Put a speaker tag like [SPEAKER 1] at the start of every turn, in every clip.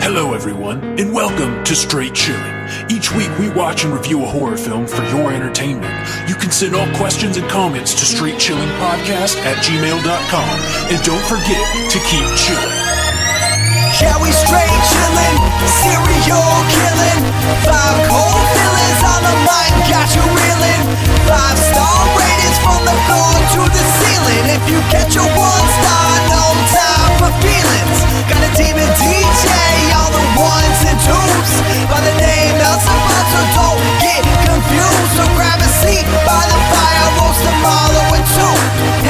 [SPEAKER 1] Hello everyone, and welcome to Straight Chilling. Each week we watch and review a horror film for your entertainment. You can send all questions and comments to straightchillingpodcast@gmail.com. And don't forget to keep chilling.
[SPEAKER 2] Yeah, we straight chillin', serial killing. 5 cold feelings on the mic, got you reeling. 5-star ratings from the floor to the ceiling. If you get your 1 star, no time for feelings. Got a team and DJ, all the 1s and 2s. By the name of someone, so don't get confused. So grab a seat by the fire, roast them all over 2.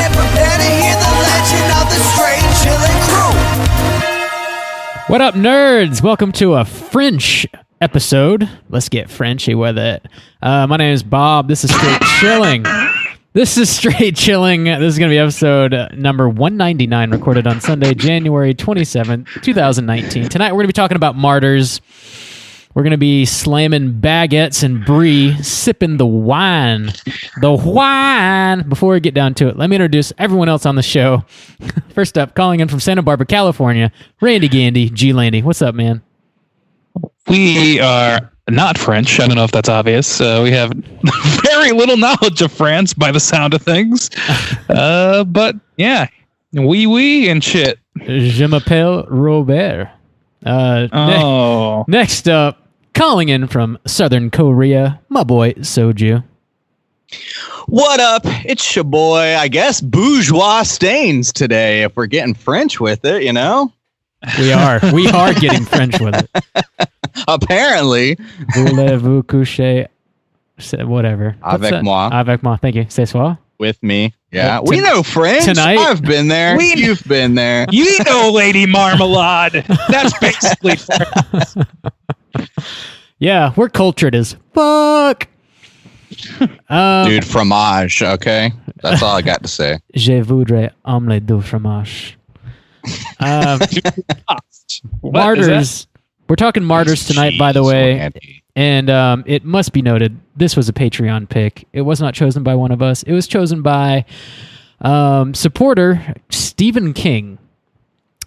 [SPEAKER 2] And prepare to hear the legend of the Straight Chillin' crew.
[SPEAKER 3] What up, nerds? Welcome to a French episode. Let's get Frenchy with it. My name is Bob. This is Straight Chilling. This is Straight Chilling. This is going to be episode number 199, recorded on Sunday, January 27th, 2019. Tonight, we're going to be talking about Martyrs. We're going to be slamming baguettes and brie, sipping the wine. The wine! Before we get down to it, let me introduce everyone else on the show. First up, calling in from Santa Barbara, California, Randy Gandy, G. Landy. What's up, man?
[SPEAKER 4] We are not French. I don't know if that's obvious. We have very little knowledge of France by the sound of things. But yeah, oui and shit.
[SPEAKER 3] Je m'appelle Robert. Next up, calling in from Southern Korea, my boy Soju.
[SPEAKER 5] What up? It's your boy, I guess, Bourgeois Stains today, if we're getting French with it, you know?
[SPEAKER 3] We are getting French with it.
[SPEAKER 5] Apparently.
[SPEAKER 3] Voulez-vous coucher? Whatever.
[SPEAKER 5] Avec moi.
[SPEAKER 3] Avec moi. Thank you. C'est soir.
[SPEAKER 5] With me. Yeah. We know French.
[SPEAKER 3] Tonight.
[SPEAKER 5] I've been there. You've been there.
[SPEAKER 4] You know Lady Marmalade. That's basically French.
[SPEAKER 3] Yeah, we're cultured as fuck.
[SPEAKER 5] Dude, fromage, okay? That's all I got to say.
[SPEAKER 3] Je voudrais omelette du fromage. Martyrs. We're talking Martyrs tonight, by the way. And it must be noted, this was a Patreon pick. It was not chosen by one of us. It was chosen by supporter Stephen King.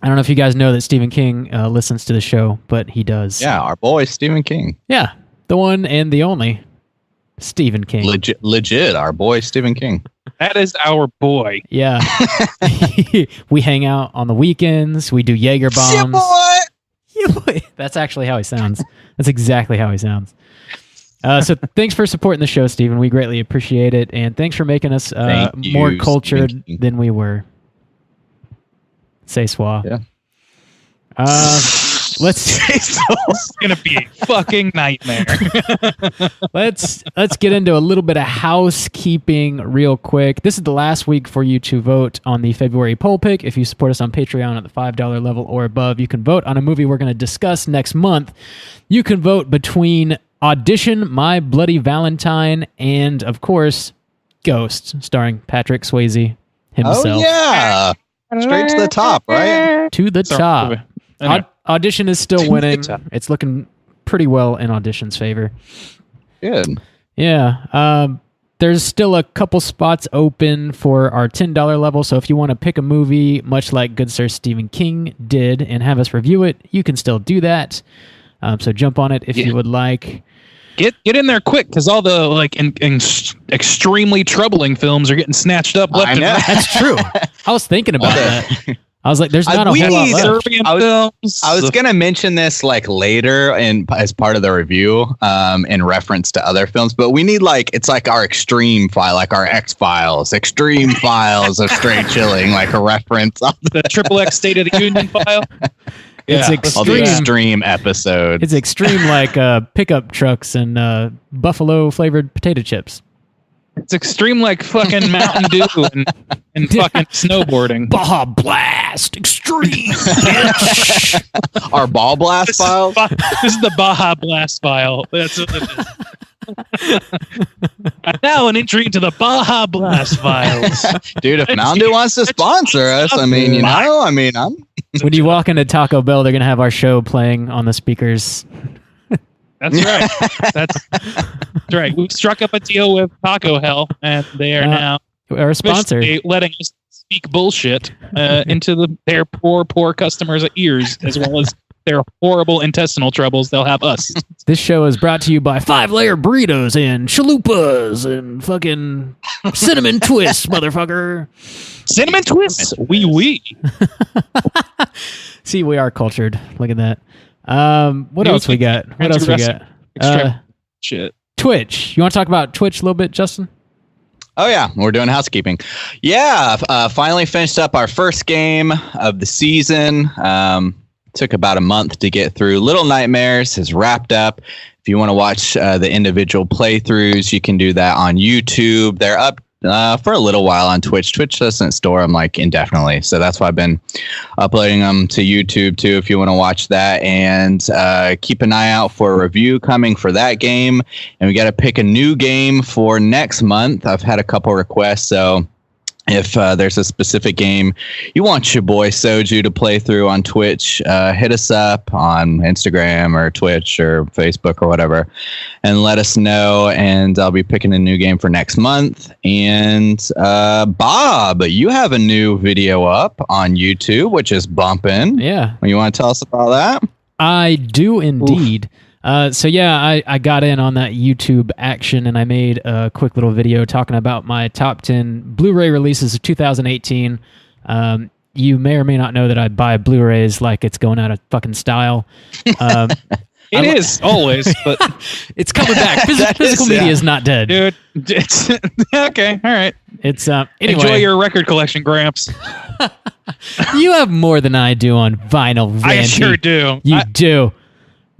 [SPEAKER 3] I don't know if you guys know that Stephen King listens to the show, but he does.
[SPEAKER 5] Yeah, our boy Stephen King.
[SPEAKER 3] Yeah, the one and the only Stephen King.
[SPEAKER 5] Legit, our boy Stephen King.
[SPEAKER 4] That is our boy.
[SPEAKER 3] Yeah. We hang out on the weekends. We do Jaeger bombs.
[SPEAKER 5] Yeah, boy.
[SPEAKER 3] That's actually how he sounds. That's exactly how he sounds. So thanks for supporting the show, Stephen. We greatly appreciate it. And thanks for making us more cultured than we were. Say swa.
[SPEAKER 5] Yeah.
[SPEAKER 4] It's going to be a fucking nightmare.
[SPEAKER 3] Let's get into a little bit of housekeeping real quick. This is the last week for you to vote on the February poll pick. If you support us on Patreon at the $5 level or above, you can vote on a movie we're going to discuss next month. You can vote between Audition, My Bloody Valentine, and, of course, Ghost, starring Patrick Swayze himself.
[SPEAKER 5] Oh, yeah. Straight to the top, right?
[SPEAKER 3] To the top. Audition is still winning. It's looking pretty well in Audition's favor.
[SPEAKER 5] Good.
[SPEAKER 3] Yeah. There's still a couple spots open for our $10 level, so if you want to pick a movie, much like good Sir Stephen King did, and have us review it, you can still do that. So jump on it if you would like.
[SPEAKER 4] Get in there quick, because all the extremely troubling films are getting snatched up left and right.
[SPEAKER 3] That's true. I was thinking about that. I was like, there's not a whole lot left.
[SPEAKER 5] I was going to mention this later as part of the review in reference to other films, but we need it's like our extreme file, like our X-Files, extreme files of Straight Chilling, like a reference.
[SPEAKER 4] The XXX State of the Union file.
[SPEAKER 3] It's
[SPEAKER 5] extreme episodes.
[SPEAKER 3] It's extreme like pickup trucks and buffalo flavored potato chips.
[SPEAKER 4] It's extreme like fucking Mountain Dew and fucking snowboarding.
[SPEAKER 3] Baja Blast Extreme, bitch.
[SPEAKER 5] Our Ball Blast file?
[SPEAKER 4] This is the Baja Blast file. That's what it is. Now an entry into the Baja Blast files.
[SPEAKER 5] Dude, if Mountain Dew wants to sponsor us, I'm...
[SPEAKER 3] When you walk into Taco Bell, they're going to have our show playing on the speakers.
[SPEAKER 4] That's right. That's right. We struck up a deal with Taco Hell, and they are now
[SPEAKER 3] our sponsor,
[SPEAKER 4] letting us speak bullshit into their poor customers' ears, as well as their horrible intestinal troubles, they'll have us.
[SPEAKER 3] This show is brought to you by 5-layer burritos and chalupas and fucking cinnamon twists, motherfucker.
[SPEAKER 4] Cinnamon twists? Oui.
[SPEAKER 3] See, we are cultured. Look at that. What else we got?
[SPEAKER 4] Shit.
[SPEAKER 3] Twitch. You want to talk about Twitch a little bit, Justin?
[SPEAKER 5] Oh, yeah. We're doing housekeeping. Yeah. Finally finished up our first game of the season. Took about a month to get through. Little Nightmares is wrapped up. If you want to watch the individual playthroughs, you can do that on YouTube. They're up for a little while on Twitch. Twitch doesn't store them like indefinitely, so that's why I've been uploading them to YouTube too if you want to watch that. And keep an eye out for a review coming for that game. And we got to pick a new game for next month. I've had a couple requests, so if there's a specific game you want your boy Soju to play through on Twitch, hit us up on Instagram or Twitch or Facebook or whatever and let us know. And I'll be picking a new game for next month. And Bob, you have a new video up on YouTube, which is bumping.
[SPEAKER 3] Yeah.
[SPEAKER 5] You want to tell us about that?
[SPEAKER 3] I do indeed. So yeah, I got in on that YouTube action and I made a quick little video talking about my top 10 Blu-ray releases of 2018. You may or may not know that I buy Blu-rays like it's going out of fucking style.
[SPEAKER 4] It is always, but
[SPEAKER 3] it's coming back. Physical media is not dead,
[SPEAKER 4] dude. It's okay. All right.
[SPEAKER 3] It's anyway.
[SPEAKER 4] Enjoy your record collection, Gramps.
[SPEAKER 3] You have more than I do on vinyl. Vandy.
[SPEAKER 4] I sure do.
[SPEAKER 3] You do.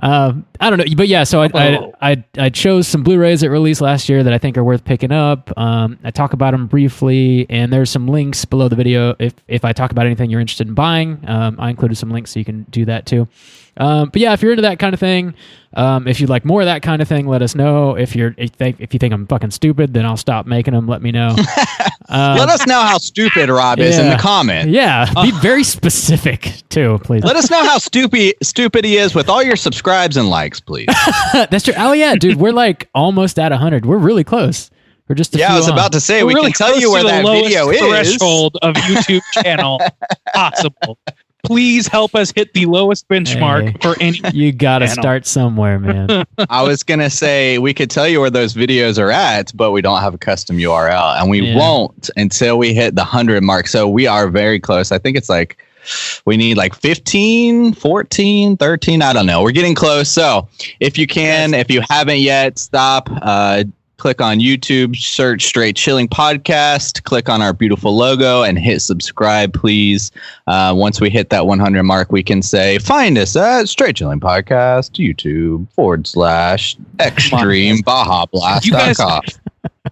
[SPEAKER 3] I don't know, but yeah. So I chose some Blu-rays that released last year that I think are worth picking up. I talk about them briefly, and there's some links below the video. If I talk about anything you're interested in buying, I included some links so you can do that too. But yeah, if you're into that kind of thing, if you'd like more of that kind of thing, let us know. If you think I'm fucking stupid, then I'll stop making them. Let me know.
[SPEAKER 5] Let us know how stupid Rob is in the comments.
[SPEAKER 3] Yeah, be very specific too, please.
[SPEAKER 5] Let us know how stupid he is with all your subscribes and likes, please.
[SPEAKER 3] That's true. Oh yeah, dude, we're like almost at 100. We're really close. We're just
[SPEAKER 5] I was about to say, we really can tell you where that video is.
[SPEAKER 4] Threshold of YouTube channel possible. Please help us hit the lowest benchmark for any.
[SPEAKER 3] You got to start somewhere, man.
[SPEAKER 5] I was going to say we could tell you where those videos are at, but we don't have a custom URL, and we won't until we hit the 100 mark. So we are very close. I think it's like we need like 15, 14, 13. I don't know. We're getting close. So if you can, if you haven't yet, stop. Click on YouTube, search Straight Chilling Podcast, click on our beautiful logo and hit subscribe, please. Once we hit that 100 mark, we can say, find us at Straight Chilling Podcast, YouTube /Extreme Baja Blast.com.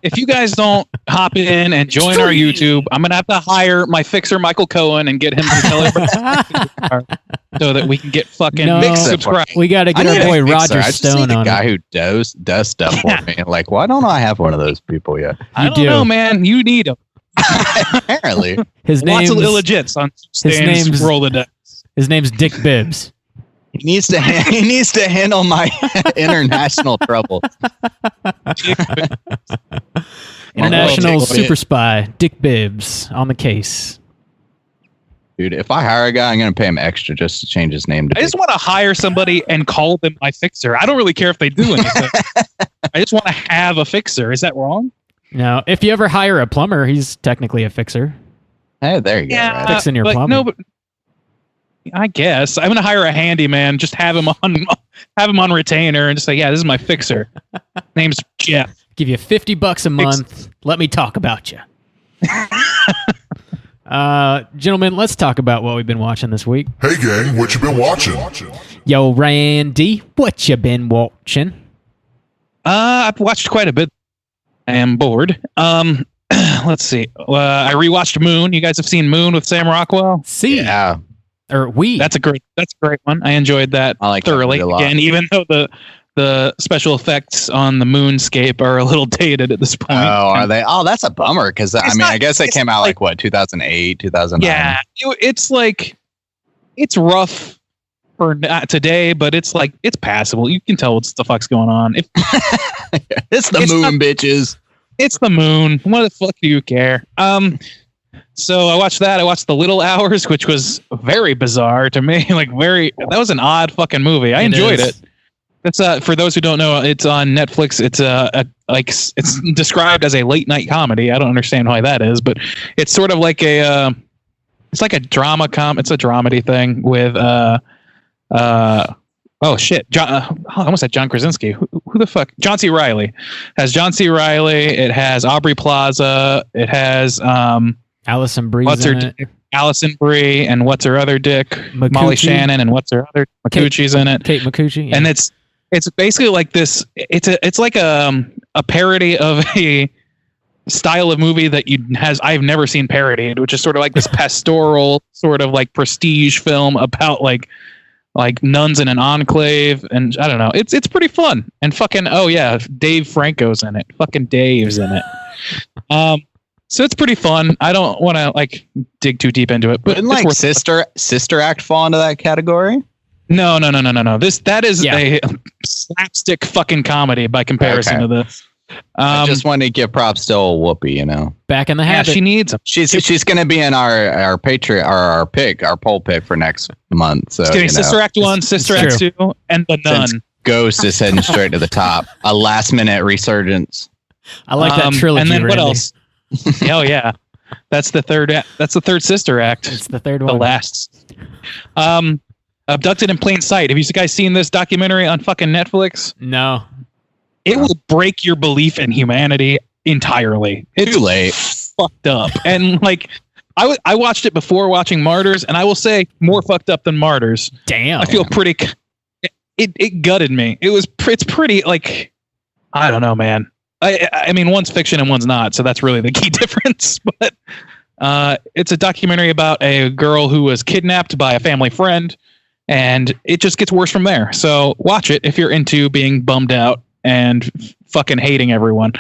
[SPEAKER 4] If you guys don't hop in and join our YouTube, I'm going to have to hire my fixer, Michael Cohen, and get him to tell everybody so that we can get fucking subscribed.
[SPEAKER 3] We got to get our boy Roger Stone on.
[SPEAKER 5] The guy who does stuff for me. Like, why don't I have one of those people yet?
[SPEAKER 4] I don't know, man. You need him.
[SPEAKER 5] Apparently.
[SPEAKER 3] His name's
[SPEAKER 4] lots of illegits on roll the dice.
[SPEAKER 3] His name's Dick Bibbs.
[SPEAKER 5] He needs to handle my international troubles.
[SPEAKER 3] International super spy Dick Bibbs on the case.
[SPEAKER 5] Dude, if I hire a guy, I'm going to pay him extra just to change his name to
[SPEAKER 4] I just want to hire somebody and call them my fixer. I don't really care if they do anything. I just want to have a fixer. Is that wrong?
[SPEAKER 3] No. If you ever hire a plumber, he's technically a fixer.
[SPEAKER 5] Hey, there you go. Right?
[SPEAKER 3] Fixing your plumbing.
[SPEAKER 4] No, but I guess I'm going to hire a handyman. Just have him on retainer and just say, "Yeah, this is my fixer. Name's Jeff.
[SPEAKER 3] Give you $50 a month. Let me talk about you." Gentlemen, let's talk about what we've been watching this week.
[SPEAKER 1] Hey gang, what you been watching?
[SPEAKER 3] Yo, Randy, what you been watching?
[SPEAKER 4] I've watched quite a bit. I am bored. Let's see. I rewatched Moon. You guys have seen Moon with Sam Rockwell?
[SPEAKER 5] Yeah.
[SPEAKER 3] Or we.
[SPEAKER 4] That's a great one. I enjoyed that thoroughly. Again, even though the special effects on the moonscape are a little dated at this point.
[SPEAKER 5] Oh, are they? Oh, that's a bummer because I guess it came out like what, 2008, 2009.
[SPEAKER 4] Yeah, it's like it's rough for today, but it's like it's passable. You can tell what the fuck's going on.
[SPEAKER 5] It's the moon, bitches.
[SPEAKER 4] It's the moon. What the fuck do you care? So I watched that. I watched The Little Hours, which was very bizarre to me. That was an odd fucking movie. I enjoyed it. It's for those who don't know, it's on Netflix. It's it's described as a late night comedy. I don't understand why that is, but it's sort of like it's like a drama it's a dramedy thing with oh shit, I almost said John Krasinski. Who the fuck? John C. Reilly. Has John C. Reilly. It has Aubrey Plaza. It has
[SPEAKER 3] Allison Brie.
[SPEAKER 4] Allison Brie, and what's her other dick?
[SPEAKER 3] McCoochie.
[SPEAKER 4] Molly Shannon, and what's her other? McCoochie's in it.
[SPEAKER 3] Kate McCoochie. Yeah.
[SPEAKER 4] And it's basically like this. It's like a parody of a style of movie that I've never seen parodied, which is sort of like this pastoral sort of like prestige film about like nuns in an enclave, and I don't know. It's pretty fun, and fucking Dave Franco's in it. Fucking Dave's in it. So it's pretty fun. I don't want to dig too deep into it, but
[SPEAKER 5] didn't Sister Act fall into that category?
[SPEAKER 4] No. That is a slapstick fucking comedy by comparison to this.
[SPEAKER 5] I just want to give props to old Whoopi,
[SPEAKER 3] Back in the habit.
[SPEAKER 4] Yeah, she needs them.
[SPEAKER 5] She's going to be in our Patreon, our poll pick for next month. So
[SPEAKER 4] Sister Act 1, Sister Act 2, and The Nun.
[SPEAKER 5] Since Ghost is heading straight to the top. A last minute resurgence.
[SPEAKER 3] I like that trilogy.
[SPEAKER 4] And then
[SPEAKER 3] Randy.
[SPEAKER 4] what else? Oh yeah, that's the third. That's the third Sister Act.
[SPEAKER 3] It's the third one.
[SPEAKER 4] The last. Abducted in Plain Sight. Have you guys seen this documentary on fucking Netflix?
[SPEAKER 3] No.
[SPEAKER 4] It will break your belief in humanity entirely. It's
[SPEAKER 5] too late.
[SPEAKER 4] Fucked up. And I watched it before watching Martyrs, and I will say more fucked up than Martyrs.
[SPEAKER 3] Damn.
[SPEAKER 4] I feel pretty. It gutted me. It's pretty I don't know, man. I mean, one's fiction and one's not, so that's really the key difference. But it's a documentary about a girl who was kidnapped by a family friend, and it just gets worse from there. So watch it if you're into being bummed out and fucking hating everyone.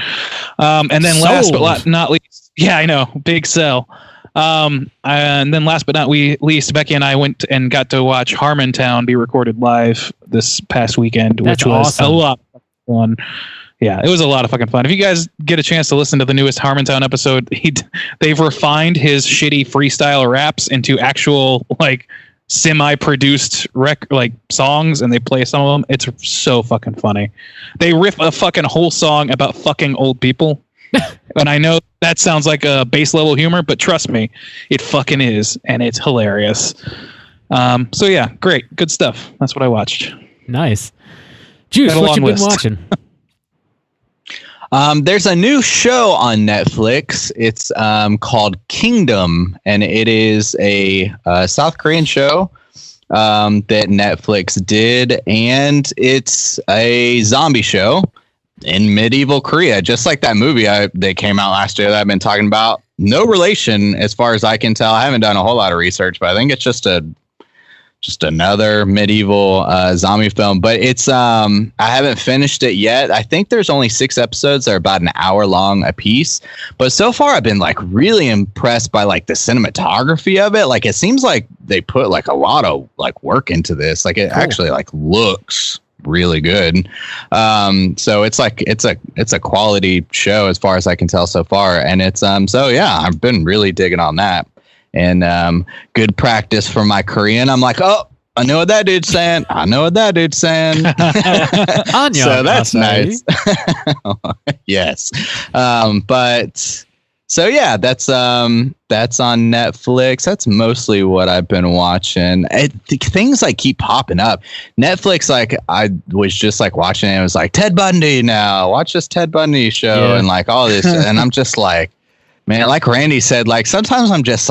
[SPEAKER 4] And then last but not least, yeah, I know, big sell. And then last but not least, Becky and I went and got to watch Harmontown be recorded live this past weekend, which was a lot of fun. Yeah, it was a lot of fucking fun. If you guys get a chance to listen to the newest Harmontown episode, they've refined his shitty freestyle raps into actual semi-produced songs, and they play some of them. It's so fucking funny. They riff a fucking whole song about fucking old people. And I know that sounds like a base level humor, but trust me, it fucking is, and it's hilarious. So yeah, great, good stuff. That's what I watched.
[SPEAKER 3] Nice. Juice, what you been watching?
[SPEAKER 5] There's a new show on Netflix. It's called Kingdom, and it is a South Korean show that Netflix did, and it's a zombie show in medieval Korea, just like that movie that came out last year that I've been talking about. No relation, as far as I can tell. I haven't done a whole lot of research, but I think it's just another medieval zombie film. But it's I haven't finished it yet. I think there's only 6 episodes. They're about an hour long a piece, but so far I've been really impressed by the cinematography of it. It seems like they put a lot of work into this. It actually looks really good. So it's a quality show as far as I can tell so far, and it's so yeah, I've been really digging on that. And good practice for my Korean. I'm oh, I know what that dude's saying. I know what that dude's saying. So that's nice. Yes. But so yeah, that's on Netflix. That's mostly what I've been watching. Things keep popping up. Netflix, I was just watching it. It was Ted Bundy now. Watch this Ted Bundy show and all this. And I'm just man, like Randy said, sometimes I'm just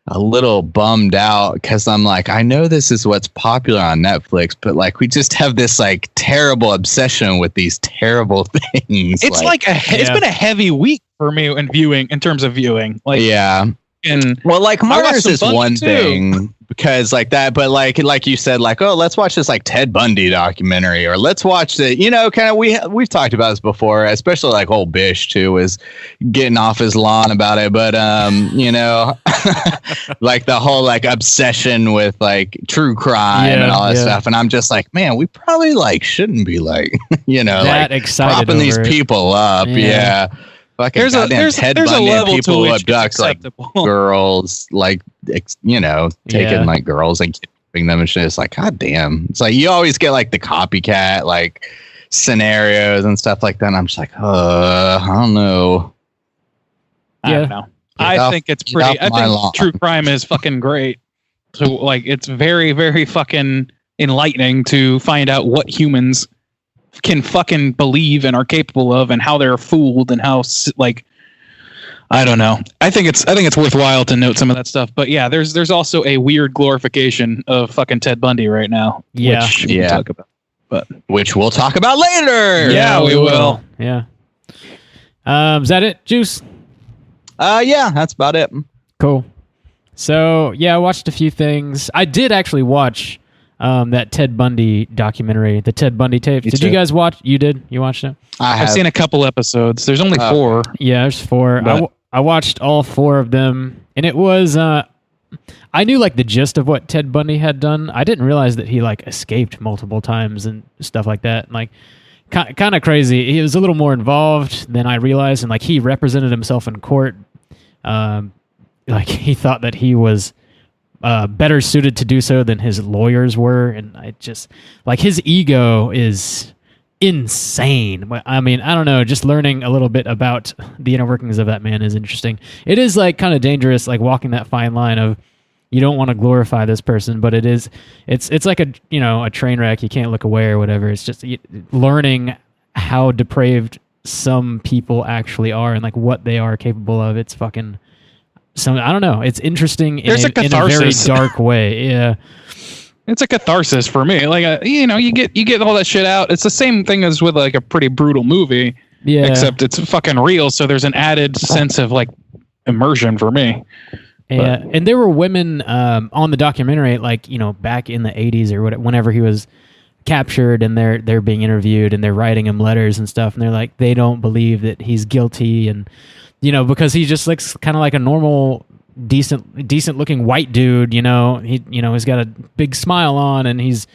[SPEAKER 5] a little bummed out because I'm I know this is what's popular on Netflix, but we just have this terrible obsession with these terrible things.
[SPEAKER 4] It's it's been a heavy week for me in terms of viewing.
[SPEAKER 5] Yeah.
[SPEAKER 4] And
[SPEAKER 5] Martyrs is one thing because that, but like you said, oh, let's watch this Ted Bundy documentary, or let's watch the, we've talked about this before, especially old Bish too was getting off his lawn about it, but the whole obsession with true crime and all that stuff, and I'm just man, we probably shouldn't be that
[SPEAKER 3] excited
[SPEAKER 5] propping these people up. Yeah. Fucking
[SPEAKER 4] There's a-
[SPEAKER 5] goddamn
[SPEAKER 4] there's-
[SPEAKER 5] Ted
[SPEAKER 4] there's a
[SPEAKER 5] Bundy and
[SPEAKER 4] level to
[SPEAKER 5] people who
[SPEAKER 4] which it's
[SPEAKER 5] abduct like
[SPEAKER 4] acceptable.
[SPEAKER 5] girls, like taking
[SPEAKER 3] Yeah.
[SPEAKER 5] like girls and kidnapping them and shit. It's like, god damn. It's like you always get like the copycat like scenarios and stuff like that. And I'm just like, I don't know.
[SPEAKER 4] I
[SPEAKER 3] Yeah.
[SPEAKER 4] don't know.
[SPEAKER 5] Get
[SPEAKER 4] I
[SPEAKER 5] off-
[SPEAKER 4] think it's
[SPEAKER 5] get
[SPEAKER 4] pretty.
[SPEAKER 5] off
[SPEAKER 4] I
[SPEAKER 5] my
[SPEAKER 4] think
[SPEAKER 5] lawn.
[SPEAKER 4] true crime is fucking great. So like, it's very, very fucking enlightening to find out what humans can fucking believe and are capable of, and how they're fooled, and how like, I don't know. I think it's worthwhile to note some of that stuff. But yeah, there's also a weird glorification of fucking Ted Bundy right now.
[SPEAKER 3] Yeah.
[SPEAKER 4] Which we can talk about. But
[SPEAKER 5] Which we'll talk about later.
[SPEAKER 4] Yeah, we will.
[SPEAKER 3] Yeah. Is that it, Juice?
[SPEAKER 5] Yeah, that's about it.
[SPEAKER 3] Cool. So yeah, I watched a few things. I did actually watch that Ted Bundy documentary, the Ted Bundy tapes.
[SPEAKER 4] Me
[SPEAKER 3] Did
[SPEAKER 4] too.
[SPEAKER 3] you guys watch? You did? You watched it?
[SPEAKER 4] I've seen a couple episodes. There's only 4.
[SPEAKER 3] Yeah, there's 4.
[SPEAKER 4] But-
[SPEAKER 3] I watched all 4 of them, and it was I knew like the gist of what Ted Bundy had done. I didn't realize that he like escaped multiple times and stuff like that. Like kind of crazy. He was a little more involved than I realized, and like he represented himself in court. Like he thought that he was better suited to do so than his lawyers were, and I just like his ego is insane. But I mean, I don't know, just learning a little bit about the inner workings of that man is interesting. It is like kind of dangerous, like walking that fine line of you don't want to glorify this person, but it's like a train wreck. You can't look away or whatever. It's just learning how depraved some people actually are and like what they are capable of. It's fucking I don't know. It's interesting in
[SPEAKER 4] There's a
[SPEAKER 3] a very
[SPEAKER 4] catharsis.
[SPEAKER 3] dark way. Yeah.
[SPEAKER 4] It's a catharsis for me. Like, you get all that shit out. It's the same thing as with like a pretty brutal movie,
[SPEAKER 3] Yeah.
[SPEAKER 4] except it's fucking real. So there's an added sense of like immersion for me.
[SPEAKER 3] And there were women on the documentary, like, back in the 80s or whatever, whenever he was captured, and they're being interviewed and they're writing him letters and stuff, and they're like, they don't believe that he's guilty, and because he just looks kind of like a normal decent looking white dude. He's got a big smile on, and he's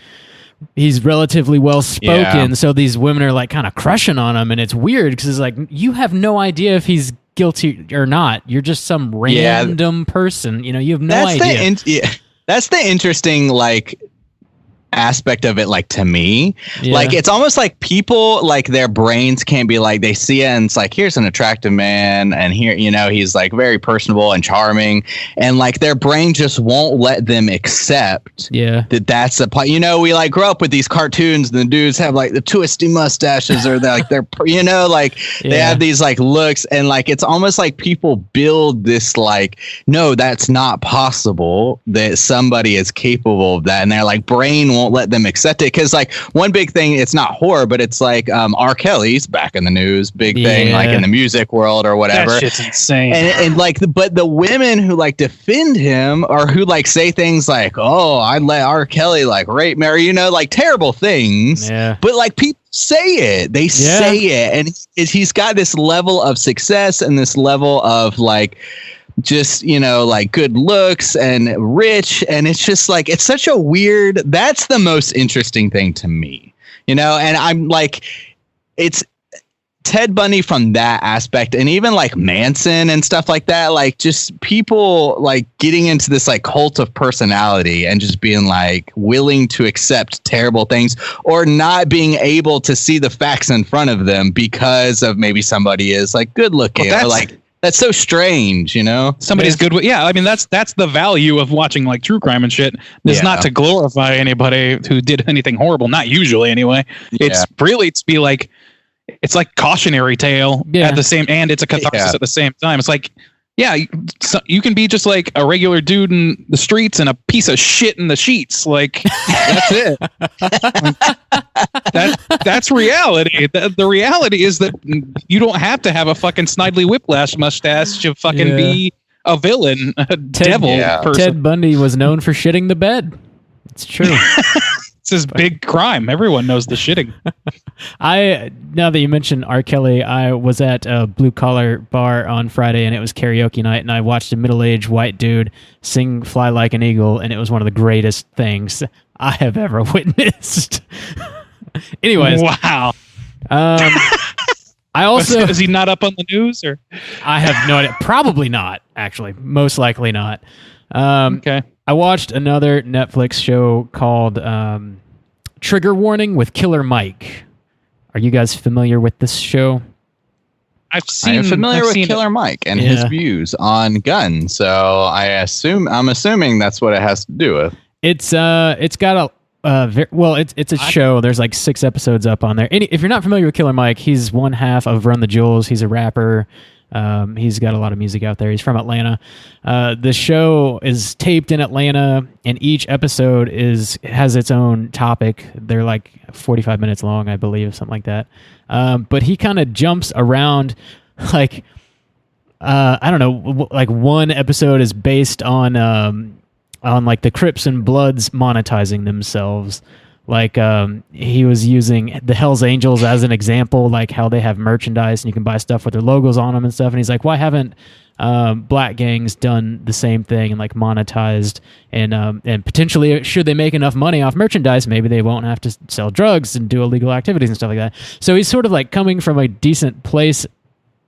[SPEAKER 3] relatively well spoken.
[SPEAKER 5] Yeah.
[SPEAKER 3] So these women are like kind of crushing on him, and it's weird because it's like you have no idea if he's guilty or not. You're just some random person. You have no idea.
[SPEAKER 5] That's the interesting like aspect of it, like to me.
[SPEAKER 3] Yeah.
[SPEAKER 5] Like it's almost like people, like their brains can't be like, they see it and it's like, here's an attractive man, and here he's like very personable and charming, and like their brain just won't let them accept that's the part. We like grow up with these cartoons and the dudes have like the twisty mustaches, or they're like they have these like looks, and like it's almost like people build this like, no, that's not possible that somebody is capable of that, and their like brain won't let them accept it. Because like one big thing, it's not horror, but it's like R. Kelly's back in the news, big thing, like in the music world or whatever.
[SPEAKER 4] That shit's insane.
[SPEAKER 5] And like but the women who like defend him, or who like say things like, oh, I'd let R. Kelly like rape me, or like terrible things, but like people say it, say it, and he's got this level of success and this level of like just like good looks and rich, and it's just like it's such a weird, that's the most interesting thing to me, and I'm like, it's Ted Bundy from that aspect, and even like Manson and stuff like that, like just people like getting into this like cult of personality and just being like willing to accept terrible things, or not being able to see the facts in front of them because of maybe somebody is like good looking, or like that's so strange,
[SPEAKER 4] Somebody's good with, I mean, that's the value of watching like true crime and shit. It's not to glorify anybody who did anything horrible, not usually anyway. It's really to be like, it's like cautionary tale at the same, and it's a catharsis at the same time. It's like, you can be just like a regular dude in the streets and a piece of shit in the sheets. Like that's it. That's reality. The reality is that you don't have to have a fucking Snidely Whiplash mustache to fucking be a villain, a devil person.
[SPEAKER 3] Ted Bundy was known for shitting the bed. It's true.
[SPEAKER 4] It's his big crime. Everyone knows the shitting.
[SPEAKER 3] Now that you mentioned R. Kelly, I was at a blue collar bar on Friday, and it was karaoke night, and I watched a middle-aged white dude sing Fly Like an Eagle, and it was one of the greatest things I have ever witnessed. Anyways.
[SPEAKER 4] Wow.
[SPEAKER 3] I also
[SPEAKER 4] is he not up on the news or?
[SPEAKER 3] I have no idea. Probably not. Actually, most likely not.
[SPEAKER 4] Okay.
[SPEAKER 3] I watched another Netflix show called Trigger Warning with Killer Mike. Are you guys familiar with this show?
[SPEAKER 5] I am familiar with Killer Mike and his views on guns, so I'm assuming that's what it has to do with.
[SPEAKER 3] It's got it's a show. There's like 6 episodes up on there. If you're not familiar with Killer Mike, he's one half of Run the Jewels. He's a rapper. He's got a lot of music out there. He's from Atlanta. The show is taped in Atlanta, and each episode has its own topic. They're like 45 minutes long, I believe, something like that. But he kind of jumps around, like I don't know, like one episode is based on like the Crips and Bloods monetizing themselves. Like he was using the Hells Angels as an example, like how they have merchandise and you can buy stuff with their logos on them and stuff. And he's like, why haven't black gangs done the same thing and like monetized and potentially should they make enough money off merchandise, maybe they won't have to sell drugs and do illegal activities and stuff like that. So he's sort of like coming from a decent place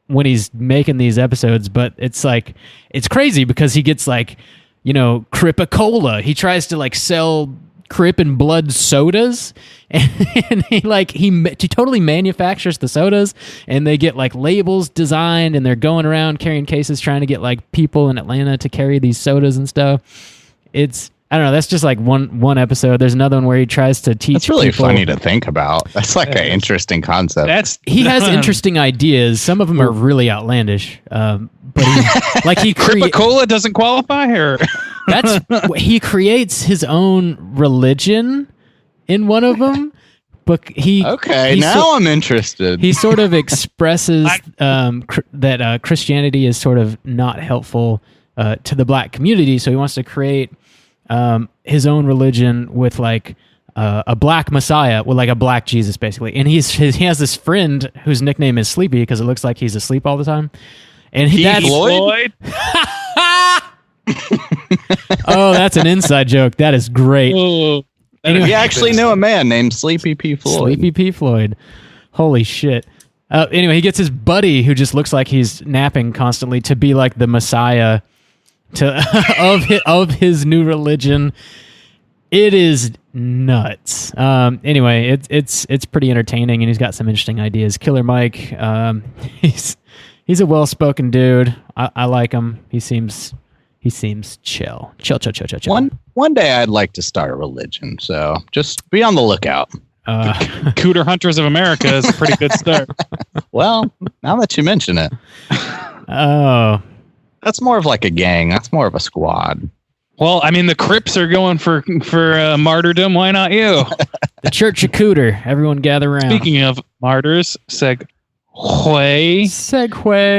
[SPEAKER 3] when he's making these episodes, but it's like, it's crazy because he gets like, you know, Cripa-Cola. He tries to like sell Crip and Blood sodas, and he totally manufactures the sodas, and they get like labels designed, and they're going around carrying cases trying to get like people in Atlanta to carry these sodas and stuff. It's, I don't know, that's just like one episode. There's another one where he tries to teach
[SPEAKER 5] That's really
[SPEAKER 3] people.
[SPEAKER 5] funny to think about. That's like an interesting concept.
[SPEAKER 3] He has interesting ideas. Some of them are really outlandish. But
[SPEAKER 4] Cripa-Cola doesn't qualify, or
[SPEAKER 3] he creates his own religion in one of them. But
[SPEAKER 5] I'm interested.
[SPEAKER 3] He sort of expresses that Christianity is sort of not helpful to the black community, so he wants to create his own religion with like a black Messiah, with like a black Jesus, basically. And he has this friend whose nickname is Sleepy because it looks like he's asleep all the time. And that's
[SPEAKER 4] Floyd.
[SPEAKER 3] Oh, that's an inside joke. That is great.
[SPEAKER 4] Oh,
[SPEAKER 3] anyway,
[SPEAKER 5] he actually knew a man named Sleepy P. Floyd.
[SPEAKER 3] Sleepy P. Floyd. Holy shit. Anyway, he gets his buddy who just looks like he's napping constantly to be like the Messiah of his new religion. It is nuts. Anyway, it's pretty entertaining, and he's got some interesting ideas. Killer Mike, he's a well-spoken dude. I like him. He seems chill. Chill.
[SPEAKER 5] One day I'd like to start a religion, so just be on the lookout.
[SPEAKER 4] Cooter Hunters of America is a pretty good start.
[SPEAKER 5] Well, now that you mention it.
[SPEAKER 3] Oh.
[SPEAKER 5] That's more of like a gang. That's more of a squad.
[SPEAKER 4] Well, I mean, the Crips are going for martyrdom. Why not you?
[SPEAKER 3] The Church of Cooter. Everyone gather around.
[SPEAKER 4] Speaking of martyrs, segue.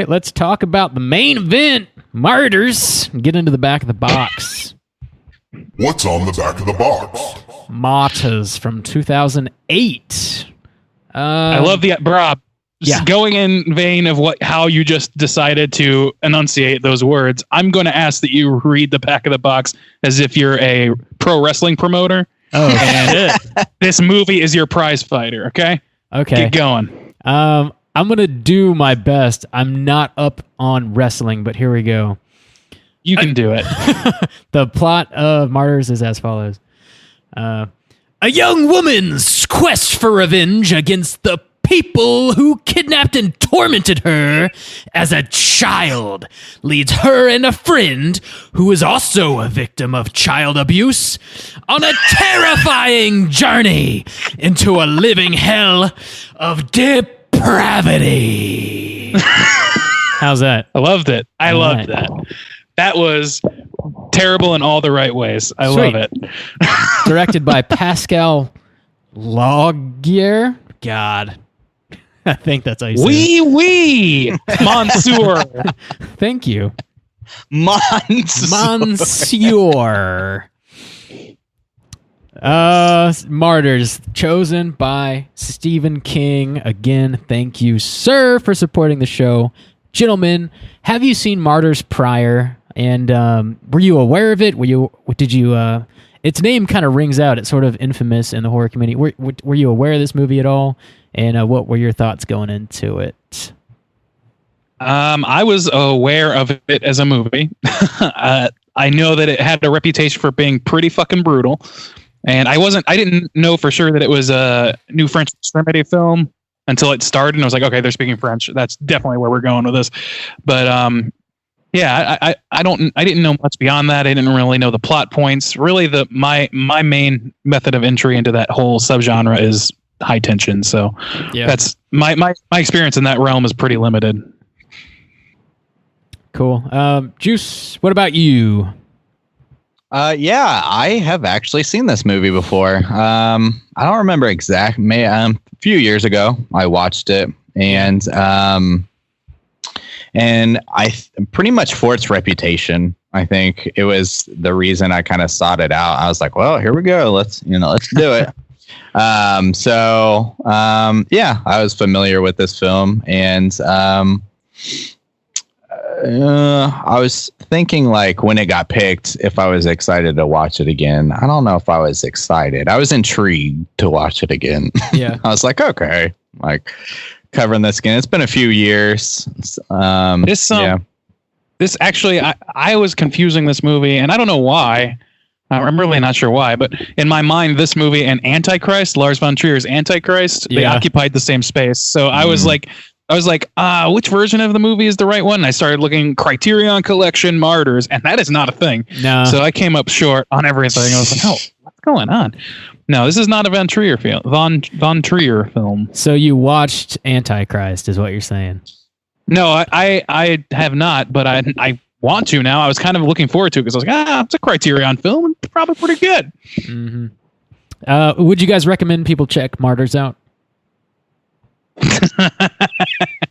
[SPEAKER 3] Let's talk about the main event. Martyrs. Get into the back of the box.
[SPEAKER 6] What's on the back of the box?
[SPEAKER 3] Martyrs from 2008.
[SPEAKER 4] I love the Rob. Going in vein of how you just decided to enunciate those words, I'm going to ask that you read the back of the box as if you're a pro wrestling promoter.
[SPEAKER 3] Oh,
[SPEAKER 4] and this movie is your prize fighter. Okay. Get going.
[SPEAKER 3] I'm going to do my best. I'm not up on wrestling, but here we go.
[SPEAKER 4] You can do it.
[SPEAKER 3] The plot of Martyrs is as follows. A young woman's quest for revenge against the people who kidnapped and tormented her as a child leads her and a friend who is also a victim of child abuse on a terrifying journey into a living hell of depravity. How's that?
[SPEAKER 4] I loved it. I loved that. That was terrible in all the right ways. I love it.
[SPEAKER 3] Directed by Pascal Laugier. God. I think that's how you say it.
[SPEAKER 4] Oui, Monsieur.
[SPEAKER 3] Thank you.
[SPEAKER 5] Monsieur.
[SPEAKER 3] Martyrs, chosen by Stephen King. Again, thank you, sir, for supporting the show. Gentlemen, have you seen Martyrs prior? And were you aware of it? Is its name kind of rings out. It's sort of infamous in the horror community. Were you aware of this movie at all? And what were your thoughts going into it?
[SPEAKER 4] I was aware of it as a movie. I know that it had a reputation for being pretty fucking brutal. And I didn't know for sure that it was a new French Extremity film until it started. And I was like, okay, they're speaking French. That's definitely where we're going with this. But I didn't know much beyond that. I didn't really know the plot points. Really, my main method of entry into that whole subgenre is high tension. So that's my experience in that realm is pretty limited.
[SPEAKER 3] Cool. Juice, what about you?
[SPEAKER 5] Yeah, I have actually seen this movie before. I don't remember exactly. A few years ago, I watched it, and pretty much for its reputation, I think it was the reason I kind of sought it out. I was like, well, here we go. Let's do it. I was familiar with this film, and I was thinking, like, when it got picked, if I was excited to watch it again. I don't know if I was excited. I was intrigued to watch it again.
[SPEAKER 3] Yeah.
[SPEAKER 5] I was like, okay, like covering this again. It's been a few years.
[SPEAKER 4] This actually, I was confusing this movie, and I don't know why. I'm really not sure why, but in my mind, this movie and Antichrist, Lars von Trier's Antichrist, they occupied the same space. So I was like, which version of the movie is the right one? And I started looking Criterion Collection Martyrs, and that is not a thing.
[SPEAKER 3] No.
[SPEAKER 4] So I came up short on everything. I was like, oh, what's going on? No, this is not a Von Trier film. Von Trier film.
[SPEAKER 3] So you watched Antichrist, is what you're saying?
[SPEAKER 4] No, I have not, but I want to now. I was kind of looking forward to it because I was like, it's a Criterion film. It's probably pretty good.
[SPEAKER 3] Mm-hmm. Would you guys recommend people check Martyrs out?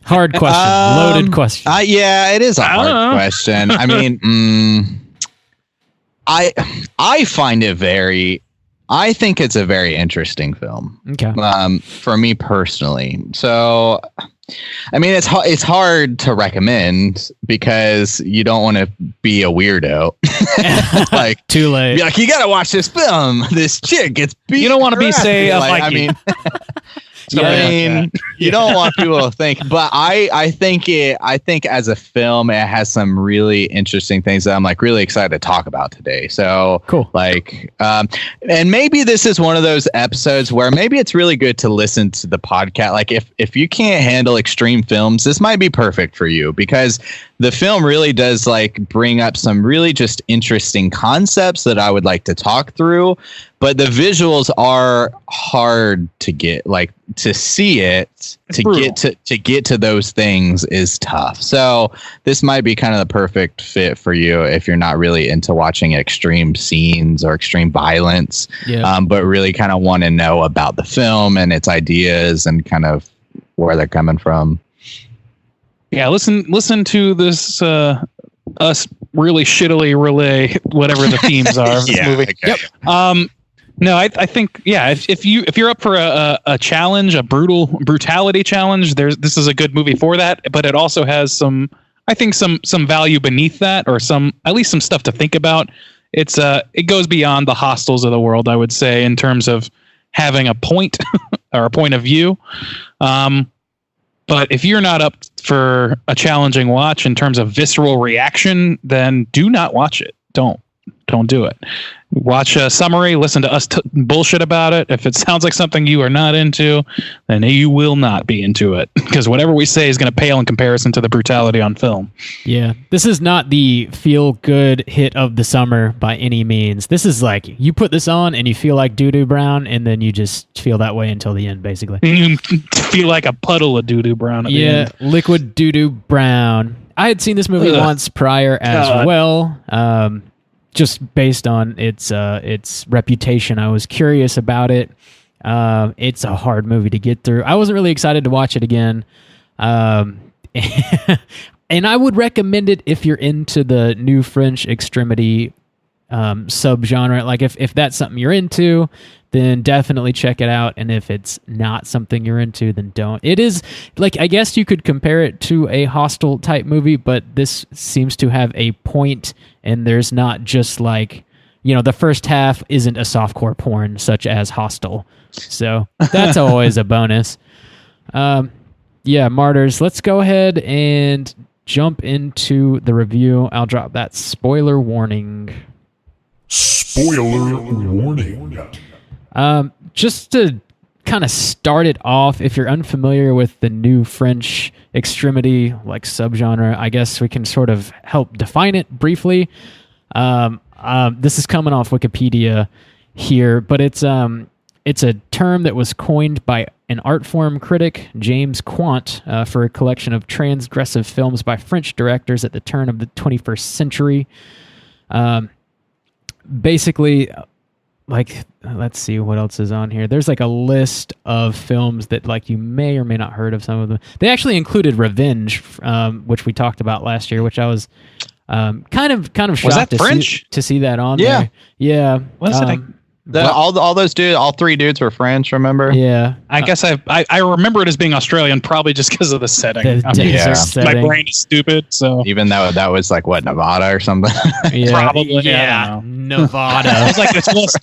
[SPEAKER 3] Hard question. Loaded question.
[SPEAKER 5] Yeah, it is a hard question. I mean, I find it I think it's a very interesting film.
[SPEAKER 3] Okay.
[SPEAKER 5] For me personally. So, I mean, it's hard to recommend because you don't want to be a weirdo. Like,
[SPEAKER 3] too late.
[SPEAKER 5] Like, you got to watch this film. This chick gets beat.
[SPEAKER 4] You don't want to be
[SPEAKER 5] you don't want people to think, but I think as a film, it has some really interesting things that I'm like really excited to talk about today. So
[SPEAKER 3] cool.
[SPEAKER 5] Like, and maybe this is one of those episodes where maybe it's really good to listen to the podcast. Like if you can't handle extreme films, this might be perfect for you because the film really does like bring up some really just interesting concepts that I would like to talk through. But the visuals are hard to get, like to see it, to get to those things is tough. So this might be kind of the perfect fit for you if you're not really into watching extreme scenes or extreme violence, but really kind of want to know about the film and its ideas and kind of where they're coming from.
[SPEAKER 4] Yeah, listen to this us really shittily relay whatever the themes are of this movie.
[SPEAKER 5] Okay.
[SPEAKER 4] Yep. No, I think if you're up for a challenge, a brutality challenge, this is a good movie for that. But it also has some value beneath that, or at least some stuff to think about. It goes beyond the Hostels of the world, I would say, in terms of having a point or a point of view. But if you're not up for a challenging watch in terms of visceral reaction, then do not watch it. Don't do it. Watch a summary, listen to us bullshit about it. If it sounds like something you are not into, then you will not be into it because whatever we say is going to pale in comparison to the brutality on film.
[SPEAKER 3] Yeah. This is not the feel good hit of the summer by any means. This is like you put this on and you feel like doo-doo brown and then you just feel that way until the end, basically.
[SPEAKER 4] You feel like a puddle of doo-doo brown at the end.
[SPEAKER 3] Liquid doo-doo brown. I had seen this movie once prior as well. Just based on its reputation, I was curious about it. It's a hard movie to get through. I wasn't really excited to watch it again. And I would recommend it if you're into the new French Extremity subgenre. Like if that's something you're into, then definitely check it out. And if it's not something you're into, then don't. It is like, I guess you could compare it to a Hostel type movie, but this seems to have a point, and there's not just like, the first half isn't a softcore porn such as Hostel. So that's always a bonus. Martyrs. Let's go ahead and jump into the review. I'll drop that spoiler warning.
[SPEAKER 6] Spoiler warning.
[SPEAKER 3] Just to kind of start it off, if you're unfamiliar with the new French extremity like subgenre, I guess we can sort of help define it briefly. This is coming off Wikipedia here, but it's a term that was coined by an art form critic, James Quant, for a collection of transgressive films by French directors at the turn of the 21st century. Basically, like, let's see what else is on here. There's like a list of films that like you may or may not heard of some of them. They actually included Revenge, which we talked about last year, which I was kind of shocked
[SPEAKER 4] Was that French?
[SPEAKER 3] to see that on there. Yeah.
[SPEAKER 4] Was it?
[SPEAKER 5] All those dudes, all three dudes were French. Remember?
[SPEAKER 3] Yeah.
[SPEAKER 4] I guess I remember it as being Australian, probably just because of the setting.
[SPEAKER 3] The desert setting.
[SPEAKER 4] My brain is stupid, so
[SPEAKER 5] Even though that was like what, Nevada or something.
[SPEAKER 3] Yeah.
[SPEAKER 4] probably.
[SPEAKER 3] Yeah.
[SPEAKER 4] I don't know.
[SPEAKER 3] Nevada.
[SPEAKER 4] It's like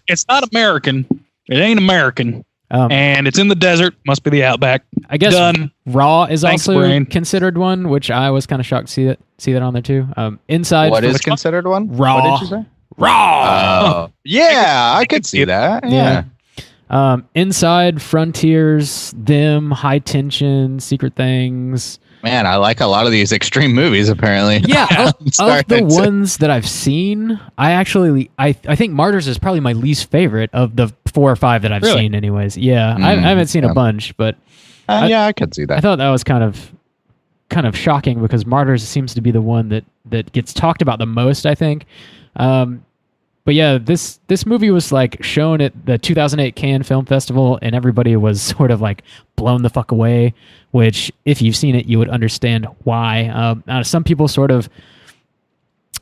[SPEAKER 4] it's not American. It ain't American, and it's in the desert. Must be the outback.
[SPEAKER 3] I guess
[SPEAKER 4] Done.
[SPEAKER 3] Raw is
[SPEAKER 4] Thanks,
[SPEAKER 3] also
[SPEAKER 4] brain.
[SPEAKER 3] considered one, which I was kind of shocked to see that on there too. Inside.
[SPEAKER 5] What is considered one?
[SPEAKER 3] Raw?
[SPEAKER 5] What did you say?
[SPEAKER 3] Raw.
[SPEAKER 5] Yeah, I could see that. Yeah.
[SPEAKER 3] Inside, Frontiers, Them, High Tension, Secret Things.
[SPEAKER 5] Man, I like a lot of these extreme movies. Apparently.
[SPEAKER 3] Yeah, of
[SPEAKER 5] Sorry,
[SPEAKER 3] the
[SPEAKER 5] it's-
[SPEAKER 3] ones that I've seen, I think Martyrs is probably my least favorite of the 4 or 5 that I've
[SPEAKER 4] Really?
[SPEAKER 3] seen. Anyways, yeah, I haven't seen a bunch, but
[SPEAKER 5] yeah, I could see
[SPEAKER 3] I
[SPEAKER 5] that.
[SPEAKER 3] thought that was kind of shocking because Martyrs seems to be the one that gets talked about the most, I think. But yeah, this movie was like shown at the 2008 Cannes Film Festival, and everybody was sort of like blown the fuck away. Which, if you've seen it, you would understand why. Some people sort of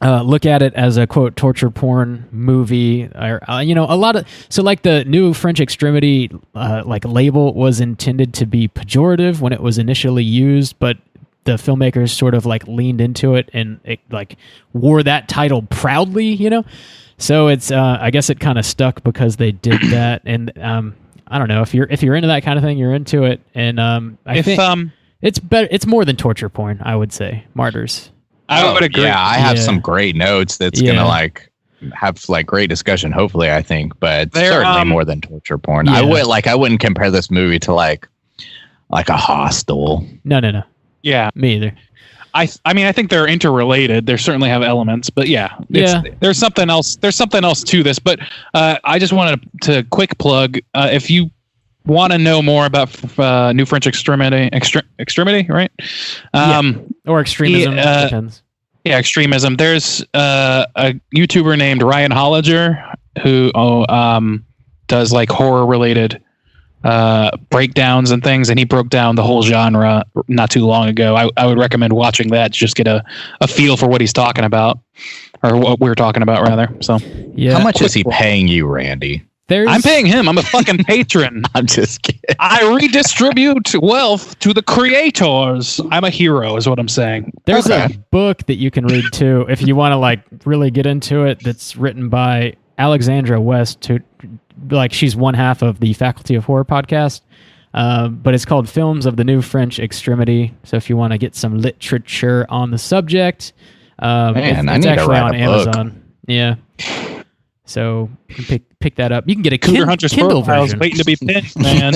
[SPEAKER 3] look at it as a quote torture porn movie, or a lot of like the new French Extremity like label was intended to be pejorative when it was initially used, but the filmmakers sort of like leaned into it and it like wore that title proudly, So it's I guess it kind of stuck because they did that, and I don't know if you're into that kind of thing, you're into it, and I think it's better. It's more than torture porn, I would say. Martyrs.
[SPEAKER 4] I would agree.
[SPEAKER 5] Yeah, I have
[SPEAKER 3] Yeah.
[SPEAKER 5] some great notes that's
[SPEAKER 3] Yeah.
[SPEAKER 5] gonna like have like great discussion. Hopefully, I think, but
[SPEAKER 4] They're,
[SPEAKER 5] certainly more than torture porn.
[SPEAKER 3] Yeah.
[SPEAKER 5] I wouldn't compare this movie to like a Hostel.
[SPEAKER 3] No.
[SPEAKER 4] Yeah,
[SPEAKER 3] Me either.
[SPEAKER 4] I mean, I think they're interrelated. They certainly have elements, but there's something else. There's something else to this. But I just wanted to quick plug. If you want to know more about New French Extremity, right?
[SPEAKER 3] Or extremism. Depends.
[SPEAKER 4] Yeah, extremism. There's a YouTuber named Ryan Holliger who does like horror related breakdowns and things, and he broke down the whole genre not too long ago. I would recommend watching that to just get a feel for what he's talking about, or what we're talking about rather. So
[SPEAKER 3] Yeah.
[SPEAKER 5] How much is he paying you, Randy?
[SPEAKER 4] I'm paying him. I'm a fucking patron.
[SPEAKER 5] I'm just kidding.
[SPEAKER 4] I redistribute wealth to the creators. I'm a hero is what I'm saying.
[SPEAKER 3] There's a
[SPEAKER 5] Okay.
[SPEAKER 3] book that you can read too if you want to like really get into it. That's written by Alexandra West. She's one half of the Faculty of Horror podcast, but it's called Films of the New French Extremity. So if you want to get some literature on the subject,
[SPEAKER 5] Man, I
[SPEAKER 3] it's
[SPEAKER 5] need to
[SPEAKER 3] actually
[SPEAKER 5] write
[SPEAKER 3] on
[SPEAKER 5] a book.
[SPEAKER 3] Amazon. Yeah. So you can pick that up. You can get a
[SPEAKER 4] Cooter Hunter's
[SPEAKER 3] Kindle
[SPEAKER 4] profile's
[SPEAKER 3] version.
[SPEAKER 4] waiting to be pinned, man.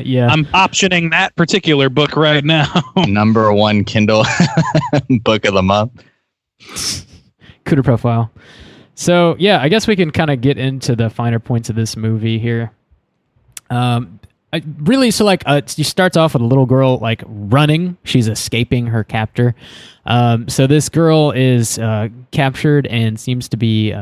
[SPEAKER 3] Yeah.
[SPEAKER 4] I'm optioning that particular book right now.
[SPEAKER 5] Number 1 Kindle book of the month.
[SPEAKER 3] Cooter profile. So yeah, I guess we can kind of get into the finer points of this movie here. She starts off with a little girl like running. She's escaping her captor. So this girl is captured and seems to be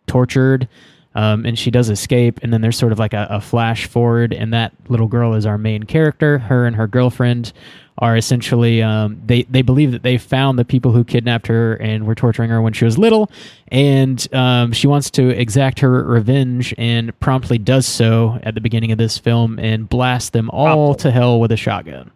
[SPEAKER 3] tortured. And she does escape. And then there's sort of like a flash forward, and that little girl is our main character. Her and her girlfriend are essentially they believe that they found the people who kidnapped her and were torturing her when she was little, and she wants to exact her revenge and promptly does so at the beginning of this film and blasts them all to hell with a shotgun.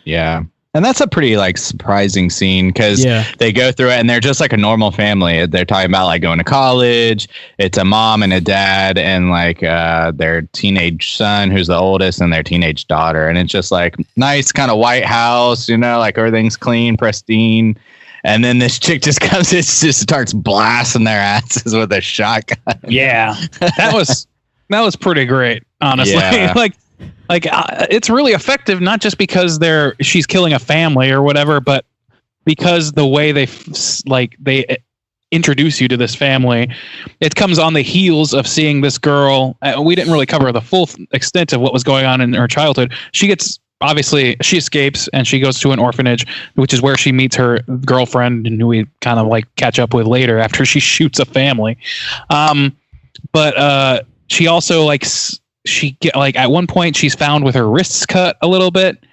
[SPEAKER 5] Yeah. And that's a pretty like surprising scene because they go through it and they're just like a normal family. They're talking about like going to college. It's a mom and a dad and like their teenage son who's the oldest and their teenage daughter. And it's just like nice kind of white house, like everything's clean, pristine. And then this chick just comes, it just starts blasting their asses with a shotgun.
[SPEAKER 4] Yeah, that was pretty great, honestly.
[SPEAKER 5] Yeah.
[SPEAKER 4] like it's really effective, not just because she's killing a family or whatever, but because the way they introduce you to this family, it comes on the heels of seeing this girl. We didn't really cover the full extent of what was going on in her childhood. She escapes and she goes to an orphanage, which is where she meets her girlfriend, and who we kind of like catch up with later after she shoots a family. But she also at one point she's found with her wrists cut a little bit,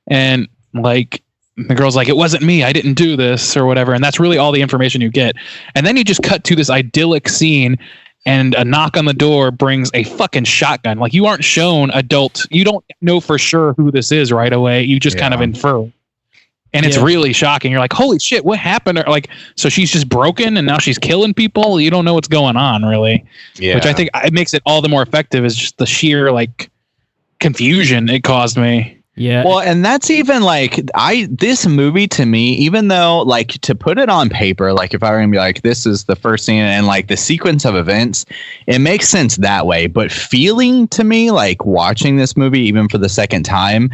[SPEAKER 4] and like the girl's like, it wasn't me, I didn't do this or whatever. And that's really all the information you get. And then you just cut to this idyllic scene, and a knock on the door brings a fucking shotgun. Like, you aren't shown you don't know for sure who this is right away. You just kind of infer. And it's really shocking. You're like, holy shit, what happened? Or like, so she's just broken and now she's killing people. You don't know what's going on, really. Yeah. Which I think it makes it all the more effective, is just the sheer like confusion it caused me.
[SPEAKER 3] Yeah.
[SPEAKER 5] Well, and that's even like this movie to me, even though like to put it on paper, like if I were gonna be like, this is the first scene and like the sequence of events, it makes sense that way. But feeling to me, like watching this movie, even for the second time,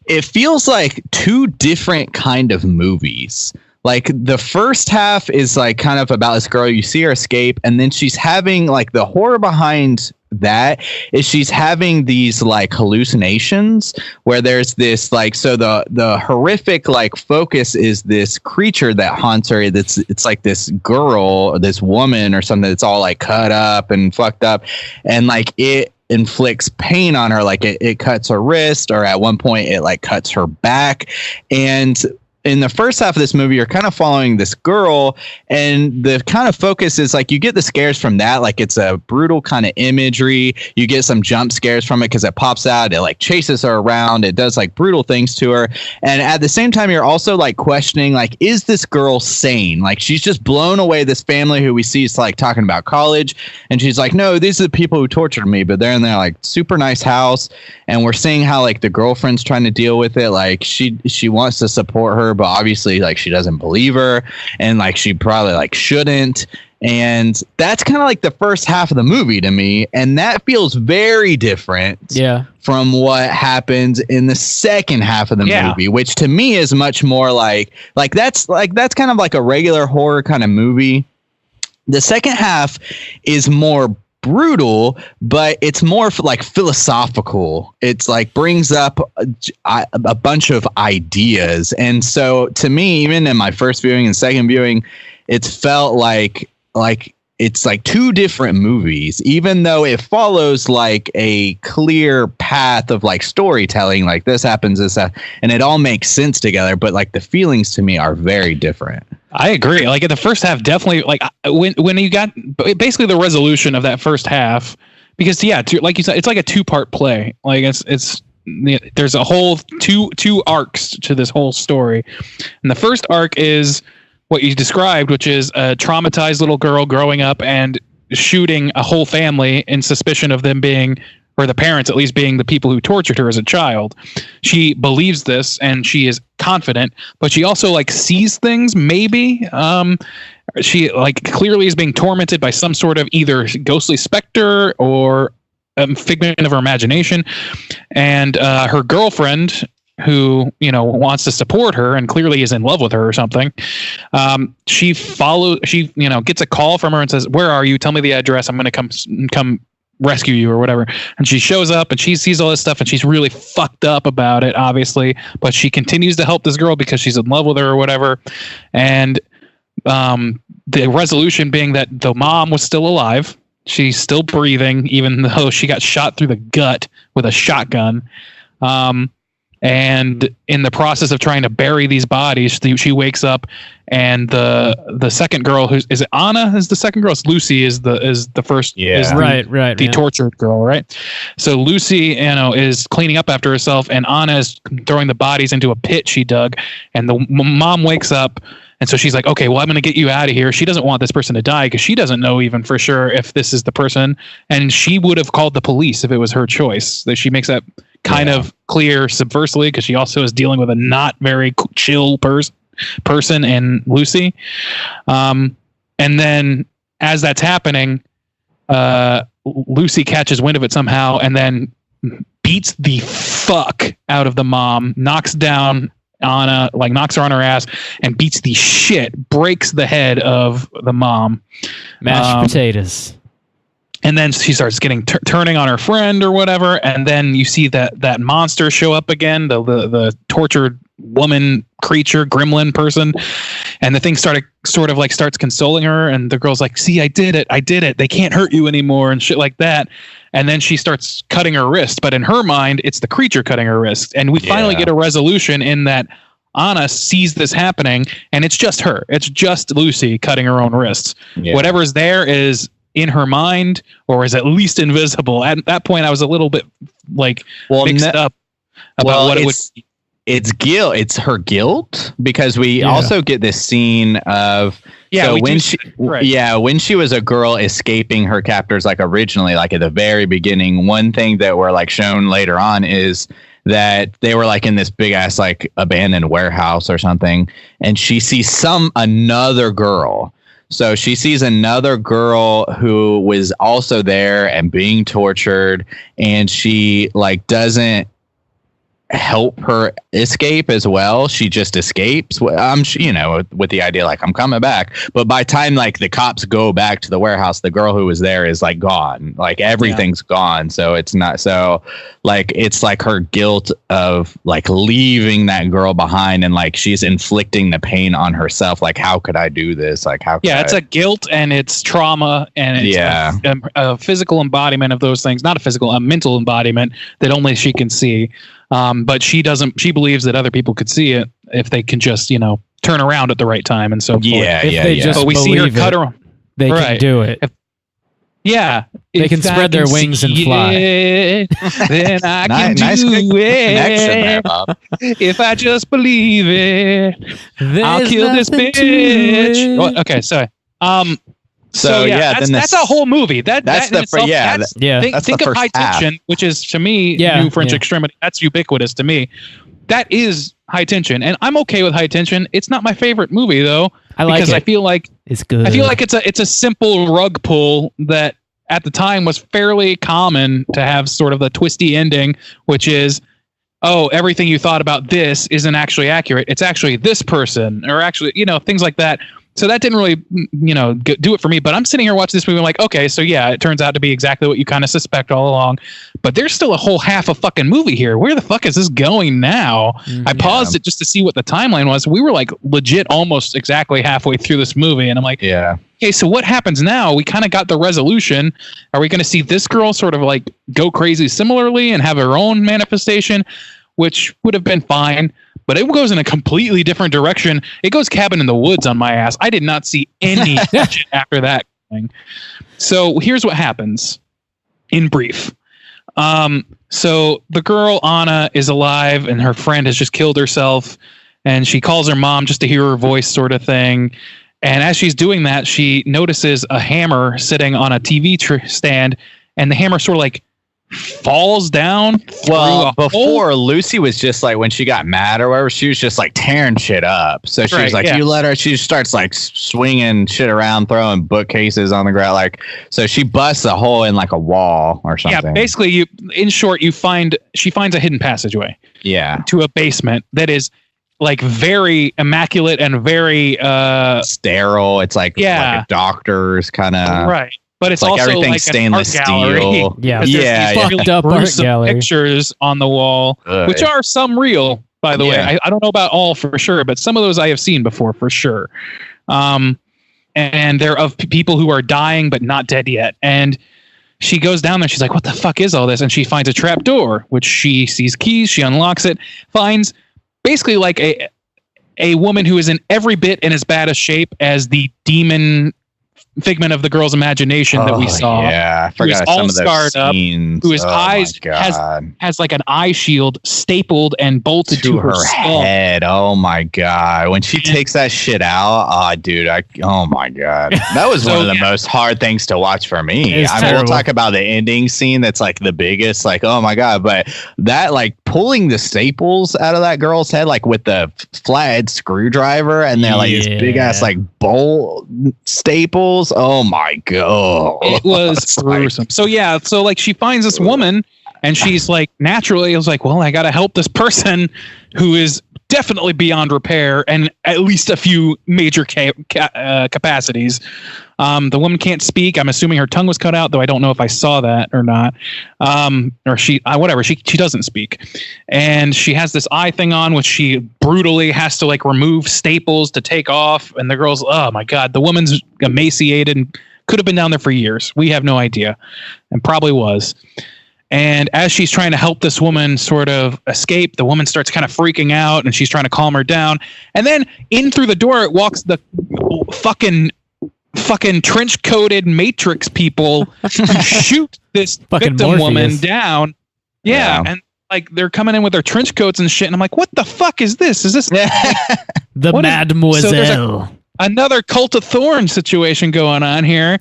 [SPEAKER 5] it feels like two different kind of movies. Like the first half is like kind of about this girl, you see her escape, and then she's having like the horror behind that is she's having these like hallucinations where there's this like, so the horrific like focus is this creature that haunts her. It's like this girl, this woman or something that's all like cut up and fucked up, and like it inflicts pain on her. Like it cuts her wrist, or at one point it like cuts her back. And in the first half of this movie, you're kind of following this girl, and the kind of focus is like you get the scares from that. Like it's a brutal kind of imagery. You get some jump scares from it because it pops out. It like chases her around. It does like brutal things to her. And at the same time, you're also like questioning, like, is this girl sane? Like she's just blown away this family who we see is like talking about college. And she's like, no, these are the people who tortured me. But they're in their like super nice house. And we're seeing how like the girlfriend's trying to deal with it. Like she wants to support her, but obviously like she doesn't believe her, and like she probably like shouldn't. And that's kind of like the first half of the movie to me, and that feels very different from what happens in the second half of the movie, which to me is much more like that's kind of like a regular horror kind of movie. The second half is more brutal, but it's more like philosophical. It's like brings up a bunch of ideas. And so to me, even in my first viewing and second viewing, it's felt like it's like two different movies, even though it follows like a clear path of like storytelling, like this happens, and it all makes sense together. But like the feelings to me are very different.
[SPEAKER 4] I agree. Like in the first half, definitely like when you got basically the resolution of that first half, because like you said, it's like a 2-part play. Like it's there's a whole two arcs to this whole story. And the first arc is what you described, which is a traumatized little girl growing up and shooting a whole family in suspicion of them being, or the parents at least being, the people who tortured her as a child. She believes this and she is confident, but she also like sees things maybe. She like clearly is being tormented by some sort of either ghostly specter or figment of her imagination. And her girlfriend, who wants to support her and clearly is in love with her or something, she gets a call from her and says, where are you? Tell me the address. I'm going to come rescue you or whatever. And she shows up and she sees all this stuff and she's really fucked up about it, obviously, but she continues to help this girl because she's in love with her or whatever. And the resolution being that the mom was still alive. She's still breathing, even though she got shot through the gut with a shotgun. And in the process of trying to bury these bodies, she wakes up, and the second girl, is it Anna? Is the second girl? It's Lucy is the first.
[SPEAKER 5] Yeah.
[SPEAKER 4] Is the tortured girl, right? So Lucy, is cleaning up after herself, and Anna is throwing the bodies into a pit she dug. And the mom wakes up. And so she's like, okay, well, I'm going to get you out of here. She doesn't want this person to die because she doesn't know even for sure if this is the person. And she would have called the police if it was her choice. That she makes that kind of clear subversively because she also is dealing with a not very chill person in Lucy. And then as that's happening, Lucy catches wind of it somehow and then beats the fuck out of the mom, knocks down Anna, knocks her on her ass and beats the shit, breaks the head of the mom.
[SPEAKER 3] Mashed potatoes.
[SPEAKER 4] And then she starts getting turning on her friend or whatever. And then you see that monster show up again, the tortured woman creature, gremlin person. And the thing starts consoling her. And the girl's like, see, I did it. They can't hurt you anymore and shit like that. And then she starts cutting her wrist. But in her mind, it's the creature cutting her wrist. And we finally get a resolution in that Anna sees this happening. And it's just her. It's just Lucy cutting her own wrists. Yeah. Whatever's there is in her mind or is at least invisible. At that point, I was a little bit mixed up about what it would be.
[SPEAKER 5] It's guilt. It's her guilt because we also get this scene of when she was a girl escaping her captors, originally, at the very beginning. One thing that we're shown later on is that they were in this big ass abandoned warehouse or something, and she sees another girl. So she sees another girl who was also there and being tortured, and she doesn't help her escape as well. She just escapes. With the idea I'm coming back. But by the time the cops go back to the warehouse, the girl who was there is gone. Everything's gone. So it's not so it's her guilt of leaving that girl behind and she's inflicting the pain on herself. How could I do this? It's
[SPEAKER 4] a guilt and it's trauma and it's a physical embodiment of those things. Not a mental embodiment that only she can see. But she doesn't. She believes that other people could see it if they can just, turn around at the right time and so forth.
[SPEAKER 3] But we see her cut her. They can do it. They can spread their wings and fly.
[SPEAKER 4] Then I can do it. Bob. If I just believe it, I'll kill this bitch. Oh, okay, sorry. That's a whole movie. Think of High Tension, which is to me new French Extremity. That's ubiquitous to me. That is High Tension, and I'm okay with High Tension. It's not my favorite movie though, because I feel like
[SPEAKER 3] it's good.
[SPEAKER 4] I feel like it's a simple rug pull that at the time was fairly common to have sort of the twisty ending, which is, oh, everything you thought about this isn't actually accurate. It's actually this person, or actually, things like that. So that didn't really, do it for me. But I'm sitting here watching this movie and okay, so it turns out to be exactly what you kind of suspect all along. But there's still a whole half a fucking movie here. Where the fuck is this going now? I paused it just to see what the timeline was. We were legit almost exactly halfway through this movie. And I'm okay, so what happens now? We kind of got the resolution. Are we going to see this girl sort of go crazy similarly and have her own manifestation, which would have been fine. But it goes in a completely different direction. It goes Cabin in the Woods on my ass. I did not see any shit after that. So here's what happens in brief. So the girl, Anna, is alive and her friend has just killed herself. And she calls her mom just to hear her voice sort of thing. And as she's doing that, she notices a hammer sitting on a TV stand. And the hammer sort of falls down.
[SPEAKER 5] Well, before Lucy was just when she got mad or whatever, she was just tearing shit up. So she was you let her, she starts swinging shit around, throwing bookcases on the ground. So she busts a hole in a wall or something.
[SPEAKER 4] Yeah, basically, in short, she finds a hidden passageway.
[SPEAKER 5] Yeah.
[SPEAKER 4] To a basement that is very immaculate and very
[SPEAKER 5] sterile. It's like a doctor's kind of
[SPEAKER 4] right. But it's also
[SPEAKER 5] everything's stainless steel.
[SPEAKER 3] Yeah. Fucked up art gallery.
[SPEAKER 4] Pictures on the wall, which are some real, by the way. I don't know about all for sure, but some of those I have seen before for sure. And they're of people who are dying but not dead yet. And she goes down there. She's like, what the fuck is all this? And she finds a trap door, which she sees keys. She unlocks it, finds basically like a woman who is in every bit in as bad a shape as the demon figment of the girl's imagination that we saw.
[SPEAKER 5] Yeah, I forgot some of those scenes.
[SPEAKER 4] Who his eyes has like an eye shield stapled and bolted to her
[SPEAKER 5] head. Oh my god! When she takes that shit out, dude, oh my god, that was one of the most hard things to watch for me. I mean, we'll talk about the ending scene. That's like the biggest. Like, oh my god! But that, like, pulling the staples out of that girl's head, like with the flathead screwdriver, and they're like these big ass like bolt staples. Oh my god,
[SPEAKER 4] it was gruesome. So yeah, so like she finds this woman, and she's like, naturally, I was like, well, I got to help this person who is definitely beyond repair and at least a few major capacities. The woman can't speak. I'm assuming her tongue was cut out, though I don't know if I saw that or not. Or she doesn't speak. And she has this eye thing on, which she brutally has to like remove staples to take off. And the girl's, oh my God, the woman's emaciated and could have been down there for years. We have no idea, and probably was. And as she's trying to help this woman sort of escape, the woman starts kind of freaking out, and she's trying to calm her down. And then in through the door walks the fucking trench-coated Matrix people who shoot this victim woman down. Yeah, and like they're coming in with their trench coats and shit, and I'm like, what the fuck is this? Is this
[SPEAKER 3] the Mademoiselle?
[SPEAKER 4] So another Cult of Thorns situation going on here,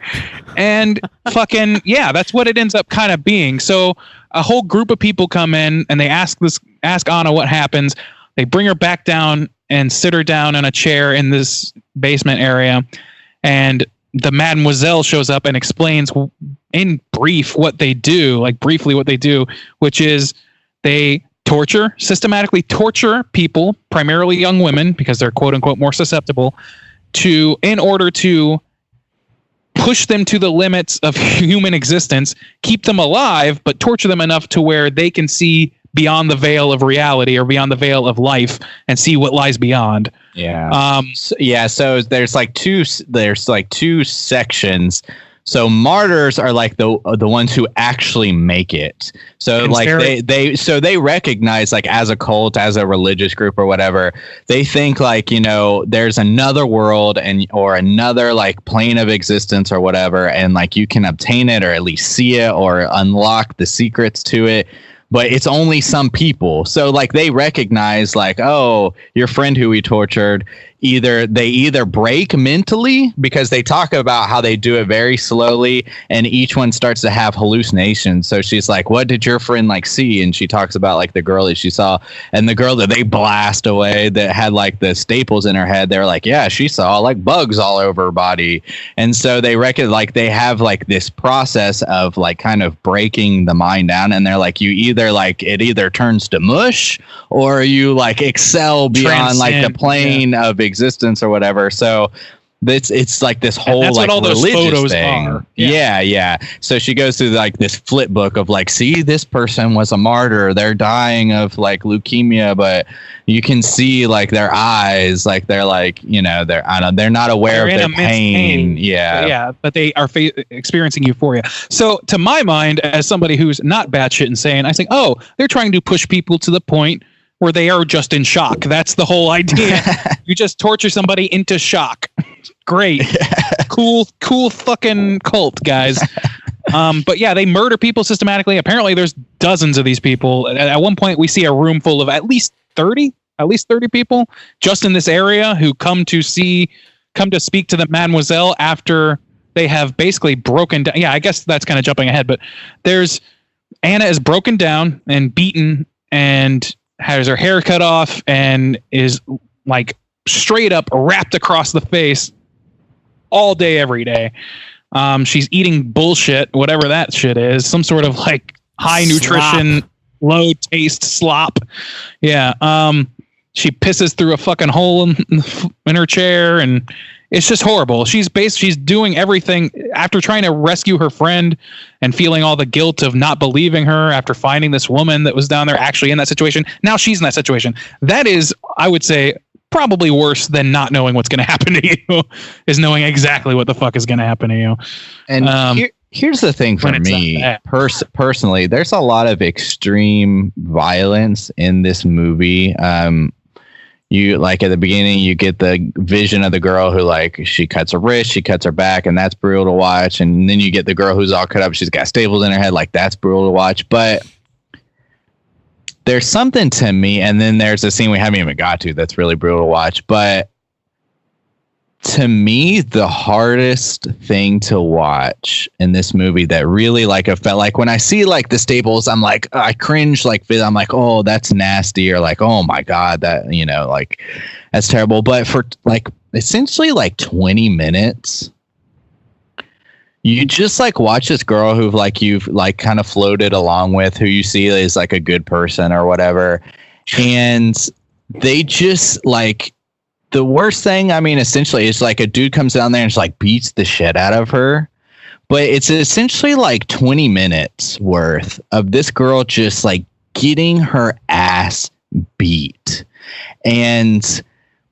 [SPEAKER 4] and fucking that's what it ends up kind of being. So a whole group of people come in and they ask Anna what happens. They bring her back down and sit her down in a chair in this basement area, and the Mademoiselle shows up and explains in brief what they do, which is they systematically torture people, primarily young women, because they're quote unquote more susceptible, in order to push them to the limits of human existence, keep them alive, but torture them enough to where they can see beyond the veil of reality or beyond the veil of life and see what lies beyond. So there's like two sections. So martyrs are like the ones who actually make it. So like they recognize, like, as a cult, as a religious group or whatever, they think like, there's another world or another like plane of existence or whatever, and like you can obtain it or at least see it or unlock the secrets to it. But it's only some people. So like they recognize like, oh, your friend who we tortured, they either break mentally, because they talk about how they do it very slowly and each one starts to have hallucinations. So she's like, what did your friend like see? And she talks about like the girl that she saw, and the girl that they blast away that had like the staples in her head. They're like, yeah, she saw like bugs all over her body. And so they reckon like they have like this process of like kind of breaking the mind down. And they're like, it either turns to mush or you like excel beyond like the plane of existence or whatever. So it's like this whole like religious thing. Yeah. So she goes through like this flip book of like, see, this person was a martyr. They're dying of like leukemia, but you can see like their eyes, like they're like, they're not aware of their pain. Yeah, but they are experiencing euphoria. So to my mind, as somebody who's not batshit insane, I think, oh, they're trying to push people to the point where they are just in shock. That's the whole idea. You just torture somebody into shock. Great. Cool fucking cult, guys. But yeah, they murder people systematically. Apparently there's dozens of these people. At one point we see a room full of at least 30 people just in this area who come to speak to the Mademoiselle after they have basically broken down. Yeah, I guess that's kind of jumping ahead, but Anna is broken down and beaten and has her hair cut off and is like straight up wrapped across the face all day, every day. She's eating bullshit, whatever that shit is, some sort of like high nutrition, low taste slop. Yeah. She pisses through a fucking hole in her chair, and it's just horrible. She's doing everything after trying to rescue her friend and feeling all the guilt of not believing her after finding this woman that was down there actually in that situation. Now she's in that situation. That is, I would say, probably worse than not knowing what's going to happen to you, is knowing exactly what the fuck is going to happen to you.
[SPEAKER 5] And Here's the thing for me, personally, there's a lot of extreme violence in this movie. You like at the beginning, you get the vision of the girl who like she cuts her wrist, she cuts her back, and that's brutal to watch. And then you get the girl who's all cut up, she's got staples in her head, like that's brutal to watch. But there's something to me, and then there's a scene we haven't even got to that's really brutal to watch. But to me, the hardest thing to watch in this movie that really like I felt like when I see like the staples, I'm like I cringe, like I'm like, oh, that's nasty, or like, oh my god, that, you know, like that's terrible. But for like essentially like 20 minutes, you just like watch this girl who like you've like kind of floated along with, who you see is like a good person or whatever, and they just like. The worst thing, I mean, essentially, is like a dude comes down there and just like beats the shit out of her. But it's essentially like 20 minutes worth of this girl just like getting her ass beat. And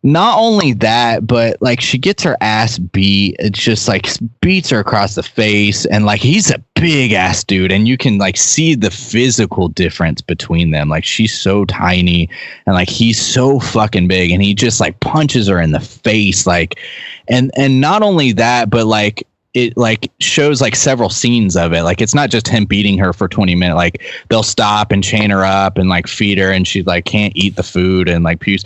[SPEAKER 5] not only that, but like she gets her ass beat. It just like beats her across the face. And like he's a big ass dude. And you can like see the physical difference between them. Like she's so tiny and like he's so fucking big. And he just like punches her in the face. Like, and not only that, but like it like shows like several scenes of it. Like it's not just him beating her for 20 minutes. Like they'll stop and chain her up and like feed her, and she like can't eat the food and like pukes.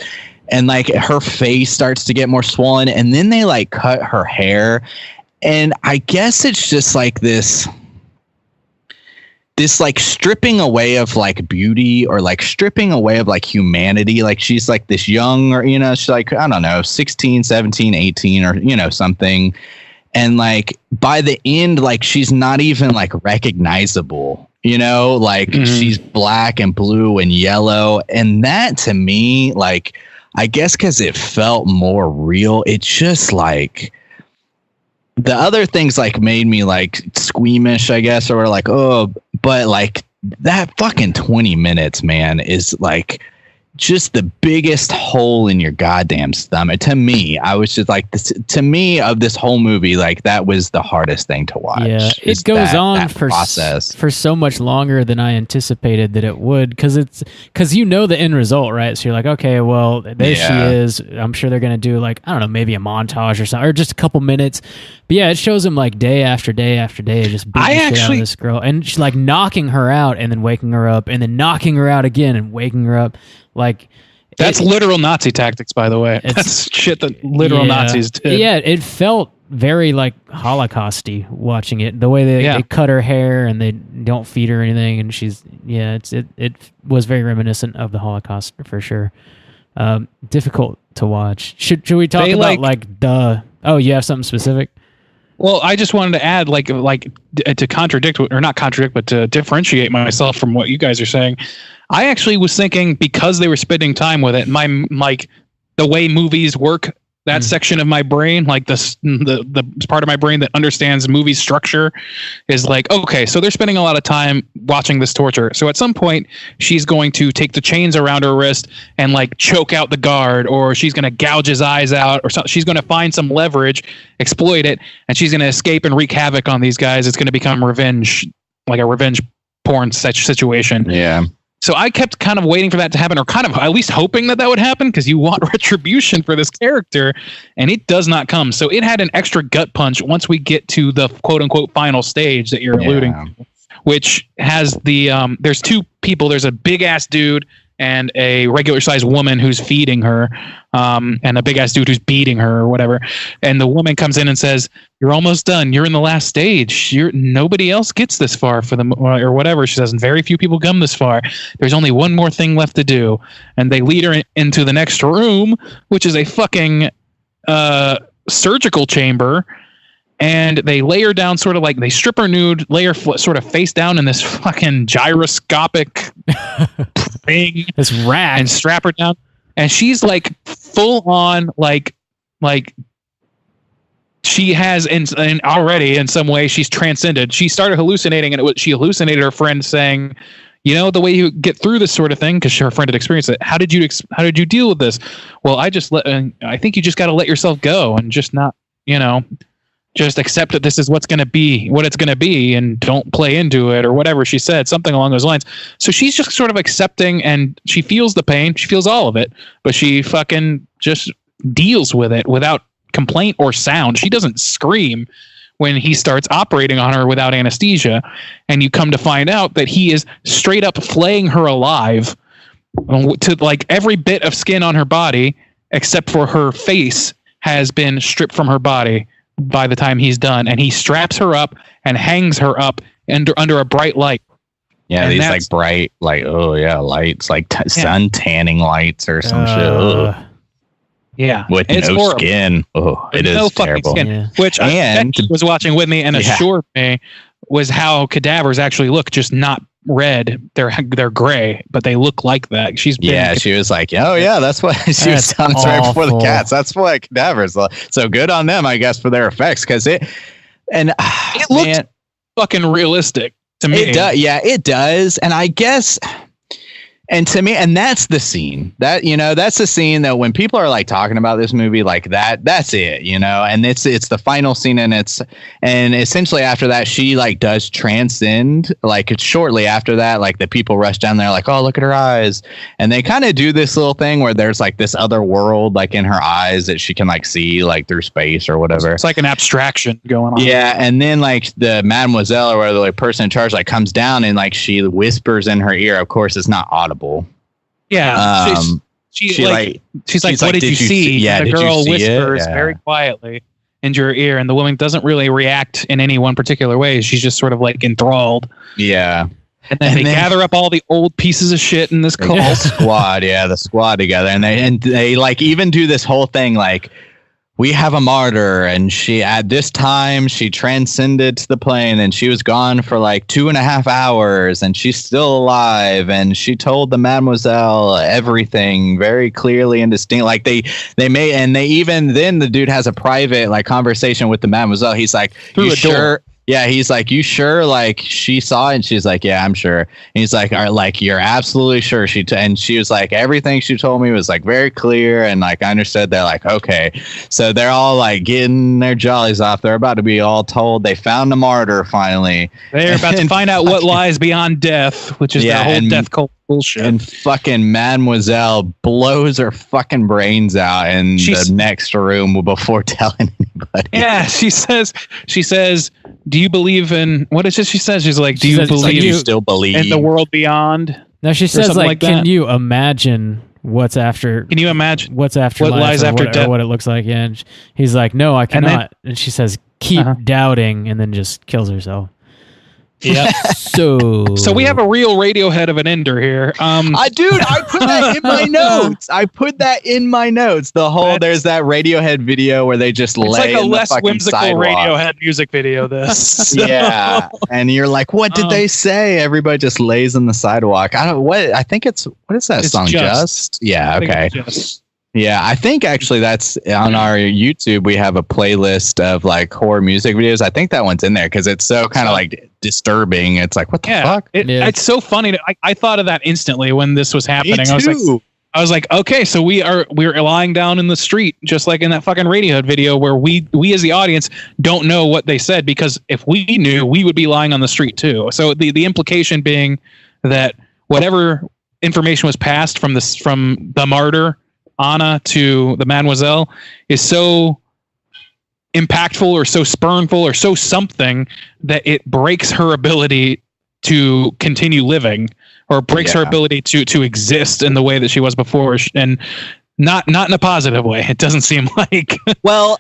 [SPEAKER 5] And like her face starts to get more swollen, and then they like cut her hair. And I guess it's just like this like stripping away of like beauty, or like stripping away of like humanity. Like she's like this young, or, you know, she's like, I don't know, 16, 17, 18 or, you know, something. And like by the end, like she's not even like recognizable, you know, like she's black and blue and yellow. And that to me, like, I guess because it felt more real, it's just like the other things like made me like squeamish, I guess, or like, oh, but like that fucking 20 minutes, man, is like just the biggest hole in your goddamn stomach. To me, I was just like, to me, of this whole movie, like that was the hardest thing to watch.
[SPEAKER 3] Yeah, it goes on for so much longer than I anticipated that it would, because you know the end result, right? So you're like, okay, well, there she is. I'm sure they're gonna do like, I don't know, maybe a montage or something, or just a couple minutes. But yeah, it shows him like day after day after day just beating the shit out of this girl, and she's like knocking her out and then waking her up, and then knocking her out again and waking her up. Like
[SPEAKER 4] that's literal Nazi tactics, by the way. That's shit that literal Nazis did.
[SPEAKER 3] Yeah, it felt very like Holocausty watching it. The way they cut her hair and they don't feed her anything, and she's it was very reminiscent of the Holocaust for sure. Difficult to watch. Should we talk about like the? Oh, you have something specific?
[SPEAKER 4] Well, I just wanted to add, like to contradict, or not contradict, but to differentiate myself from what you guys are saying. I actually was thinking, because they were spending time with it, the way movies work, that section of my brain, like the part of my brain that understands movie structure, is like, okay, so they're spending a lot of time watching this torture. So at some point, she's going to take the chains around her wrist and like choke out the guard, or she's going to gouge his eyes out, or something. She's going to find some leverage, exploit it, and she's going to escape and wreak havoc on these guys. It's going to become revenge, like a revenge porn situation.
[SPEAKER 5] Yeah.
[SPEAKER 4] So I kept kind of waiting for that to happen, or kind of at least hoping that would happen, because you want retribution for this character, and it does not come. So it had an extra gut punch once we get to the quote unquote final stage that you're alluding to, which has the there's two people. There's a big ass dude and a regular sized woman who's feeding her, and a big ass dude who's beating her or whatever. And the woman comes in and says, "You're almost done. You're in the last stage. Nobody else gets this far for them," or whatever. She says, "And very few people come this far. There's only one more thing left to do." And they lead her into the next room, which is a fucking surgical chamber. And they lay her down, sort of like they strip her nude, lay her sort of face down in this fucking gyroscopic thing,
[SPEAKER 3] this rack,
[SPEAKER 4] and strap her down. And she's like full on, like she has and already in some way she's transcended. She started hallucinating, and she hallucinated her friend saying, "You know, the way you get through this sort of thing," because her friend had experienced it. How did you deal with this? Well, I think you just got to let yourself go and just not, you know. just accept that this is what it's going to be, and don't play into it, or whatever she said, something along those lines. So she's just sort of accepting, and she feels the pain. She feels all of it, but she fucking just deals with it without complaint or sound. She doesn't scream when he starts operating on her without anesthesia, and you come to find out that he is straight up flaying her alive to like every bit of skin on her body except for her face has been stripped from her body by the time he's done, and he straps her up and hangs her up under a bright light.
[SPEAKER 5] Yeah,
[SPEAKER 4] and
[SPEAKER 5] these like bright, like lights, like sun tanning lights or some shit. Ugh.
[SPEAKER 4] Yeah,
[SPEAKER 5] with
[SPEAKER 4] it's
[SPEAKER 5] no
[SPEAKER 4] horrible.
[SPEAKER 5] Skin. Oh, it is
[SPEAKER 4] no
[SPEAKER 5] terrible.
[SPEAKER 4] Fucking skin, which Becky was watching with me and assured me was how cadavers actually look, just not red. They're gray, but they look like that. She was like, oh yeah, that's what she was telling us right before the cats. That's what cadavers look. So good on them, I guess, for their effects, because it looks fucking realistic to me.
[SPEAKER 5] It does, yeah, it does, and I guess. And to me, and that's the scene that's the scene that when people are like talking about this movie like that's it, and it's the final scene, and essentially after that, she like does transcend, like it's shortly after that, like the people rush down there like, oh, look at her eyes. And they kind of do this little thing where there's like this other world, like in her eyes that she can like see like through space or whatever.
[SPEAKER 4] It's like an abstraction going on.
[SPEAKER 5] Yeah. And then like the mademoiselle or the like person in charge like comes down and like she whispers in her ear. Of course, it's not audible.
[SPEAKER 4] Yeah, she's like, what did you see?
[SPEAKER 5] Yeah,
[SPEAKER 4] the girl whispers very quietly into her ear, and the woman doesn't really react in any one particular way. She's just sort of like enthralled.
[SPEAKER 5] Yeah.
[SPEAKER 4] And then they gather up all the old pieces of shit in this cult
[SPEAKER 5] the squad together, and they like even do this whole thing like, we have a martyr, and she at this time she transcended to the plane, and she was gone for like 2.5 hours, and she's still alive, and she told the mademoiselle everything very clearly and distinct. Like they made, and they even then the dude has a private like conversation with the mademoiselle. He's like,
[SPEAKER 4] through a door.
[SPEAKER 5] Yeah, he's like, you sure? Like she saw it? And she's like, yeah, I'm sure. And he's like, you're absolutely sure. And she was like, everything she told me was like very clear, and like I understood. They're like, okay. So they're all like getting their jollies off. They're about to be all told they found a martyr finally.
[SPEAKER 4] They're about to find out what lies beyond death, which is that whole death cult bullshit.
[SPEAKER 5] And fucking mademoiselle blows her fucking brains out in the next room before telling anybody.
[SPEAKER 4] Yeah, she says, do you believe in, what is it she says? She's like, do you
[SPEAKER 5] still believe
[SPEAKER 4] in the world beyond?
[SPEAKER 3] No, she says like can you imagine what's after?
[SPEAKER 4] Can you imagine
[SPEAKER 3] what's after
[SPEAKER 4] what
[SPEAKER 3] life
[SPEAKER 4] lies after death?
[SPEAKER 3] Or what it looks like? Yeah, and he's like, no, I cannot. And she says, keep doubting, and then just kills herself.
[SPEAKER 4] Yeah. So we have a real Radiohead of an ender here.
[SPEAKER 5] I put that in my notes. The whole there's that Radiohead video where they just lay
[SPEAKER 4] like a
[SPEAKER 5] in
[SPEAKER 4] less
[SPEAKER 5] the fucking
[SPEAKER 4] whimsical
[SPEAKER 5] sidewalk.
[SPEAKER 4] Radiohead music video. This.
[SPEAKER 5] Yeah, and you're like, what did they say? Everybody just lays in the sidewalk. I think it's what is that song? Just? Yeah. Okay. Yeah, I think actually that's on our YouTube. We have a playlist of like horror music videos. I think that one's in there because it's so kind of like disturbing. It's like, what the fuck?
[SPEAKER 4] It's so funny. I thought of that instantly when this was happening.
[SPEAKER 5] Me too.
[SPEAKER 4] I was like, okay, so we're lying down in the street, just like in that fucking Radiohead video, where we as the audience don't know what they said, because if we knew, we would be lying on the street too. So the implication being that whatever information was passed from the martyr Anna to the mademoiselle is so impactful or so spurnful or so something that it breaks her ability to continue living, or breaks her ability to exist in the way that she was before, and not in a positive way. It doesn't seem like.
[SPEAKER 5] Well,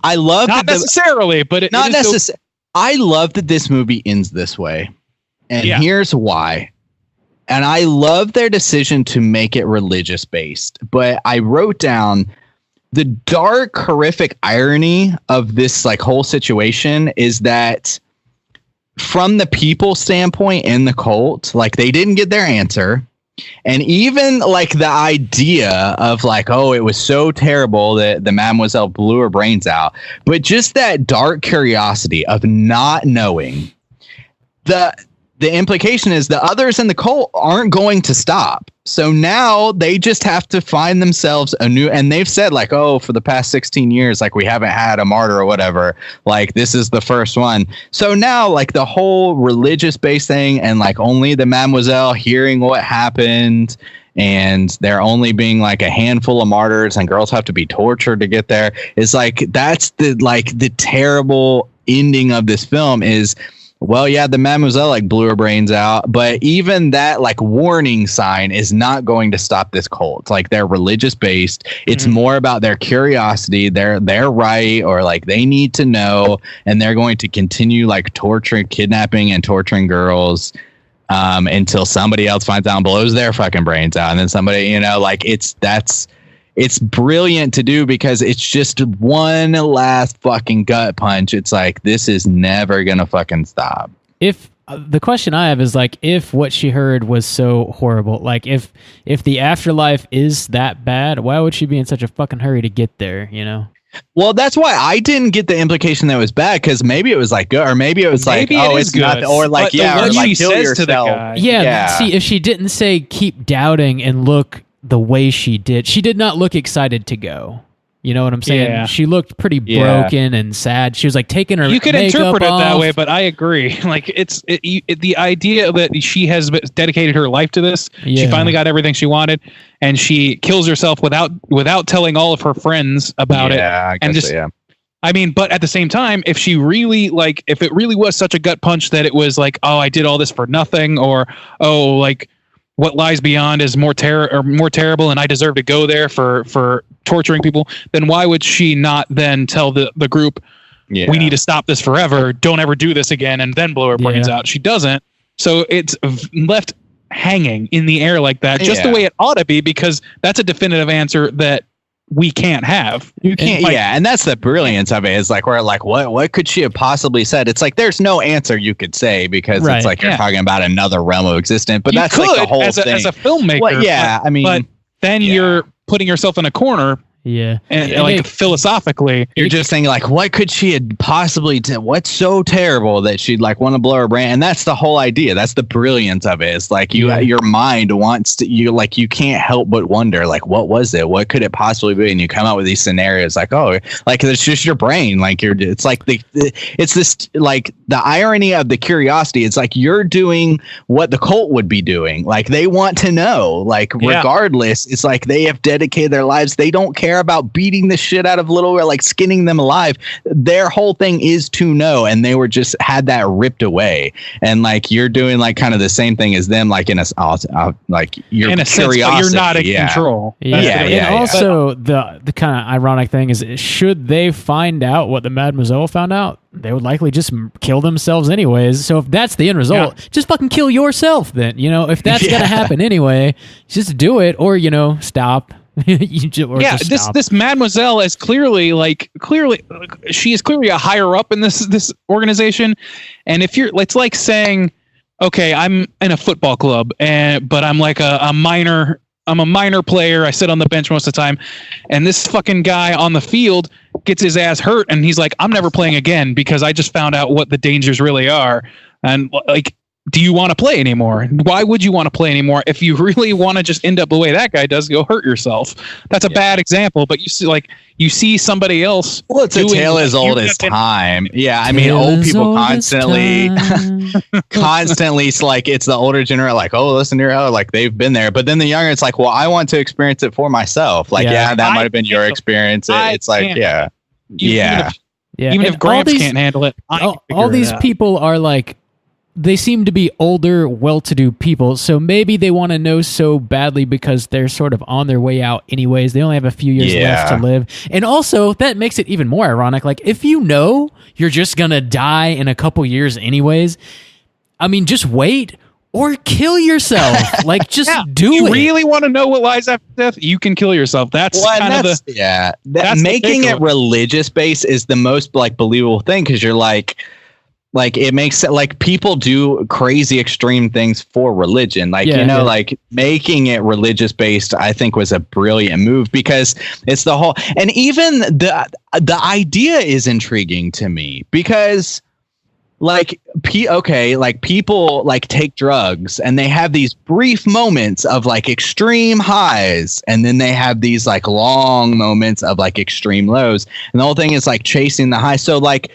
[SPEAKER 5] I love
[SPEAKER 4] not necessarily, but it
[SPEAKER 5] not necessarily. I love that this movie ends this way, and here's why. And I love their decision to make it religious based. But I wrote down the dark, horrific irony of this like whole situation is that from the people standpoint in the cult, like they didn't get their answer. And even like the idea of like, oh, it was so terrible that the mademoiselle blew her brains out. But just that dark curiosity of not knowing the implication is the others in the cult aren't going to stop. So now they just have to find themselves a new, and they've said like, oh, for the past 16 years, like we haven't had a martyr or whatever. Like this is the first one. So now like the whole religious based thing and like only the Mademoiselle hearing what happened and there only being like a handful of martyrs and girls have to be tortured to get there. It's like, that's the terrible ending of this film is, well, yeah, the Mademoiselle like blew her brains out, but even that like warning sign is not going to stop this cult. It's like they're religious based. It's more about their curiosity. They're right, or like they need to know, and they're going to continue like kidnapping and torturing girls until somebody else finds out and blows their fucking brains out, and then somebody, you know, like it's brilliant to do because it's just one last fucking gut punch. It's like, this is never going to fucking stop.
[SPEAKER 3] If the question I have is like, if what she heard was so horrible, like if the afterlife is that bad, why would she be in such a fucking hurry to get there, you know?
[SPEAKER 5] Well, that's why I didn't get the implication that it was bad, because maybe it was like good, or maybe it was like, oh, it's not, or like, yeah, or like kill yourself.
[SPEAKER 3] Yeah, see, if she didn't say keep doubting and look the way she did not look excited to go. You know what I'm saying?
[SPEAKER 4] Yeah.
[SPEAKER 3] She looked pretty broken and sad. She was like taking her.
[SPEAKER 4] You could
[SPEAKER 3] makeup
[SPEAKER 4] interpret it that
[SPEAKER 3] off.
[SPEAKER 4] way, but I agree. Like the idea that she has dedicated her life to this.
[SPEAKER 3] Yeah.
[SPEAKER 4] She finally got everything she wanted, and she kills herself without telling all of her friends about it.
[SPEAKER 5] I guess so.
[SPEAKER 4] I mean, but at the same time, if she really if it really was such a gut punch that it was like, oh, I did all this for nothing, or oh, like what lies beyond is more terrible, and I deserve to go there for torturing people, then why would she not then tell the group, we need to stop this forever, don't ever do this again, and then blow her brains out? She doesn't. So it's left hanging in the air like that, just the way it ought to be, because that's a definitive answer that we can't have.
[SPEAKER 5] You can't, and that's the brilliance of it. Is like, we're like, what could she have possibly said? It's like there's no answer you could say, because it's like you're talking about another realm of existence. But that's like the whole thing
[SPEAKER 4] as a filmmaker.
[SPEAKER 5] Well, I mean,
[SPEAKER 4] but then you're putting yourself in a corner.
[SPEAKER 3] Yeah.
[SPEAKER 4] And like philosophically,
[SPEAKER 5] you're just thinking like, what could she have possibly what's so terrible that she'd like want to blow her brain? And that's the whole idea. That's the brilliance of it. It's like your mind wants to, you can't help but wonder, like, what was it? What could it possibly be? And you come out with these scenarios like, oh, like it's just your brain. Like it's like it's this, like the irony of the curiosity. It's like you're doing what the cult would be doing. Like they want to know, like regardless, it's like they have dedicated their lives. They don't care about beating the shit out of or like skinning them alive. Their whole thing is to know, and they were just had that ripped away. And like you're doing like kind of the same thing as them, like in a like your
[SPEAKER 4] in a
[SPEAKER 5] curiosity,
[SPEAKER 4] sense, but you're not in control.
[SPEAKER 3] And also the kind of ironic thing is, should they find out what the Mademoiselle found out, they would likely just kill themselves anyways. So if that's the end result, just fucking kill yourself then. You know, if that's gonna happen anyway, just do it, or stop.
[SPEAKER 4] This Mademoiselle is clearly she is clearly a higher up in this organization, and if it's like saying, okay, I'm in a football club, but I'm like a minor. I'm a minor player. I sit on the bench most of the time, and this fucking guy on the field gets his ass hurt, and he's like, I'm never playing again because I just found out what the dangers really are. And like, do you want to play anymore? Why would you want to play anymore if you really want to just end up the way that guy does, go hurt yourself? That's a bad example, but you see somebody else.
[SPEAKER 5] Well, it's a tale as old as time. Yeah, I mean, old people constantly it's like, it's the older generation, like, oh, listen here, like they've been there. But then the younger, it's like, well, I want to experience it for myself. Like, that might have been your experience. It's like, even if
[SPEAKER 4] Gramps can't handle it,
[SPEAKER 3] all these people are like, they seem to be older, well-to-do people, so maybe they want to know so badly because they're sort of on their way out anyways. They only have a few years left to live. And also, that makes it even more ironic. Like, if you know you're just going to die in a couple years anyways, I mean, just wait or kill yourself. Like, just do it.
[SPEAKER 4] You really want to know what lies after death? You can kill yourself. That's
[SPEAKER 5] making it religious based is the most like believable thing, because you're like it makes it like people do crazy extreme things for religion. Like, like making it religious based, I think was a brilliant move, because it's the whole, and even the idea is intriguing to me, because like like people like take drugs and they have these brief moments of like extreme highs, and then they have these like long moments of like extreme lows, and the whole thing is like chasing the high. So like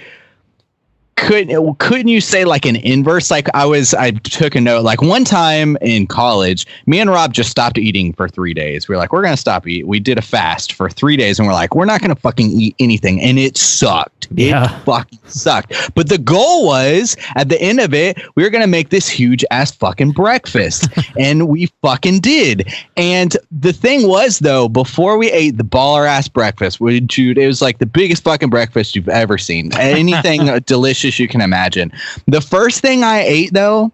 [SPEAKER 5] couldn't you say like an inverse? Like I took a note, like one time in college, me and Rob just stopped eating for 3 days. We were like, we're going to stop eating. We did a fast for 3 days and we're like, we're not going to fucking eat anything. And it sucked. It fucking sucked. But the goal was at the end of it, we were going to make this huge ass fucking breakfast. And we fucking did. And the thing was though, before we ate the baller ass breakfast, it was like the biggest fucking breakfast you've ever seen. Anything delicious you can imagine. The first thing I ate though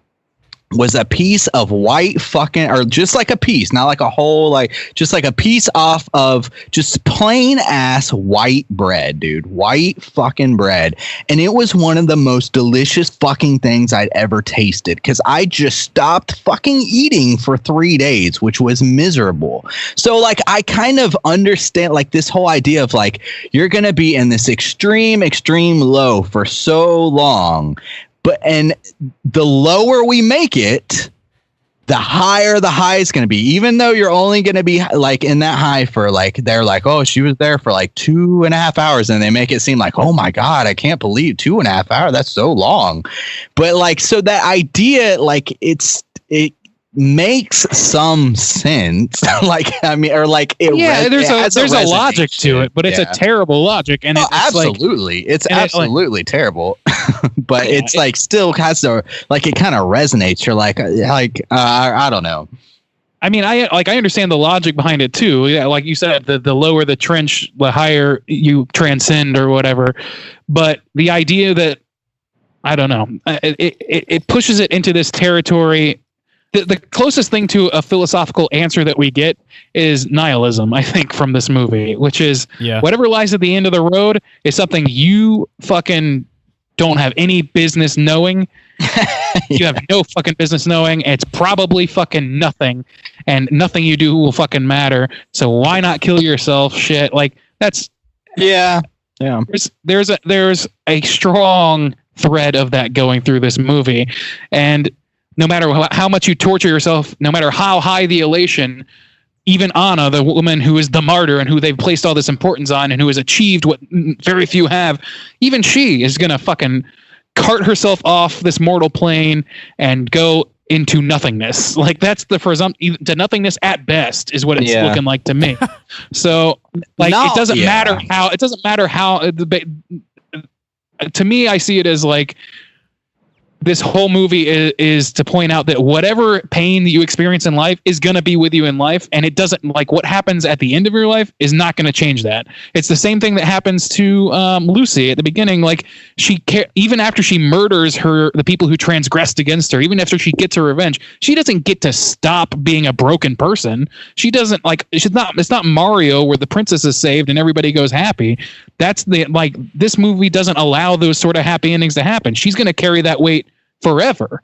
[SPEAKER 5] was a piece of white fucking, or just like a piece, not like a whole, like just like a piece off of just plain ass white bread, dude. White fucking bread. And it was one of the most delicious fucking things I'd ever tasted, because I just stopped fucking eating for 3 days, which was miserable. So like I kind of understand like this whole idea of like you're gonna be in this extreme low for so long. And the lower we make it, the higher the high is going to be, even though you're only going to be like in that high for like, they're like, oh, she was there for like 2.5 hours. And they make it seem like, oh my God, I can't believe 2.5 hours. That's so long. But like, so that idea, like it makes some sense. Like, I mean, or like,
[SPEAKER 4] there's a logic to it, but it's a terrible logic. And it's
[SPEAKER 5] absolutely,
[SPEAKER 4] like,
[SPEAKER 5] it's absolutely terrible. But it's like still has to, like, it kind of resonates. You're like, I don't know.
[SPEAKER 4] I mean, I understand the logic behind it too. Yeah, like you said, the lower the trench, the higher you transcend or whatever. But the idea that, I don't know, it pushes it into this territory. The closest thing to a philosophical answer that we get is nihilism, I think, from this movie, which is whatever lies at the end of the road is something you fucking don't have any business knowing. You have no fucking business knowing. It's probably fucking nothing, and nothing you do will fucking matter. So why not kill yourself? Shit, like that's
[SPEAKER 5] yeah.
[SPEAKER 4] There's a strong thread of that going through this movie, and no matter how much you torture yourself, no matter how high the elation, even Anna, the woman who is the martyr and who they've placed all this importance on and who has achieved what very few have, even she is going to fucking cart herself off this mortal plane and go into nothingness. Like that's the to nothingness at best is what it's looking like to me. So like it doesn't matter how to me, I see it as like, this whole movie is to point out that whatever pain that you experience in life is going to be with you in life. And it doesn't, like, what happens at the end of your life is not going to change that. It's the same thing that happens to Lucy at the beginning. Like even after she murders the people who transgressed against her, even after she gets her revenge, she doesn't get to stop being a broken person. She doesn't it's not Mario where the princess is saved and everybody goes happy. That's this movie doesn't allow those sort of happy endings to happen. She's going to carry that weight forever.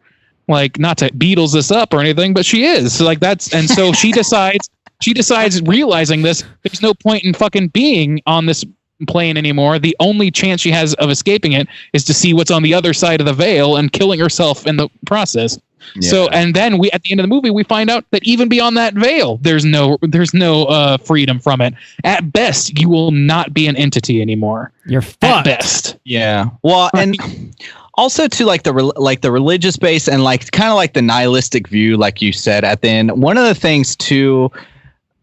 [SPEAKER 4] Like, not to Beatles this up or anything, but she is. So like and so she decides realizing this, there's no point in fucking being on this plane anymore. The only chance she has of escaping it is to see what's on the other side of the veil and killing herself in the process. Yeah. So, and then at the end of the movie, we find out that even beyond that veil, there's no freedom from it. At best, you will not be an entity anymore.
[SPEAKER 3] You're fucked.
[SPEAKER 4] At best.
[SPEAKER 5] Yeah. Well, and also to like the religious base and like kind of like the nihilistic view, like you said at the end. One of the things too,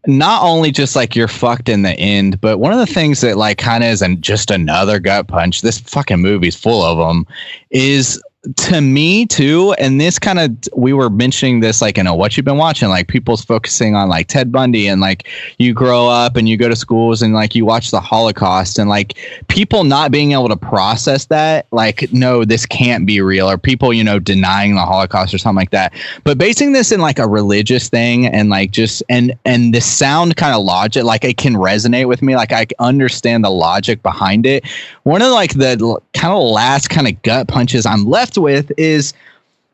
[SPEAKER 5] not only just like you're fucked in the end, but one of the things that like kind of is just another gut punch. This fucking movie's full of them. Is to me too, and this kind of, we were mentioning this like in what you've been watching, like people's focusing on like Ted Bundy, and like you grow up and you go to schools and like you watch the Holocaust, and like people not being able to process that, like, no, this can't be real, or people, denying the Holocaust or something like that, but basing this in like a religious thing, and like just and the sound kind of logic, like it can resonate with me, like I understand the logic behind it. One of like the kind of last kind of gut punches I'm left with is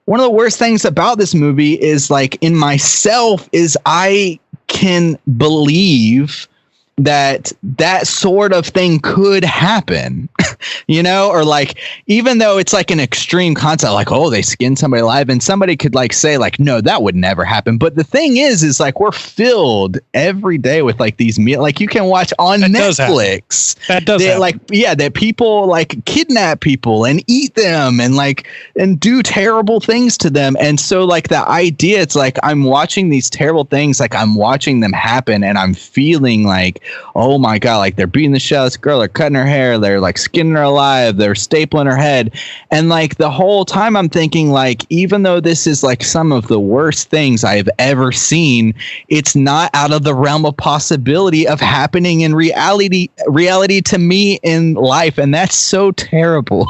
[SPEAKER 5] one of the worst things about this movie is like in myself is I can believe that sort of thing could happen, you know, or like, even though it's like an extreme concept, like, oh, they skinned somebody alive, and somebody could like say like, no, that would never happen. But the thing is like, we're filled every day with like these like you can watch on Netflix.
[SPEAKER 4] That does happen.
[SPEAKER 5] Like, yeah, that people like kidnap people and eat them and do terrible things to them. And so like the idea, it's like, I'm watching these terrible things, like I'm watching them happen, and I'm feeling like, oh my God, like they're beating the shit out of this girl, they're cutting her hair, they're like skinning her alive, they're stapling her head. And like the whole time I'm thinking like, even though this is like some of the worst things I've ever seen, it's not out of the realm of possibility of happening in reality to me in life. And that's so terrible.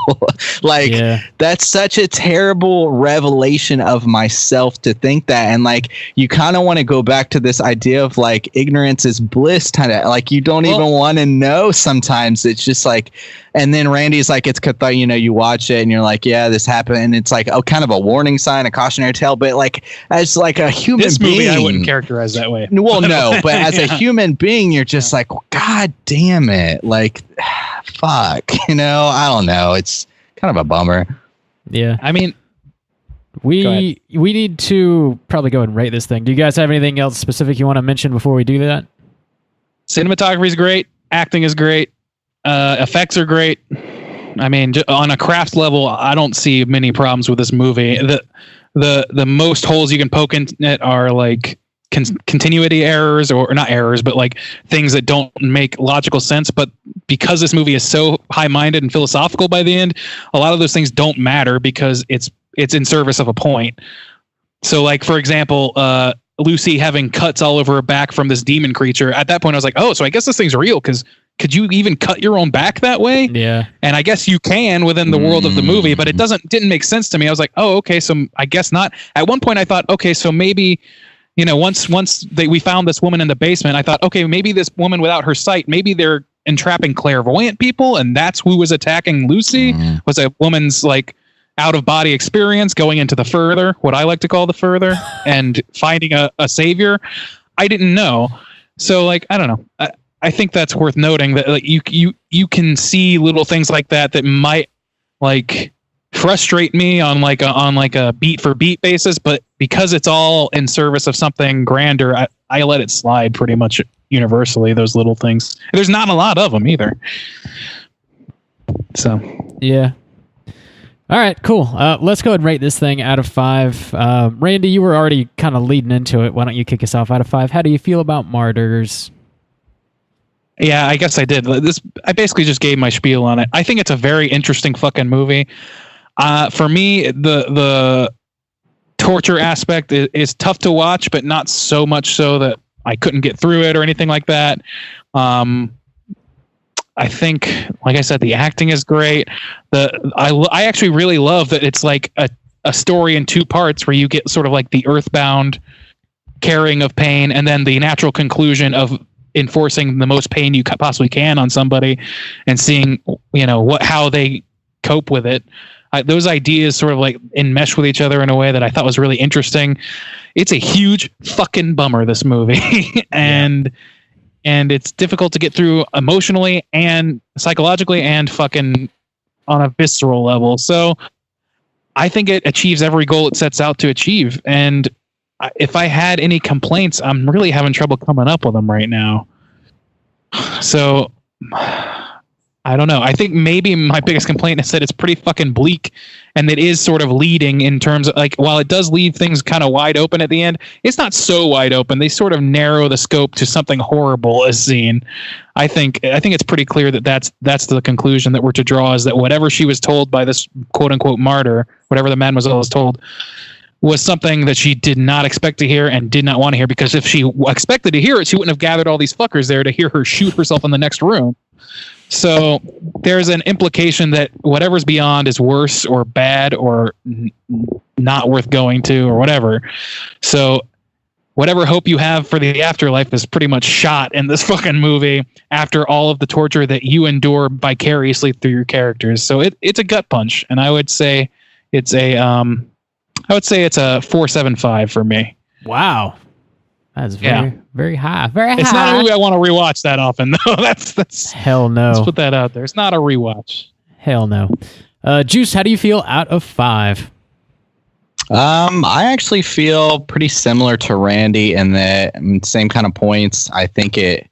[SPEAKER 5] Like, that's such a terrible revelation of myself to think that. And like, you kind of want to go back to this idea of like ignorance is bliss, kind of like you don't even want to know sometimes. It's just like, and then Randy's like, it's cathartic, you know, you watch it and you're like, yeah, this happened, and it's like, oh, kind of a warning sign, a cautionary tale. But like, as like a human
[SPEAKER 4] this
[SPEAKER 5] being,
[SPEAKER 4] movie I wouldn't characterize that way.
[SPEAKER 5] Well, no, but as a human being, you're just like, God damn it, like, fuck, you know, I don't know, it's kind of a bummer.
[SPEAKER 3] Yeah,
[SPEAKER 4] I mean,
[SPEAKER 3] we need to probably go and rate this thing. Do you guys have anything else specific you want to mention before we do that?
[SPEAKER 4] Cinematography is great. Acting is great. Effects are great. I mean, on a craft level, I don't see many problems with this movie. The most holes you can poke in it are like continuity errors, or not errors, but like things that don't make logical sense. But because this movie is so high-minded and philosophical by the end, a lot of those things don't matter because it's in service of a point. So like, for example, Lucy having cuts all over her back from this demon creature. At that point, I was like, oh, so I guess this thing's real, because could you even cut your own back that way?
[SPEAKER 3] Yeah.
[SPEAKER 4] And I guess you can within the world of the movie, but it didn't make sense to me. I was like, oh, okay, so I guess not. At one point I thought, okay, so maybe, you know, once we found this woman in the basement, I thought, okay, maybe this woman without her sight, maybe they're entrapping clairvoyant people, and that's who was attacking Lucy, was a woman's like out of body experience going into the further, what I like to call the further, and finding a savior. I didn't know. So like, I don't know. I think that's worth noting that like you can see little things like that might like frustrate me on like a beat for beat basis, but because it's all in service of something grander, I let it slide pretty much universally, those little things. There's not a lot of them either. So
[SPEAKER 3] yeah. All right, cool. Let's go ahead and rate this thing out of 5. Randy, you were already kind of leading into it. Why don't you kick us off out of 5? How do you feel about Martyrs?
[SPEAKER 4] Yeah, I guess I did. I basically just gave my spiel on it. I think it's a very interesting fucking movie. For me, the torture aspect is tough to watch, but not so much so that I couldn't get through it or anything like that. I think, like I said, the acting is great. I actually really love that it's like a story in 2 parts, where you get sort of like the earthbound carrying of pain, and then the natural conclusion of enforcing the most pain you possibly can on somebody, and seeing, you know, how they cope with it. Those ideas sort of like enmesh with each other in a way that I thought was really interesting. It's a huge fucking bummer, this movie. And it's difficult to get through emotionally and psychologically and fucking on a visceral level. So I think it achieves every goal it sets out to achieve. And if I had any complaints, I'm really having trouble coming up with them right now. So I don't know. I think maybe my biggest complaint is that it's pretty fucking bleak, and it is sort of leading in terms of like, while it does leave things kind of wide open at the end, it's not so wide open. They sort of narrow the scope to something horrible as seen. I think it's pretty clear that that's the conclusion that we're to draw, is that whatever she was told by this quote unquote martyr, whatever the mademoiselle was told, was something that she did not expect to hear and did not want to hear, because if she expected to hear it, she wouldn't have gathered all these fuckers there to hear her shoot herself in the next room. So there's an implication that whatever's beyond is worse or bad or not worth going to or whatever. So whatever hope you have for the afterlife is pretty much shot in this fucking movie after all of the torture that you endure vicariously through your characters. So it's a gut punch, and I would say it's a 4.75 for me.
[SPEAKER 3] Wow. That's very high. Very high.
[SPEAKER 4] It's not a movie I want to rewatch that often, though. That's
[SPEAKER 3] hell no.
[SPEAKER 4] Let's put that out there. It's not a rewatch.
[SPEAKER 3] Hell no. Juice, how do you feel out of 5?
[SPEAKER 5] I actually feel pretty similar to Randy in the same kind of points. I think it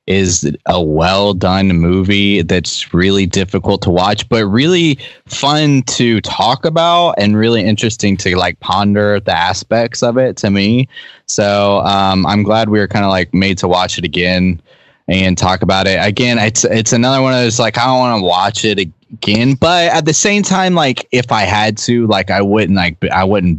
[SPEAKER 5] is a well done movie that's really difficult to watch, but really fun to talk about and really interesting to like ponder the aspects of it to me. So I'm glad we were kind of like made to watch it again and talk about it again. It's another one of those like I don't want to watch it again, but at the same time, like if I had to, like I wouldn't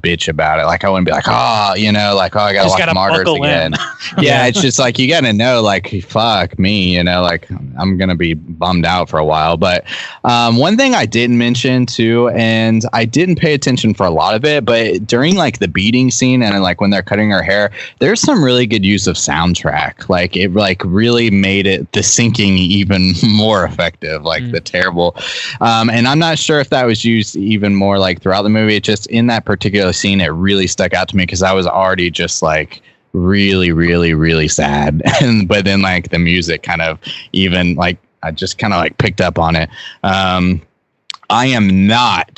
[SPEAKER 5] bitch about it. Like I wouldn't be like, oh, I gotta watch Martyrs again. Yeah, it's just like you gotta know, like fuck me, like I'm gonna be bummed out for a while. But one thing I didn't mention too, and I didn't pay attention for a lot of it, but during like the beating scene and like when they're cutting her hair, there's some really good use of soundtrack. Like it like really made it the sinking even more effective. Like the terrible. And I'm not sure if that was used even more like throughout the movie. It just in that particular scene, it really stuck out to me because I was already just like really, really, really sad. But then like the music kind of even like I just kind of like picked up on it. I am not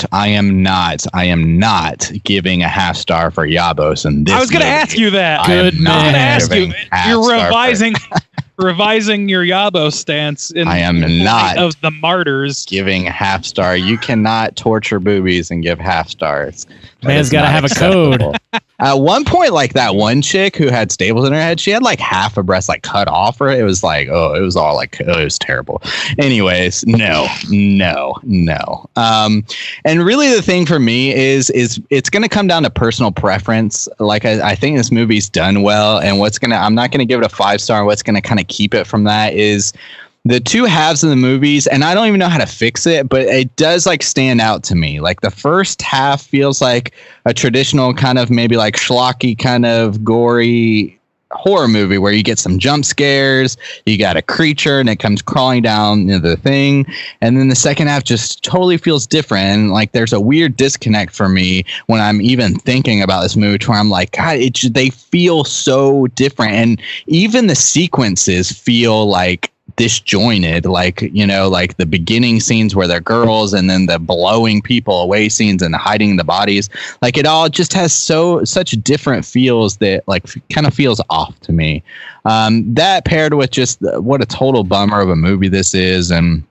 [SPEAKER 5] giving a half star for Yabos. And
[SPEAKER 4] I was going to ask you that.
[SPEAKER 3] Good man.
[SPEAKER 4] I was going to ask you. You're revising your Yabo stance.
[SPEAKER 5] I am not
[SPEAKER 4] of the Martyrs
[SPEAKER 5] giving a half star. You cannot torture boobies and give half stars.
[SPEAKER 3] Man's got to have acceptable. A code.
[SPEAKER 5] At one point, like that one chick who had staples in her head, she had like half a breast like cut off her. It was like, it was all like, it was terrible. Anyways, no. And really the thing for me is it's going to come down to personal preference. Like I think this movie's done well, and I'm not going to give it a 5-star. What's going to kind of keep it from that is the two halves of the movies, and I don't even know how to fix it, but it does like stand out to me. Like the first half feels like a traditional kind of maybe like schlocky kind of gory horror movie where you get some jump scares, you got a creature and it comes crawling down the thing, and then the second half just totally feels different. And like there's a weird disconnect for me when I'm even thinking about this movie where I'm like, God, they feel so different, and even the sequences feel like disjointed, like like the beginning scenes where they're girls and then the blowing people away scenes and hiding the bodies, like it all just has such different feels that like kind of feels off to me. That paired with just what a total bummer of a movie this is, and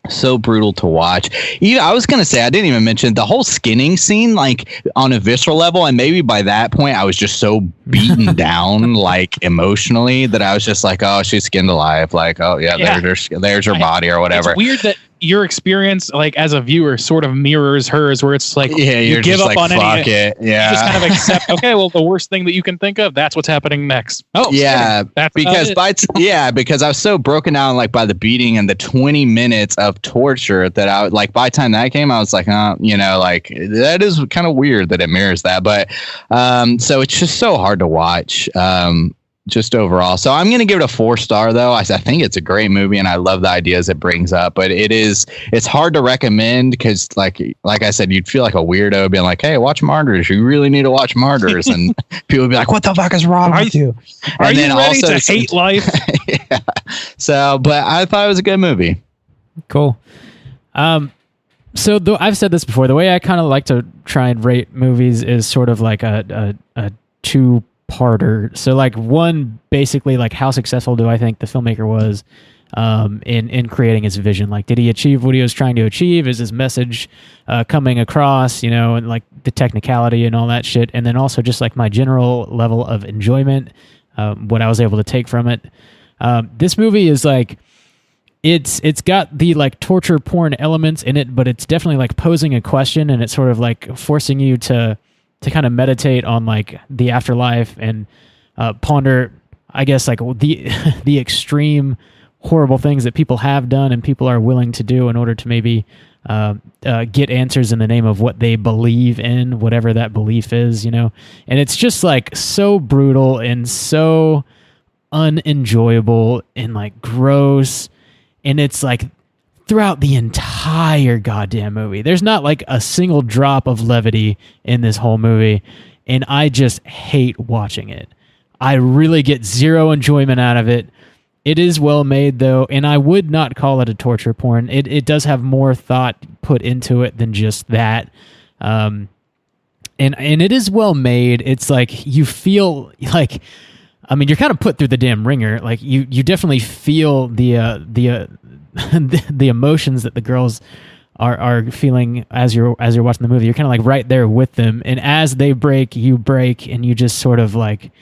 [SPEAKER 5] so brutal to watch. I was going to say, I didn't even mention the whole skinning scene, like on a visceral level. And maybe by that point I was just so beaten down, like emotionally, that I was just like, oh, she's skinned alive. Like, oh yeah. There's her body or whatever.
[SPEAKER 4] It's weird that your experience, like as a viewer, sort of mirrors hers, where it's like, you give up on
[SPEAKER 5] fuck it. Yeah.
[SPEAKER 4] Just kind of accept, okay, well, the worst thing that you can think of, that's what's happening next. Oh,
[SPEAKER 5] yeah.
[SPEAKER 4] That's
[SPEAKER 5] because because I was so broken down, like by the beating and the 20 minutes of torture that I like, by the time that came, I was like, like that is kind of weird that it mirrors that. But, so it's just so hard to watch. Just overall. So I'm going to give it a 4-star though. I think it's a great movie and I love the ideas it brings up, but it's hard to recommend because like I said, you'd feel like a weirdo being like, hey, watch Martyrs. You really need to watch Martyrs. And people would be like, what the fuck is wrong with you?
[SPEAKER 4] Are you ready to hate life?
[SPEAKER 5] Yeah. So, but I thought it was a good movie.
[SPEAKER 3] Cool. So I've said this before, the way I kind of like to try and rate movies is sort of like a two-parter. So like one, basically like how successful do I think the filmmaker was in creating his vision? Like, did he achieve what he was trying to achieve? Is his message coming across, and like the technicality and all that shit? And then also just like my general level of enjoyment, what I was able to take from it. This movie is like, it's got the like torture porn elements in it, but it's definitely like posing a question, and it's sort of like forcing you to kind of meditate on like the afterlife and ponder, I guess, like the extreme horrible things that people have done and people are willing to do in order to maybe get answers in the name of what they believe in, whatever that belief is, And it's just like so brutal and so unenjoyable and like gross. And it's like throughout the entire goddamn movie, there's not like a single drop of levity in this whole movie, and I just hate watching it. I really get zero enjoyment out of it. It is well made though, and I would not call it a torture porn. It does have more thought put into it than just that. And it is well made. It's like you feel like, I mean, you're kind of put through the damn ringer. Like you definitely feel the emotions that the girls are feeling as you're watching the movie. You're kind of like right there with them, and as they break, you break, and you just sort of like.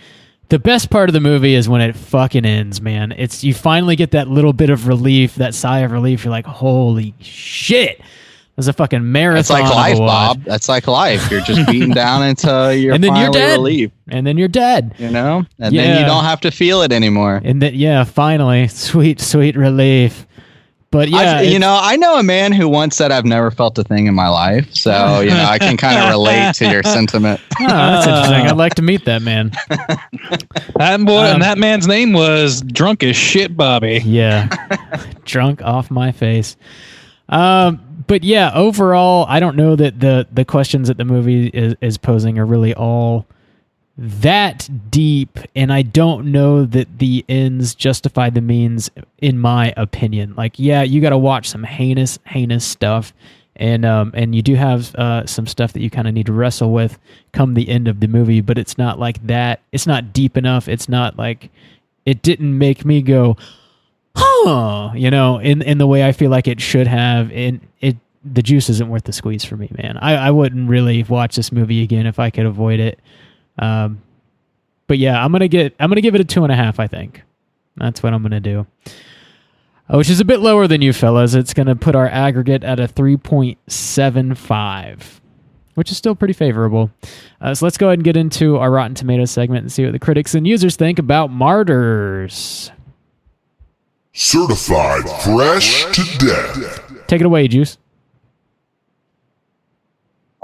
[SPEAKER 3] The best part of the movie is when it fucking ends, man. It's you finally get that little bit of relief, that sigh of relief. You're like, holy shit. There's a fucking marathon.
[SPEAKER 5] It's like life, Bob. That's like life. You're just beaten down until you're
[SPEAKER 3] and then
[SPEAKER 5] finally
[SPEAKER 3] you're dead.
[SPEAKER 5] relieved.
[SPEAKER 3] And then you're dead.
[SPEAKER 5] You know? And then you don't have to feel it anymore.
[SPEAKER 3] And that, finally, sweet, sweet relief. But yeah,
[SPEAKER 5] I know a man who once said I've never felt a thing in my life. So, I can kind of relate to your sentiment.
[SPEAKER 3] Oh, that's interesting. I'd like to meet that man.
[SPEAKER 4] That boy, and that man's name was Drunk as Shit Bobby.
[SPEAKER 3] Yeah. Drunk off my face. But yeah, overall, I don't know that the questions that the movie is posing are really all that deep, and I don't know that the ends justify the means, in my opinion. Like, yeah, you got to watch some heinous stuff, and you do have some stuff that you kind of need to wrestle with come the end of the movie, but it's not like that. It's not deep enough. It's not like it didn't make me go, huh, in the way I feel like it should have. And the juice isn't worth the squeeze for me, man. I wouldn't really watch this movie again if I could avoid it. But yeah, I'm gonna give it a 2.5. I think that's what I'm gonna do. Which is a bit lower than you fellas. It's gonna put our aggregate at a 3.75, which is still pretty favorable. So let's go ahead and get into our Rotten Tomatoes segment and see what the critics and users think about Martyrs.
[SPEAKER 6] Certified fresh to death.
[SPEAKER 3] Take it away, Juice.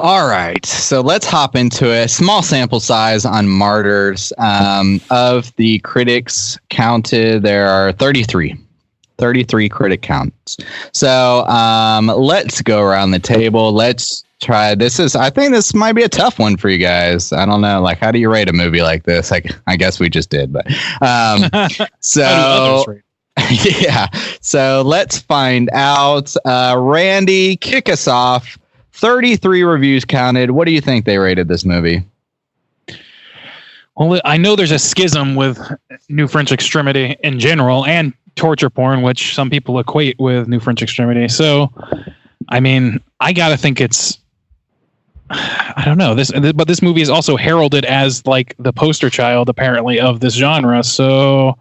[SPEAKER 5] All right, so let's hop into a small sample size on Martyrs. Of the critics counted, there are 33 critic counts. So let's go around the table. Let's try. I think this might be a tough one for you guys. I don't know. Like, how do you rate a movie like this? I guess we just did, but so yeah. So let's find out. Randy, kick us off. 33 reviews counted. What do you think they rated this movie?
[SPEAKER 4] Well, I know there's a schism with New French Extremity in general and torture porn, which some people equate with New French Extremity. So, I mean, I gotta think it's, I don't know but this movie is also heralded as like the poster child, apparently, of this genre. So,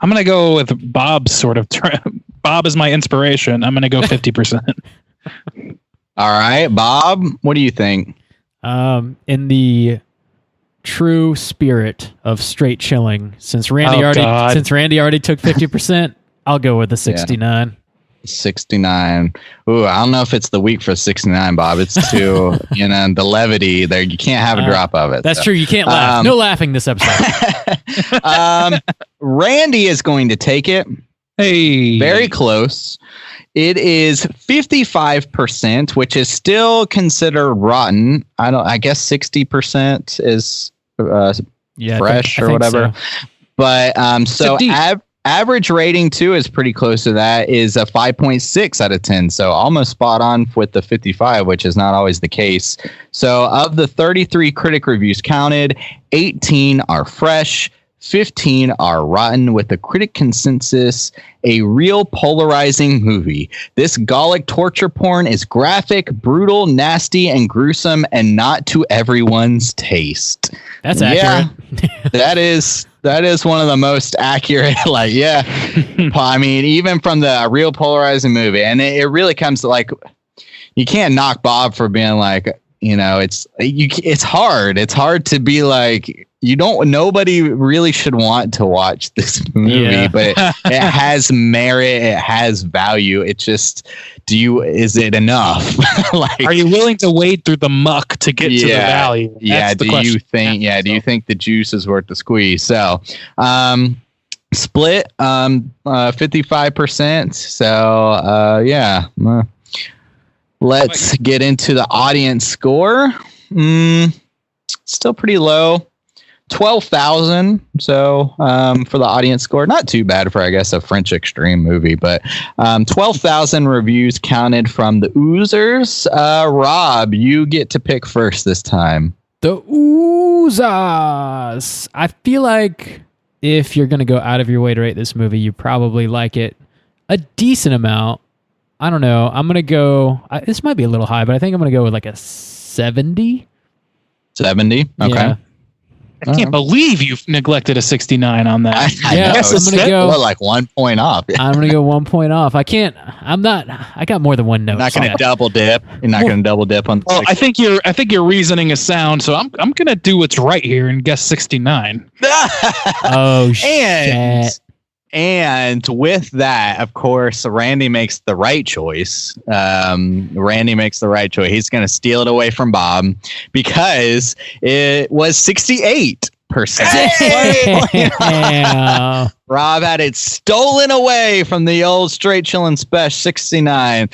[SPEAKER 4] I'm gonna go with Bob's sort of. Bob is my inspiration. I'm gonna go 50%.
[SPEAKER 5] All right, Bob, what do you think?
[SPEAKER 3] In the true spirit of straight chilling, since Randy already took 50%, I'll go with the 69.
[SPEAKER 5] Yeah. 69. Ooh, I don't know if it's the week for 69, Bob. It's too, the levity there. You can't have a drop of it.
[SPEAKER 3] That's true. You can't laugh. No laughing this episode.
[SPEAKER 5] Randy is going to take it.
[SPEAKER 4] Hey,
[SPEAKER 5] very close. It is 55%, which is still considered rotten. I guess 60% is fresh or whatever. So. But average rating too is pretty close to that. Is a 5.6 out of 10. So almost spot on with the 55, which is not always the case. So of the 33 critic reviews counted, 18 are fresh. 15 are rotten, with the critic consensus a real polarizing movie. This Gallic torture porn is graphic, brutal, nasty, and gruesome, and not to everyone's taste.
[SPEAKER 3] That's accurate.
[SPEAKER 5] Yeah, that is one of the most accurate. I mean, even from the real polarizing movie, and it really comes to like, you can't knock Bob for being like, it's hard. It's hard to be like, nobody really should want to watch this movie, but it has merit. It has value. It's just, is it enough?
[SPEAKER 4] Are you willing to wade through the muck to get to the value?
[SPEAKER 5] That's do you think the juice is worth the squeeze? So, split, 55%. So, let's get into the audience score. Still pretty low. 12,000. So for the audience score, not too bad for, I guess, a French Extreme movie, but 12,000 reviews counted from the Oozers. Rob, you get to pick first this time.
[SPEAKER 3] The Oozers. I feel like if you're going to go out of your way to rate this movie, you probably like it a decent amount. I don't know. I'm going to go... this might be a little high, but I think I'm going to go with like a 70.
[SPEAKER 5] 70? Okay.
[SPEAKER 3] Yeah.
[SPEAKER 4] I can't believe you've neglected a 69 on that.
[SPEAKER 3] Yeah, I'm gonna go
[SPEAKER 5] like 1 point off.
[SPEAKER 3] I'm gonna go 1 point off. I got more than one note.
[SPEAKER 5] Not gonna double dip. You're not gonna double dip on.
[SPEAKER 4] Well, I think your reasoning is sound, so I'm gonna do what's right here and guess 69.
[SPEAKER 3] Oh shit.
[SPEAKER 5] And with that, of course, Randy makes the right choice. He's going to steal it away from Bob because it was 68%. Rob had it stolen away from the old Straight Chillin' Special 69.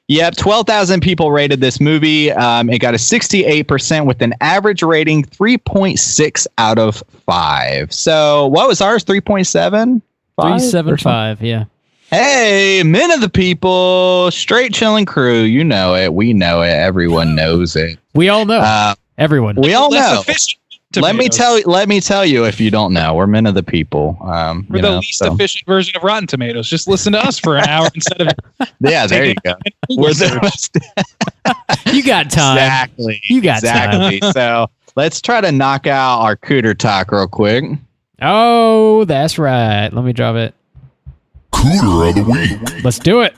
[SPEAKER 5] Yep, 12,000 people rated this movie. It got a 68% with an average rating 3.6 out of 5. So what was ours? 3.7?
[SPEAKER 3] 3.75, yeah.
[SPEAKER 5] Hey, men of the people, Straight Chillin' Crew. You know it. We know it. Everyone knows it.
[SPEAKER 3] We all know. Everyone.
[SPEAKER 5] We all know. Let me tell you if you don't know. We're men of the people.
[SPEAKER 4] We're the least efficient version of Rotten Tomatoes. Just listen to us for an hour instead of
[SPEAKER 5] there you go. We're the most
[SPEAKER 3] You got time.
[SPEAKER 5] Exactly.
[SPEAKER 3] You got time.
[SPEAKER 5] So let's try to knock out our cooter talk real quick.
[SPEAKER 3] Oh, that's right. Let me drop it.
[SPEAKER 6] Cooter of the week.
[SPEAKER 3] Let's do it.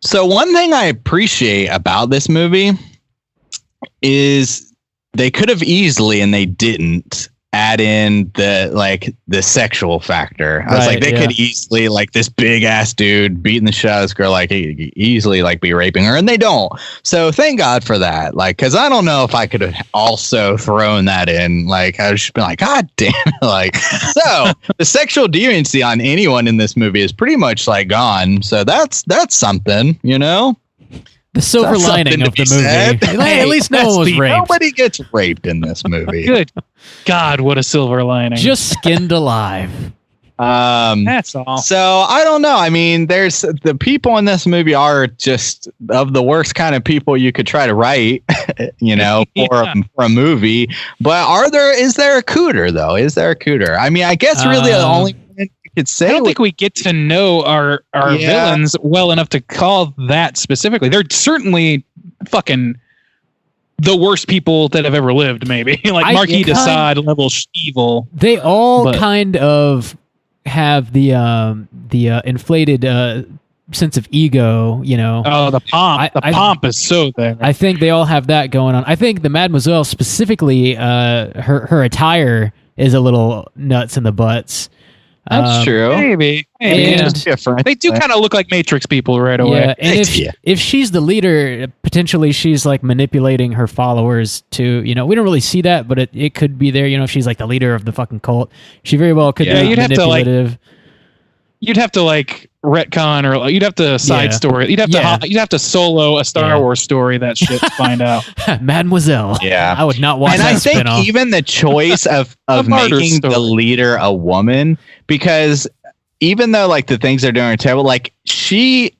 [SPEAKER 5] So one thing I appreciate about this movie is they could have easily, and they didn't, add in the sexual factor. I was like, they could easily, like, this big ass dude beating the shit out of this girl, like, easily, like, be raping her, and they don't. So thank God for that. Like, because I don't know if I could have also thrown that in. Like, I would just been like, God damn it. Like, so the sexual deviancy on anyone in this movie is pretty much like gone. So that's something, you know.
[SPEAKER 3] The silver lining of the movie. At least no one was raped.
[SPEAKER 5] Nobody gets raped in this movie.
[SPEAKER 4] Good God, what a silver lining.
[SPEAKER 3] Just skinned alive.
[SPEAKER 4] That's all.
[SPEAKER 5] So I don't know. I mean, there's the people in this movie are just of the worst kind of people you could try to write, you know, for a movie. But is there a cooter though? Is there a cooter? I mean, I guess really the only one you could say.
[SPEAKER 4] I don't think we get to know our villains well enough to call that specifically. They're certainly fucking the worst people that have ever lived. Maybe like Marquis de Sade level evil.
[SPEAKER 3] They all kind of have the inflated sense of ego, you know.
[SPEAKER 4] Oh, the pomp. Pomp is so there.
[SPEAKER 3] I think they all have that going on. I think the Mademoiselle specifically, her attire is a little nuts in the butts.
[SPEAKER 5] That's true.
[SPEAKER 4] Maybe.
[SPEAKER 5] Different.
[SPEAKER 4] They do kind of look like Matrix people right away.
[SPEAKER 3] Yeah, and if she's the leader, potentially she's like manipulating her followers to, you know, we don't really see that, but it could be there. You know, if she's like the leader of the fucking cult, she very well could be manipulative.
[SPEAKER 4] You'd have to like retcon, or you'd have to side story. You'd have to solo a Star Wars story that shit to find out.
[SPEAKER 3] Mademoiselle.
[SPEAKER 5] Yeah,
[SPEAKER 3] I would not watch.
[SPEAKER 5] And
[SPEAKER 3] that
[SPEAKER 5] I think
[SPEAKER 3] spin-off.
[SPEAKER 5] even the choice of making the leader a woman, because even though like the things they're doing are terrible, like she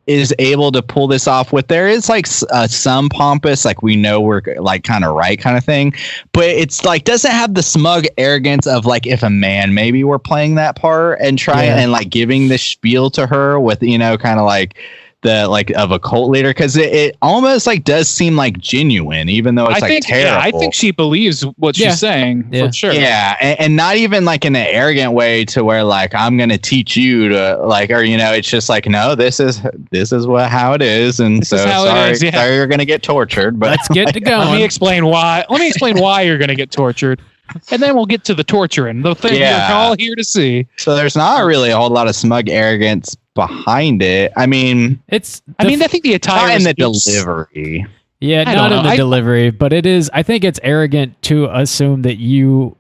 [SPEAKER 5] is able to pull this off with, there is like some pompous, like we know we're like kind of right kind of thing, but it's like doesn't have the smug arrogance of like if a man maybe were playing that part and trying and like giving this spiel to her with, you know, kind of like the like of a cult leader, because it almost like does seem like genuine, even though it's terrible.
[SPEAKER 4] Yeah, I think she believes what she's saying for sure.
[SPEAKER 5] Yeah, and not even like in an arrogant way to where like I'm gonna teach you to like, or you know, it's just like no, this is how it is, and this sorry you're gonna get tortured. But
[SPEAKER 3] let's get to going.
[SPEAKER 4] Let me explain why you're gonna get tortured. And then we'll get to the torturing, the thing you're all here to see.
[SPEAKER 5] So there's not really a whole lot of smug arrogance behind it. I mean,
[SPEAKER 4] I think the attire
[SPEAKER 5] and the delivery.
[SPEAKER 3] Yeah, not in the delivery, but it is. I think it's arrogant to assume that you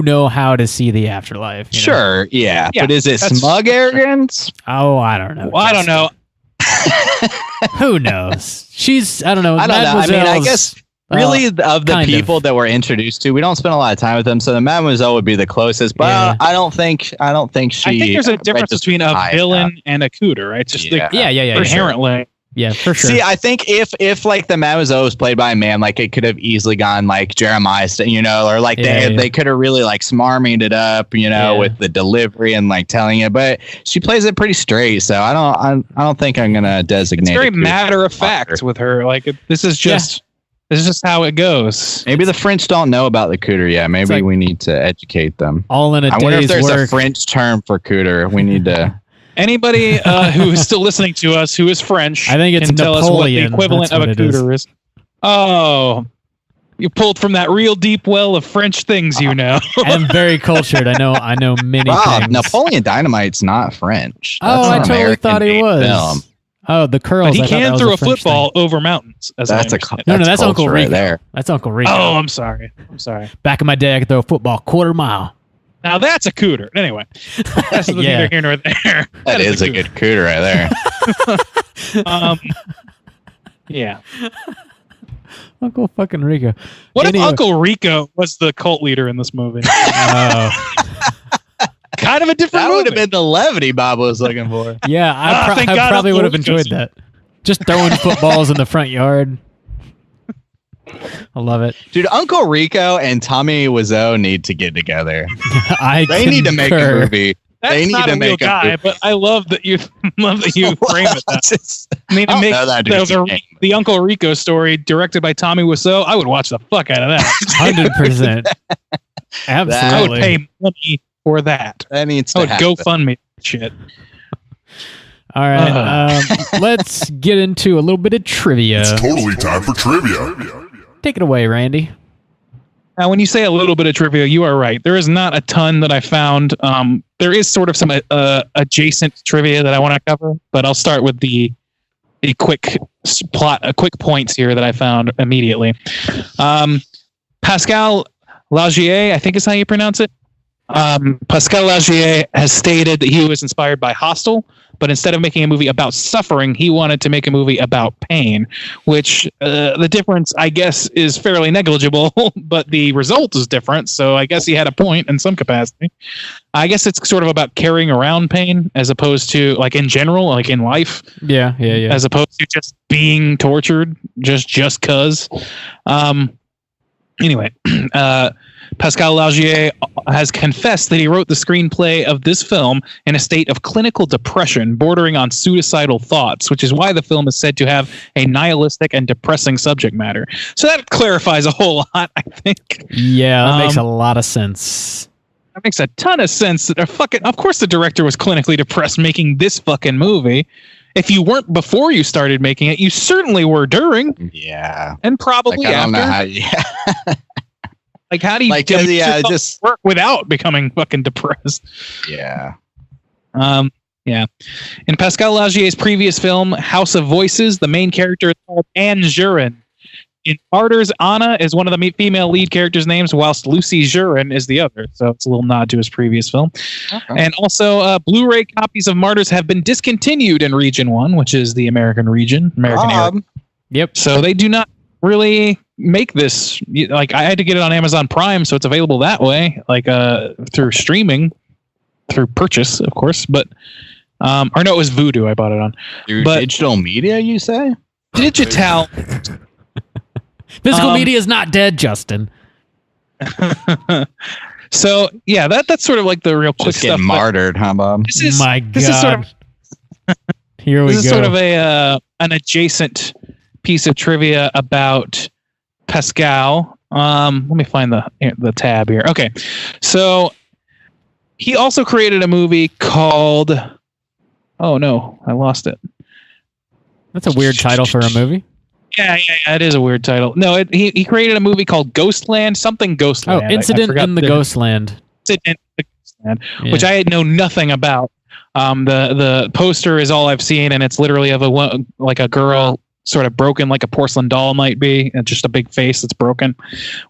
[SPEAKER 3] know how to see the afterlife.
[SPEAKER 5] Sure, know? Yeah, but is it smug arrogance?
[SPEAKER 3] Oh, I don't know.
[SPEAKER 4] Well, I don't know.
[SPEAKER 3] Who knows? I don't know.
[SPEAKER 5] I don't know. I mean, I guess Really, of the
[SPEAKER 3] kind
[SPEAKER 5] people
[SPEAKER 3] of.
[SPEAKER 5] that we're introduced to, we don't spend a lot of time with them. So the Mademoiselle would be the closest, but
[SPEAKER 3] Yeah.
[SPEAKER 5] I don't think she.
[SPEAKER 4] I think there's a difference between a villain and a cooter, right? Just
[SPEAKER 5] Yeah.
[SPEAKER 3] Yeah.
[SPEAKER 4] inherently.
[SPEAKER 3] Yeah, for sure.
[SPEAKER 5] See, I think if like the Mademoiselle was played by a man, like it could have easily gone like Jeremiah, or like they could have really like smarmied it up, with the delivery and like telling it. But she plays it pretty straight, so I don't think I'm gonna designate.
[SPEAKER 4] It's very
[SPEAKER 5] a cooter
[SPEAKER 4] matter of fact with her. Like this is just how it goes.
[SPEAKER 5] Maybe the French don't know about the cooter yet. Maybe
[SPEAKER 3] like-
[SPEAKER 5] we need to educate them.
[SPEAKER 3] all in a
[SPEAKER 5] I wonder if
[SPEAKER 3] day's
[SPEAKER 5] there's
[SPEAKER 3] work.
[SPEAKER 5] a French term for cooter. We need to.
[SPEAKER 4] Anybody who is still listening to us who is French,
[SPEAKER 3] I think it's
[SPEAKER 4] can tell us what the
[SPEAKER 3] Napoleon.
[SPEAKER 4] equivalent
[SPEAKER 3] That's
[SPEAKER 4] of a
[SPEAKER 3] what it is.
[SPEAKER 4] cooter is. Oh, you pulled from that real deep well of French things, you know.
[SPEAKER 3] I'm very cultured. I know many
[SPEAKER 5] Wow,
[SPEAKER 3] things.
[SPEAKER 5] Napoleon Dynamite's not French.
[SPEAKER 3] Oh,
[SPEAKER 5] That's
[SPEAKER 3] I
[SPEAKER 5] an
[SPEAKER 3] totally thought he
[SPEAKER 5] American-made
[SPEAKER 3] was.
[SPEAKER 5] film.
[SPEAKER 3] Oh, the curls.
[SPEAKER 4] But he
[SPEAKER 3] I thought that
[SPEAKER 4] can
[SPEAKER 3] was
[SPEAKER 4] throw a
[SPEAKER 3] French
[SPEAKER 4] football
[SPEAKER 3] thing.
[SPEAKER 4] over mountains. As I
[SPEAKER 5] That's
[SPEAKER 4] understand.
[SPEAKER 3] No, that's Uncle
[SPEAKER 5] culture
[SPEAKER 3] Rico.
[SPEAKER 5] right there.
[SPEAKER 3] That's Uncle Rico.
[SPEAKER 4] Oh, I'm sorry.
[SPEAKER 3] Back in my day, I could throw a football quarter mile.
[SPEAKER 4] Now that's a cooter. Anyway, that's
[SPEAKER 3] Yeah.
[SPEAKER 4] neither here nor there.
[SPEAKER 5] That is a good cooter right there.
[SPEAKER 4] Yeah.
[SPEAKER 3] Uncle fucking Rico.
[SPEAKER 4] What
[SPEAKER 3] Anyway.
[SPEAKER 4] if Uncle Rico was the cult leader in this movie?
[SPEAKER 3] Oh.
[SPEAKER 4] Kind of a different
[SPEAKER 5] That
[SPEAKER 4] movie.
[SPEAKER 5] would have been the levity Bob was looking for.
[SPEAKER 3] Yeah,
[SPEAKER 4] Thank
[SPEAKER 3] I
[SPEAKER 4] God
[SPEAKER 3] probably
[SPEAKER 4] Uncle
[SPEAKER 3] would have
[SPEAKER 4] Rico's
[SPEAKER 3] enjoyed that. Just throwing footballs in the front yard. I love it.
[SPEAKER 5] Dude, Uncle Rico and Tommy Wiseau need to get together. They need to make a
[SPEAKER 3] concur.
[SPEAKER 5] movie.
[SPEAKER 4] That's
[SPEAKER 5] They need
[SPEAKER 4] not
[SPEAKER 5] to
[SPEAKER 4] a real
[SPEAKER 5] make a
[SPEAKER 4] guy,
[SPEAKER 5] movie.
[SPEAKER 4] but I love that you frame it that. I mean,
[SPEAKER 5] I
[SPEAKER 4] to
[SPEAKER 5] don't
[SPEAKER 4] make
[SPEAKER 5] know that dude's name.
[SPEAKER 4] the Uncle Rico story directed by Tommy Wiseau, I would watch the fuck out of that.
[SPEAKER 3] 100%.
[SPEAKER 4] I would
[SPEAKER 3] Absolutely.
[SPEAKER 4] pay money for that.
[SPEAKER 5] That needs
[SPEAKER 4] I
[SPEAKER 5] to
[SPEAKER 4] would
[SPEAKER 5] happen.
[SPEAKER 4] GoFundMe shit.
[SPEAKER 3] All right. Let's get into a little bit of trivia.
[SPEAKER 6] It's totally time for trivia.
[SPEAKER 3] Take it away, Randy.
[SPEAKER 4] Now, when you say a little bit of trivia, you are right. There is not a ton that I found. There is sort of some adjacent trivia that I want to cover, but I'll start with the quick points here that I found immediately. Pascal Laugier, I think is how you pronounce it. Pascal Laugier has stated that he was inspired by Hostel, but instead of making a movie about suffering, he wanted to make a movie about pain, which the difference, I guess, is fairly negligible, but the result is different. So I guess he had a point in some capacity. I guess it's sort of about carrying around pain as opposed to, like, in general, like in life,
[SPEAKER 3] Yeah.
[SPEAKER 4] as opposed to just being tortured just cause. Anyway, Pascal Laugier has confessed that he wrote the screenplay of this film in a state of clinical depression bordering on suicidal thoughts, which is why the film is said to have a nihilistic and depressing subject matter. So that clarifies a whole lot, I think.
[SPEAKER 3] Yeah, that makes a lot of sense.
[SPEAKER 4] That makes a ton of sense. Of course the director was clinically depressed making this fucking movie. If you weren't before you started making it, you certainly were during.
[SPEAKER 5] Yeah.
[SPEAKER 4] And probably
[SPEAKER 5] Like, I don't
[SPEAKER 4] after.
[SPEAKER 5] know how.
[SPEAKER 4] Like, how do you
[SPEAKER 5] Like,
[SPEAKER 4] do
[SPEAKER 5] yeah,
[SPEAKER 4] yourself
[SPEAKER 5] just-
[SPEAKER 4] work without becoming fucking depressed?
[SPEAKER 5] Yeah.
[SPEAKER 4] Yeah. In Pascal Laugier's previous film, House of Voices, the main character is called Anne Jurin. In Martyrs, Anna is one of the female lead characters' names, whilst Lucy Jurin is the other. So it's a little nod to his previous film.
[SPEAKER 5] Okay.
[SPEAKER 4] And also, Blu-ray copies of Martyrs have been discontinued in Region 1, which is the American region. American area.
[SPEAKER 3] Yep.
[SPEAKER 4] So they do not really make this. Like, I had to get it on Amazon Prime, so it's available that way, like through streaming, through purchase, of course. But or no, it was Vudu I bought it on.
[SPEAKER 5] Through
[SPEAKER 4] But-
[SPEAKER 5] digital media, you say?
[SPEAKER 4] Digital.
[SPEAKER 3] Physical media is not dead, Justin.
[SPEAKER 4] So yeah, that's sort of like the real quick
[SPEAKER 5] Just
[SPEAKER 4] stuff.
[SPEAKER 5] getting martyred, huh, Bob?
[SPEAKER 4] This is
[SPEAKER 3] My God.
[SPEAKER 4] this is sort of
[SPEAKER 3] Here we
[SPEAKER 4] this
[SPEAKER 3] go.
[SPEAKER 4] is sort of a an adjacent piece of trivia about Pascal. Let me find the tab here. Okay, so he also created a movie called. Oh no, I lost it.
[SPEAKER 3] That's a weird title for a movie.
[SPEAKER 4] Yeah, it is a weird title. No, he created a movie called Ghostland, something Ghostland.
[SPEAKER 3] Oh,
[SPEAKER 4] I
[SPEAKER 3] Incident
[SPEAKER 4] forgot
[SPEAKER 3] in the Ghostland.
[SPEAKER 4] Incident in the Ghostland,
[SPEAKER 3] Yeah.
[SPEAKER 4] which I know nothing about. The poster is all I've seen, and it's literally of a girl sort of broken like a porcelain doll might be, and just a big face that's broken,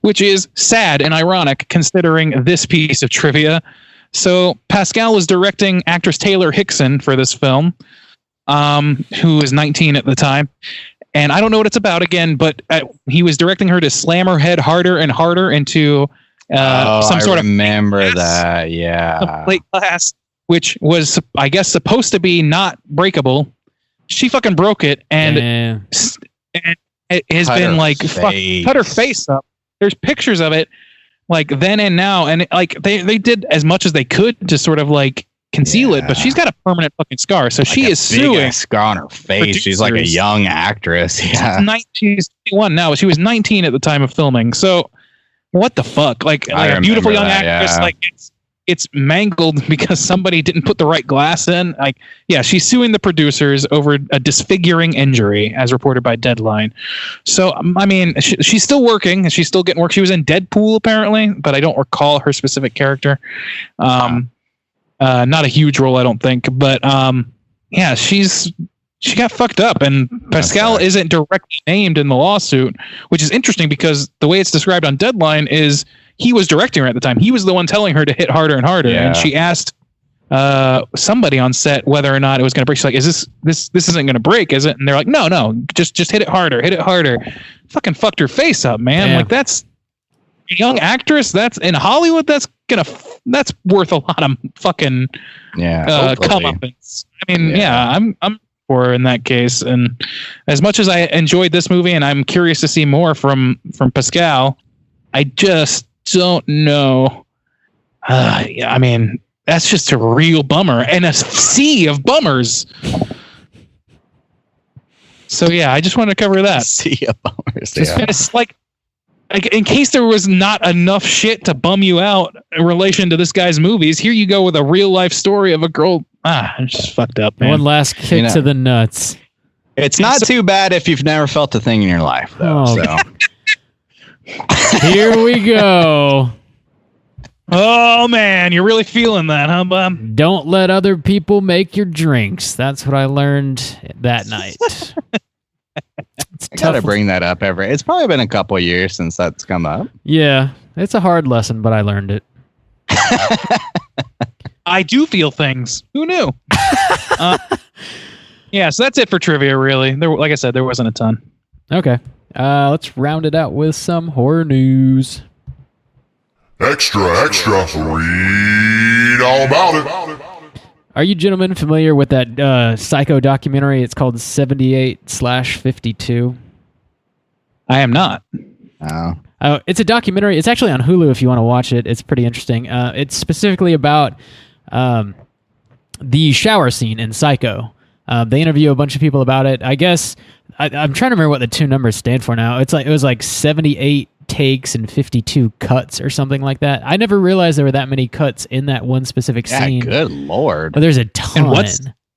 [SPEAKER 4] which is sad and ironic considering this piece of trivia. So Pascal was directing actress Taylor Hickson for this film, who was 19 at the time. and I don't know what it's about again, but he was directing her to slam her head harder and harder into some sort of
[SPEAKER 5] remember that, yeah,
[SPEAKER 4] plate glass, which was, I guess, supposed to be not breakable. She fucking broke it, and it has been like cut her face up. There's pictures of it, like then and now, and like they did as much as they could to sort of like conceal it, but she's got a permanent fucking scar, so like she is suing.
[SPEAKER 5] Scar on her face. Producers. She's like a young actress. Yeah,
[SPEAKER 4] she's 21 now. She was 19 at the time of filming. So what the fuck? Like a beautiful young actress, yeah. Like it's mangled because somebody didn't put the right glass in. Like, yeah, she's suing the producers over a disfiguring injury, as reported by Deadline. So, I mean, she's still working and she's still getting work. She was in Deadpool apparently, but I don't recall her specific character. Not a huge role, I don't think, but yeah, she got fucked up, and Pascal isn't directly named in the lawsuit, which is interesting because the way it's described on Deadline is he was directing her at the time. He was the one telling her to hit harder and harder, and she asked somebody on set whether or not it was going to break. She's like, "Is this isn't going to break, is it?" And they're like, "No, just hit it harder, hit it harder." Fucking fucked her face up, man. Like that's a young actress. That's in Hollywood. That's worth a lot of fucking comeuppance. I mean, I'm for in that case. And as much as I enjoyed this movie, and I'm curious to see more from Pascal, I just don't know. I mean, that's just a real bummer and a sea of bummers. So yeah, I just wanted to cover that.
[SPEAKER 5] Sea of bummers.
[SPEAKER 4] It's like in case there was not enough shit to bum you out in relation to this guy's movies, here you go with a real life story of a girl. It's just fucked up, man.
[SPEAKER 3] One last kick to the nuts.
[SPEAKER 5] It's not too bad if you've never felt a thing in your life, though.
[SPEAKER 3] Oh.
[SPEAKER 5] So.
[SPEAKER 3] Here we go.
[SPEAKER 4] Oh man, you're really feeling that, huh, Bob?
[SPEAKER 3] Don't let other people make your drinks. That's what I learned that night.
[SPEAKER 5] I gotta bring that up it's probably been a couple of years since that's come up.
[SPEAKER 3] Yeah, it's a hard lesson, but I learned it.
[SPEAKER 4] I do feel things. Who knew? Yeah, so that's it for trivia, really. Like I said, there wasn't a ton.
[SPEAKER 3] Okay. Let's round it out with some horror news.
[SPEAKER 6] Extra, read all about it.
[SPEAKER 3] Are you gentlemen familiar with that Psycho documentary? It's called 78/52. I am not.
[SPEAKER 5] Oh.
[SPEAKER 3] It's a documentary. It's actually on Hulu if you want to watch it. It's pretty interesting. It's specifically about the shower scene in Psycho. They interview a bunch of people about it. I guess I'm trying to remember what the two numbers stand for now. It was like 78 takes and 52 cuts or something like that. I never realized there were that many cuts in that one specific scene.
[SPEAKER 5] Good lord!
[SPEAKER 3] But there's a ton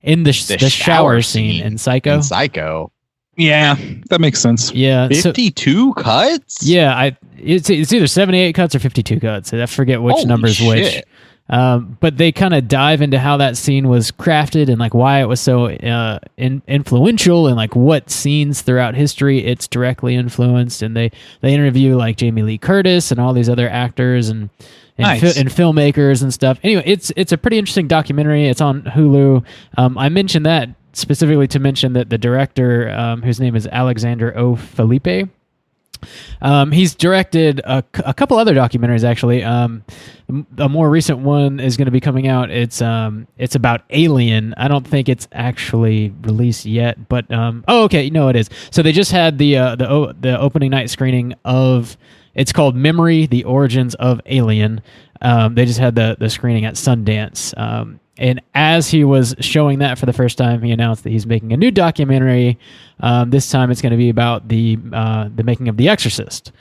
[SPEAKER 3] in the shower scene in Psycho.
[SPEAKER 4] Yeah, that makes sense.
[SPEAKER 3] Yeah,
[SPEAKER 5] 52 cuts.
[SPEAKER 3] Yeah, it's either 78 cuts or 52 cuts. I forget which numbers which. But they kind of dive into how that scene was crafted and like why it was so influential and like what scenes throughout history it's directly influenced. And they interview like Jamie Lee Curtis and all these other actors and filmmakers and stuff. Anyway, it's a pretty interesting documentary. It's on Hulu. I mentioned that specifically to mention that the director, whose name is Alexander O. Felipe, he's directed a couple other documentaries actually. A more recent one is going to be coming out. It's about Alien. I don't think it's actually released yet, but okay, no, it is. So they just had the opening night screening of. It's called Memory: The Origins of Alien. They just had the screening at Sundance. And as he was showing that for the first time, he announced that he's making a new documentary. This time it's going to be about the making of The Exorcist.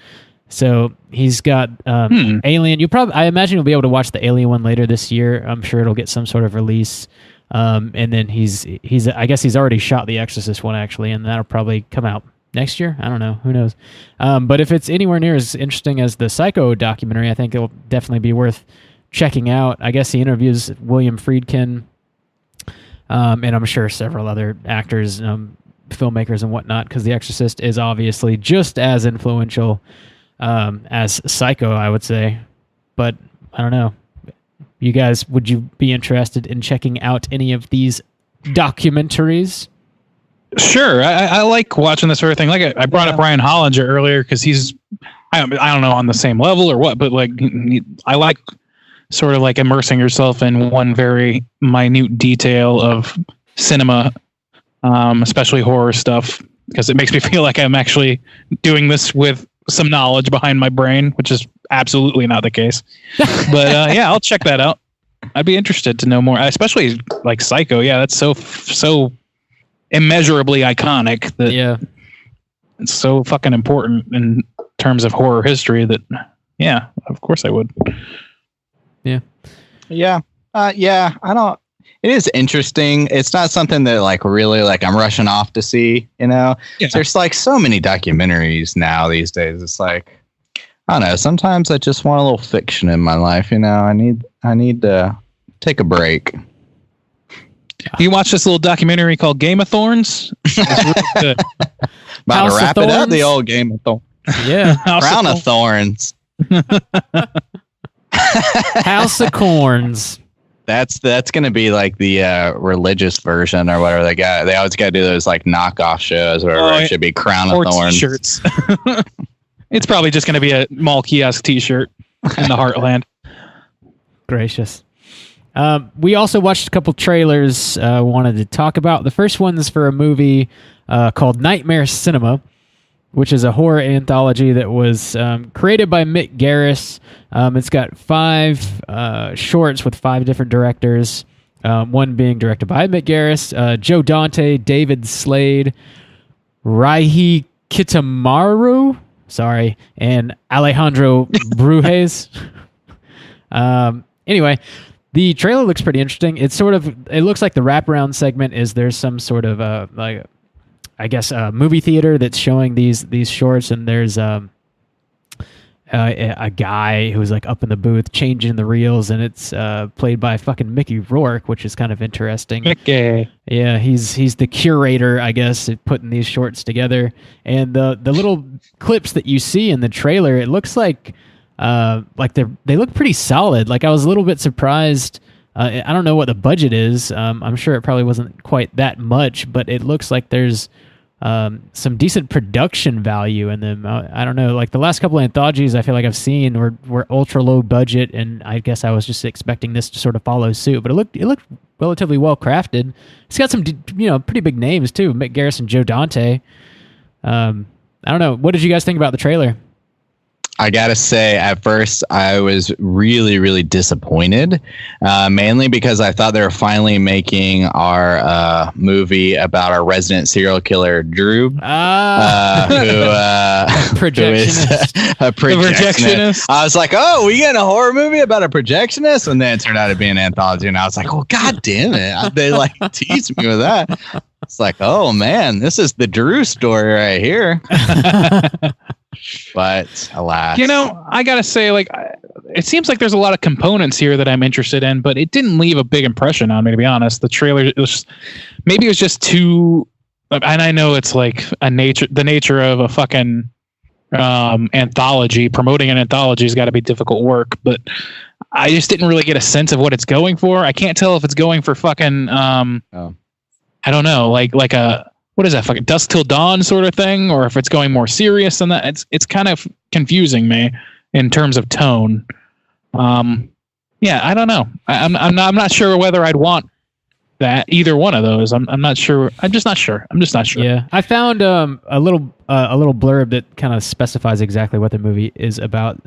[SPEAKER 3] So he's got Alien. I imagine you'll be able to watch the Alien one later this year. I'm sure it'll get some sort of release. And then he's I guess he's already shot The Exorcist one actually, and that'll probably come out next year. I don't know. Who knows? But if it's anywhere near as interesting as the Psycho documentary, I think it'll definitely be worth checking out. I guess he interviews William Friedkin, and I'm sure several other actors, filmmakers and whatnot, because The Exorcist is obviously just as influential as Psycho, I would say. But I don't know. You guys, would you be interested in checking out any of these documentaries?
[SPEAKER 4] Sure, I like watching this sort of thing. Like I brought up Ryan Hollinger earlier because he's I don't know on the same level or what, but like I like sort of like immersing yourself in one very minute detail of cinema, especially horror stuff, because it makes me feel like I'm actually doing this with some knowledge behind my brain, which is absolutely not the case. But yeah, I'll check that out. I'd be interested to know more, especially like Psycho. Yeah, that's so immeasurably iconic that it's so fucking important in terms of horror history that, yeah, of course I would.
[SPEAKER 5] Yeah. I don't. It is interesting. It's not something that like really like I'm rushing off to see. You know, there's like so many documentaries now these days. It's like I don't know. Sometimes I just want a little fiction in my life. You know, I need to take a break.
[SPEAKER 4] You watch this little documentary called Game of Thorns? It's really good.
[SPEAKER 5] About to wrap it up. The old Game of Thorns.
[SPEAKER 3] Yeah,
[SPEAKER 5] Crown of Thorns.
[SPEAKER 3] House of Corns.
[SPEAKER 5] That's gonna be like the religious version or whatever they always gotta do those like knockoff shows where it should be Crown of Thorns
[SPEAKER 4] t-shirts. It's probably just gonna be a mall kiosk t-shirt in the heartland.
[SPEAKER 3] Gracious. We also watched a couple trailers wanted to talk about. The first one is for a movie called Nightmare Cinema, which is a horror anthology that was created by Mick Garris. It's got 5 shorts with 5 different directors, one being directed by Mick Garris, Joe Dante, David Slade, Raihi Kitamaru, and Alejandro Brujes. Anyway, the trailer looks pretty interesting. It looks like the wraparound segment is there's some sort of I guess a movie theater that's showing these shorts, and there's a guy who's like up in the booth changing the reels, and it's played by fucking Mickey Rourke, which is kind of interesting.
[SPEAKER 4] Mickey.
[SPEAKER 3] Yeah, he's the curator, I guess, at putting these shorts together. And the little clips that you see in the trailer, it looks like they look pretty solid. Like I was a little bit surprised. I don't know what the budget is. I'm sure it probably wasn't quite that much, but it looks like there's some decent production value in them. I don't know, like the last couple of anthologies I feel like I've seen were ultra low budget, and I guess I was just expecting this to sort of follow suit, but it looked relatively well crafted. It's got some pretty big names too, Mick Garris and Joe Dante. I don't know, what did you guys think about the trailer?
[SPEAKER 5] I gotta say, at first, I was really, really disappointed, mainly because I thought they were finally making our movie about our resident serial killer, Drew, who
[SPEAKER 3] projectionist.
[SPEAKER 5] Who is a projectionist. I was like, oh, we getting a horror movie about a projectionist? And then it turned out to be an anthology, and I was like, well, god damn it. They like teased me with that. It's like, oh, man, this is the Drew story right here. But alas,
[SPEAKER 4] I gotta say, like, it seems like there's a lot of components here that I'm interested in, but it didn't leave a big impression on me, to be honest. The trailer, maybe it was just too, and I know it's like the nature of a fucking anthology. Promoting an anthology has got to be difficult work, but I just didn't really get a sense of what it's going for. I can't tell if it's going for fucking, I don't know, like a. What is that, fucking Dusk Till Dawn sort of thing, or if it's going more serious than that? It's kind of confusing me in terms of tone. Yeah, I don't know. I'm not sure whether I'd want that either one of those. I'm not sure. I'm just not sure.
[SPEAKER 3] Yeah, I found a little blurb that kind of specifies exactly what the movie is about.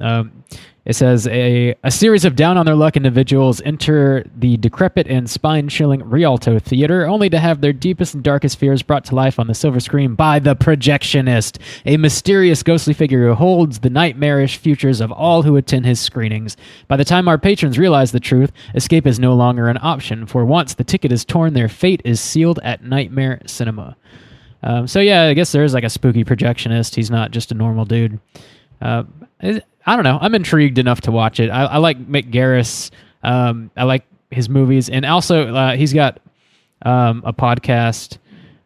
[SPEAKER 3] It says a series of down-on-their-luck individuals enter the decrepit and spine-chilling Rialto Theater, only to have their deepest and darkest fears brought to life on the silver screen by the projectionist, a mysterious ghostly figure who holds the nightmarish futures of all who attend his screenings. By the time our patrons realize the truth, escape is no longer an option, for once the ticket is torn, their fate is sealed at Nightmare Cinema. So yeah, I guess there is like a spooky projectionist. He's not just a normal dude. I don't know. I'm intrigued enough to watch it. I like Mick Garris. I like his movies, and also he's got a podcast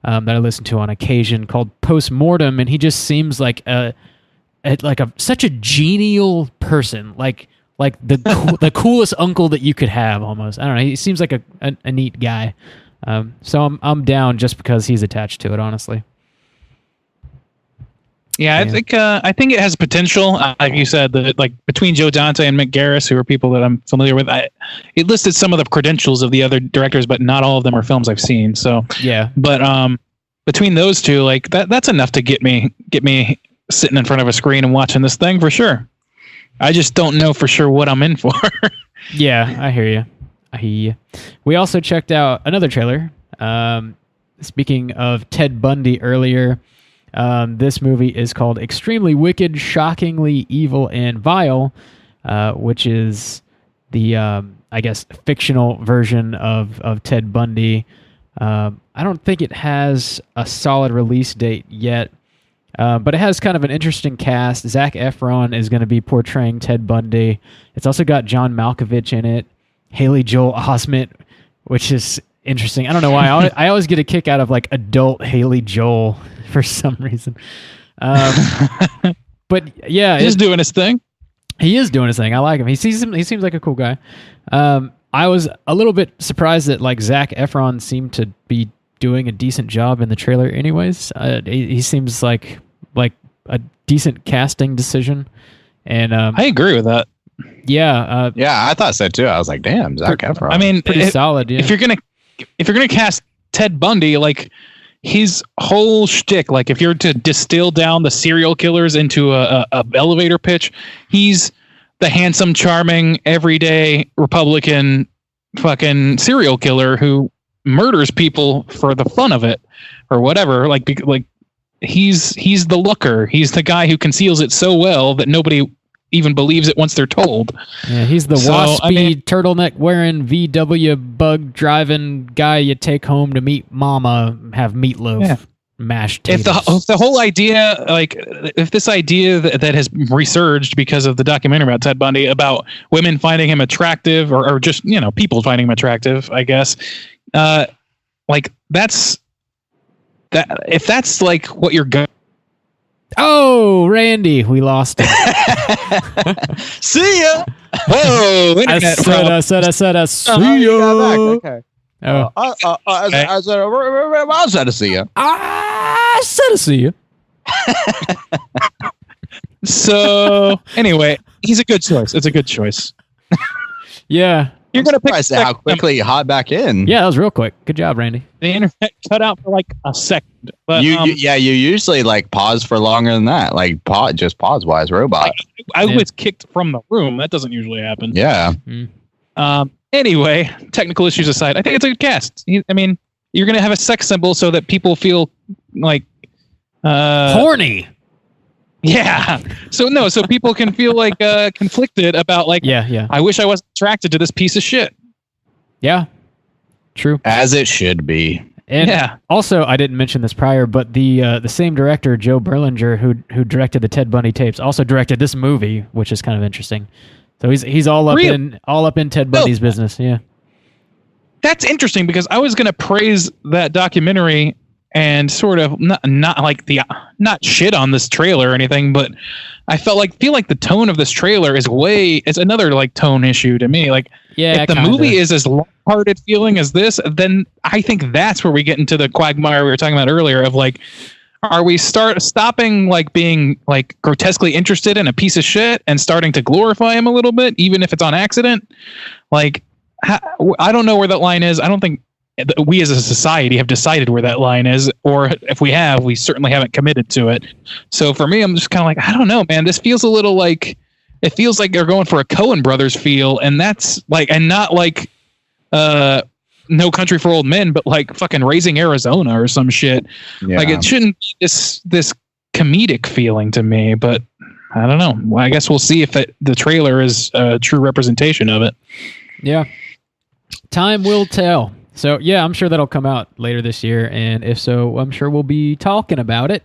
[SPEAKER 3] that I listen to on occasion called Postmortem, and he just seems like such a genial person, like the coolest uncle that you could have almost. I don't know. He seems like a neat guy. So I'm down just because he's attached to it, honestly.
[SPEAKER 4] Yeah, I think it has potential. Like you said, like between Joe Dante and Mick Garris, who are people that I'm familiar with, it listed some of the credentials of the other directors, but not all of them are films I've seen. So
[SPEAKER 3] yeah,
[SPEAKER 4] but between those two, like that's enough to get me sitting in front of a screen and watching this thing for sure. I just don't know for sure what I'm in for.
[SPEAKER 3] Yeah, I hear you. We also checked out another trailer. Speaking of Ted Bundy earlier. This movie is called Extremely Wicked, Shockingly Evil, and Vile, which is the, I guess, fictional version of Ted Bundy. I don't think it has a solid release date yet, but it has kind of an interesting cast. Zac Efron is going to be portraying Ted Bundy. It's also got John Malkovich in it, Haley Joel Osment, which is interesting. I don't know why. I always get a kick out of like adult Haley Joel for some reason. But yeah,
[SPEAKER 4] he's doing his thing.
[SPEAKER 3] He is doing his thing. I like him. He seems like a cool guy. I was a little bit surprised that like Zac Efron seemed to be doing a decent job in the trailer anyways. He seems like a decent casting decision. And
[SPEAKER 4] I agree with that.
[SPEAKER 3] Yeah.
[SPEAKER 5] Yeah, I thought so too. I was like, damn, Zac Efron.
[SPEAKER 4] I mean,
[SPEAKER 3] pretty solid. Yeah.
[SPEAKER 4] If you're gonna cast Ted Bundy, like his whole shtick, like if you're to distill down the serial killers into a elevator pitch, he's the handsome, charming, everyday Republican fucking serial killer who murders people for the fun of it or whatever. Like he's the looker. He's the guy who conceals it so well that nobody even believes it once they're told.
[SPEAKER 3] Yeah, he's the waspy, turtleneck wearing, VW bug driving guy you take home to meet mama, have meatloaf, mashed taters.
[SPEAKER 4] If the whole idea, like if this idea that has resurged because of the documentary about Ted Bundy about women finding him attractive or just, people finding him attractive, I guess, like that's that. If that's like what you're going.
[SPEAKER 3] Oh, Randy, we lost him.
[SPEAKER 5] See ya.
[SPEAKER 4] Whoa!
[SPEAKER 3] I said, see ya.
[SPEAKER 5] Okay.
[SPEAKER 3] Oh.
[SPEAKER 5] I said to see ya.
[SPEAKER 3] I said to see you.
[SPEAKER 4] So anyway, he's a good choice. It's a good choice.
[SPEAKER 3] Yeah.
[SPEAKER 5] You're going to pick how quickly you hop back in.
[SPEAKER 3] Yeah, that was real quick. Good job, Randy.
[SPEAKER 4] The internet cut out for like a second. But,
[SPEAKER 5] you usually like pause for longer than that. Like just pause-wise robot.
[SPEAKER 4] I was kicked from the room. That doesn't usually happen.
[SPEAKER 5] Yeah.
[SPEAKER 4] Anyway, technical issues aside, I think it's a good cast. I mean, you're going to have a sex symbol so that people feel like...
[SPEAKER 3] horny.
[SPEAKER 4] Yeah. So people can feel like conflicted about like,
[SPEAKER 3] yeah.
[SPEAKER 4] I wish I wasn't attracted to this piece of shit.
[SPEAKER 3] Yeah. True.
[SPEAKER 5] As it should be.
[SPEAKER 3] And also, I didn't mention this prior, but the same director, Joe Berlinger, who directed the Ted Bundy tapes, also directed this movie, which is kind of interesting. So he's all up in Ted Bundy's business. Yeah.
[SPEAKER 4] That's interesting because I was going to praise that documentary and sort of not shit on this trailer or anything, but I feel like the tone of this trailer is another like tone issue to me. Like, if the movie is as lighthearted feeling as this, then I think that's where we get into the quagmire we were talking about earlier of like, are we stopping like being like grotesquely interested in a piece of shit and starting to glorify him a little bit, even if it's on accident? Like, I don't know where that line is. I don't think we as a society have decided where that line is, or if we have, we certainly haven't committed to it. So for me, I'm just kind of like, I don't know, man, this feels a little like, it feels like they're going for a Coen Brothers feel. And that's like, and not like, No Country for Old Men, but like fucking Raising Arizona or some shit. Yeah. Like it shouldn't be this comedic feeling to me, but I don't know. Well, I guess we'll see if the trailer is a true representation of it.
[SPEAKER 3] Yeah. Time will tell. So, yeah, I'm sure that'll come out later this year, and if so, I'm sure we'll be talking about it.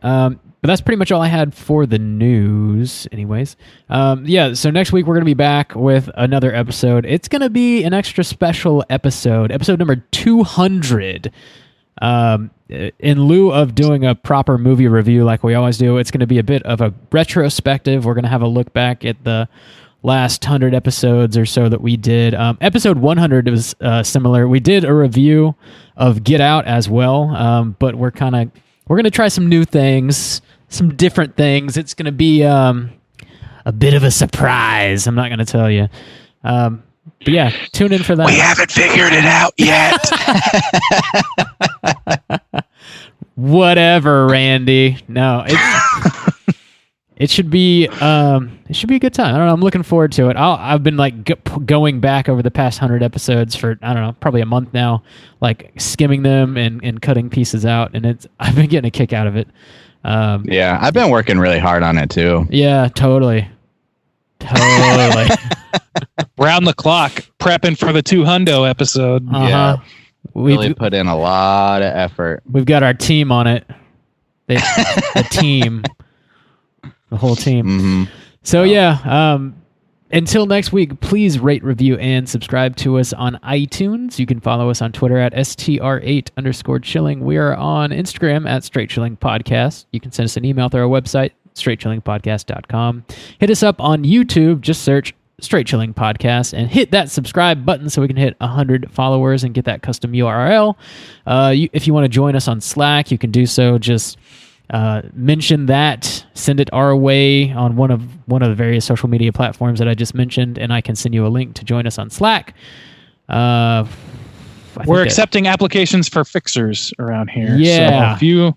[SPEAKER 3] But that's pretty much all I had for the news, anyways. So next week we're going to be back with another episode. It's going to be an extra special episode number 200. In lieu of doing a proper movie review like we always do, it's going to be a bit of a retrospective. We're going to have a look back at the last 100 episodes or so that we did. Episode 100 was similar. We did a review of Get Out as well, but we're going to try some new things, some different things. It's going to be a bit of a surprise. I'm not going to tell you. But yeah, tune in for that.
[SPEAKER 4] We haven't figured it out yet.
[SPEAKER 3] Whatever, Randy. No, it should be a good time. I don't know. I'm looking forward to it. I've been like going back over the past 100 episodes for, I don't know, probably a month now, like skimming them and cutting pieces out, and I've been getting a kick out of it.
[SPEAKER 5] Yeah, I've been working really hard on it too.
[SPEAKER 3] Yeah, totally.
[SPEAKER 4] Round the clock, prepping for the 200 episode.
[SPEAKER 3] Uh-huh.
[SPEAKER 5] Yeah,
[SPEAKER 3] We've
[SPEAKER 5] really put in a lot of effort.
[SPEAKER 3] We've got our team on it. The team. The whole team.
[SPEAKER 5] Mm-hmm.
[SPEAKER 3] So yeah, until next week, please rate, review, and subscribe to us on iTunes. You can follow us on Twitter at STR8_chilling. We are on Instagram at Straight Chilling Podcast. You can send us an email through our website, straightchillingpodcast.com. Hit us up on YouTube. Just search Straight Chilling Podcast and hit that subscribe button so we can hit 100 followers and get that custom URL. If you want to join us on Slack, you can do so. Just mention that, send it our way on one of the various social media platforms that I just mentioned, and I can send you a link to join us on Slack.
[SPEAKER 4] We're accepting applications for fixers around here.
[SPEAKER 3] Yeah.
[SPEAKER 4] So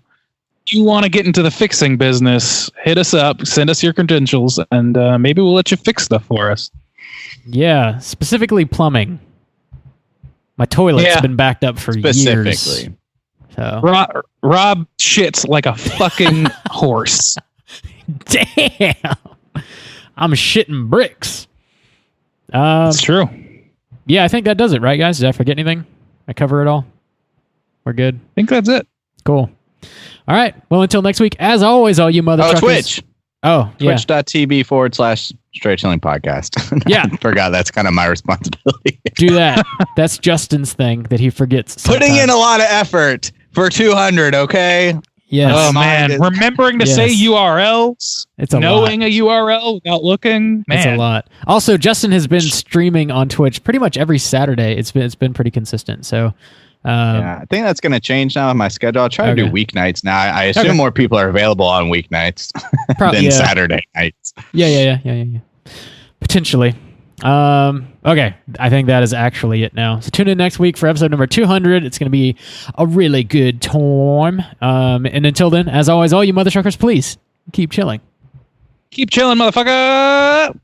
[SPEAKER 4] if you want to get into the fixing business, hit us up, send us your credentials, and maybe we'll let you fix stuff for us.
[SPEAKER 3] Yeah, specifically plumbing. My toilet's been backed up for years. So.
[SPEAKER 4] Rob shits like a fucking horse.
[SPEAKER 3] Damn. I'm shitting bricks.
[SPEAKER 4] It's true.
[SPEAKER 3] Yeah, I think that does it, right, guys? Did I forget anything? I cover it all? We're good?
[SPEAKER 4] I think that's it.
[SPEAKER 3] Cool. All right. Well, until next week, as always, all you mother truckers.
[SPEAKER 5] Twitch.
[SPEAKER 3] Oh, yeah.
[SPEAKER 5] Twitch.tv/Straight Chilling Podcast.
[SPEAKER 3] Yeah.
[SPEAKER 5] I forgot that's kind of my responsibility.
[SPEAKER 3] Do that. That's Justin's thing that he forgets sometimes.
[SPEAKER 5] Putting in a lot of effort for 200, okay?
[SPEAKER 3] Yes.
[SPEAKER 4] Oh, man. Remembering to say URLs.
[SPEAKER 3] It's a
[SPEAKER 4] knowing
[SPEAKER 3] lot.
[SPEAKER 4] a URL without looking. Man.
[SPEAKER 3] It's a lot. Also, Justin has been streaming on Twitch pretty much every Saturday. It's been pretty consistent. So,
[SPEAKER 5] yeah, I think that's going to change now in my schedule. I'll try to do weeknights now. I assume more people are available on weeknights than Saturday nights.
[SPEAKER 3] Yeah. Potentially. Okay, I think that is actually it now. So tune in next week for episode number 200. It's going to be a really good time. And until then, as always, all you mother truckers, please keep chilling.
[SPEAKER 4] Keep chilling, motherfucker.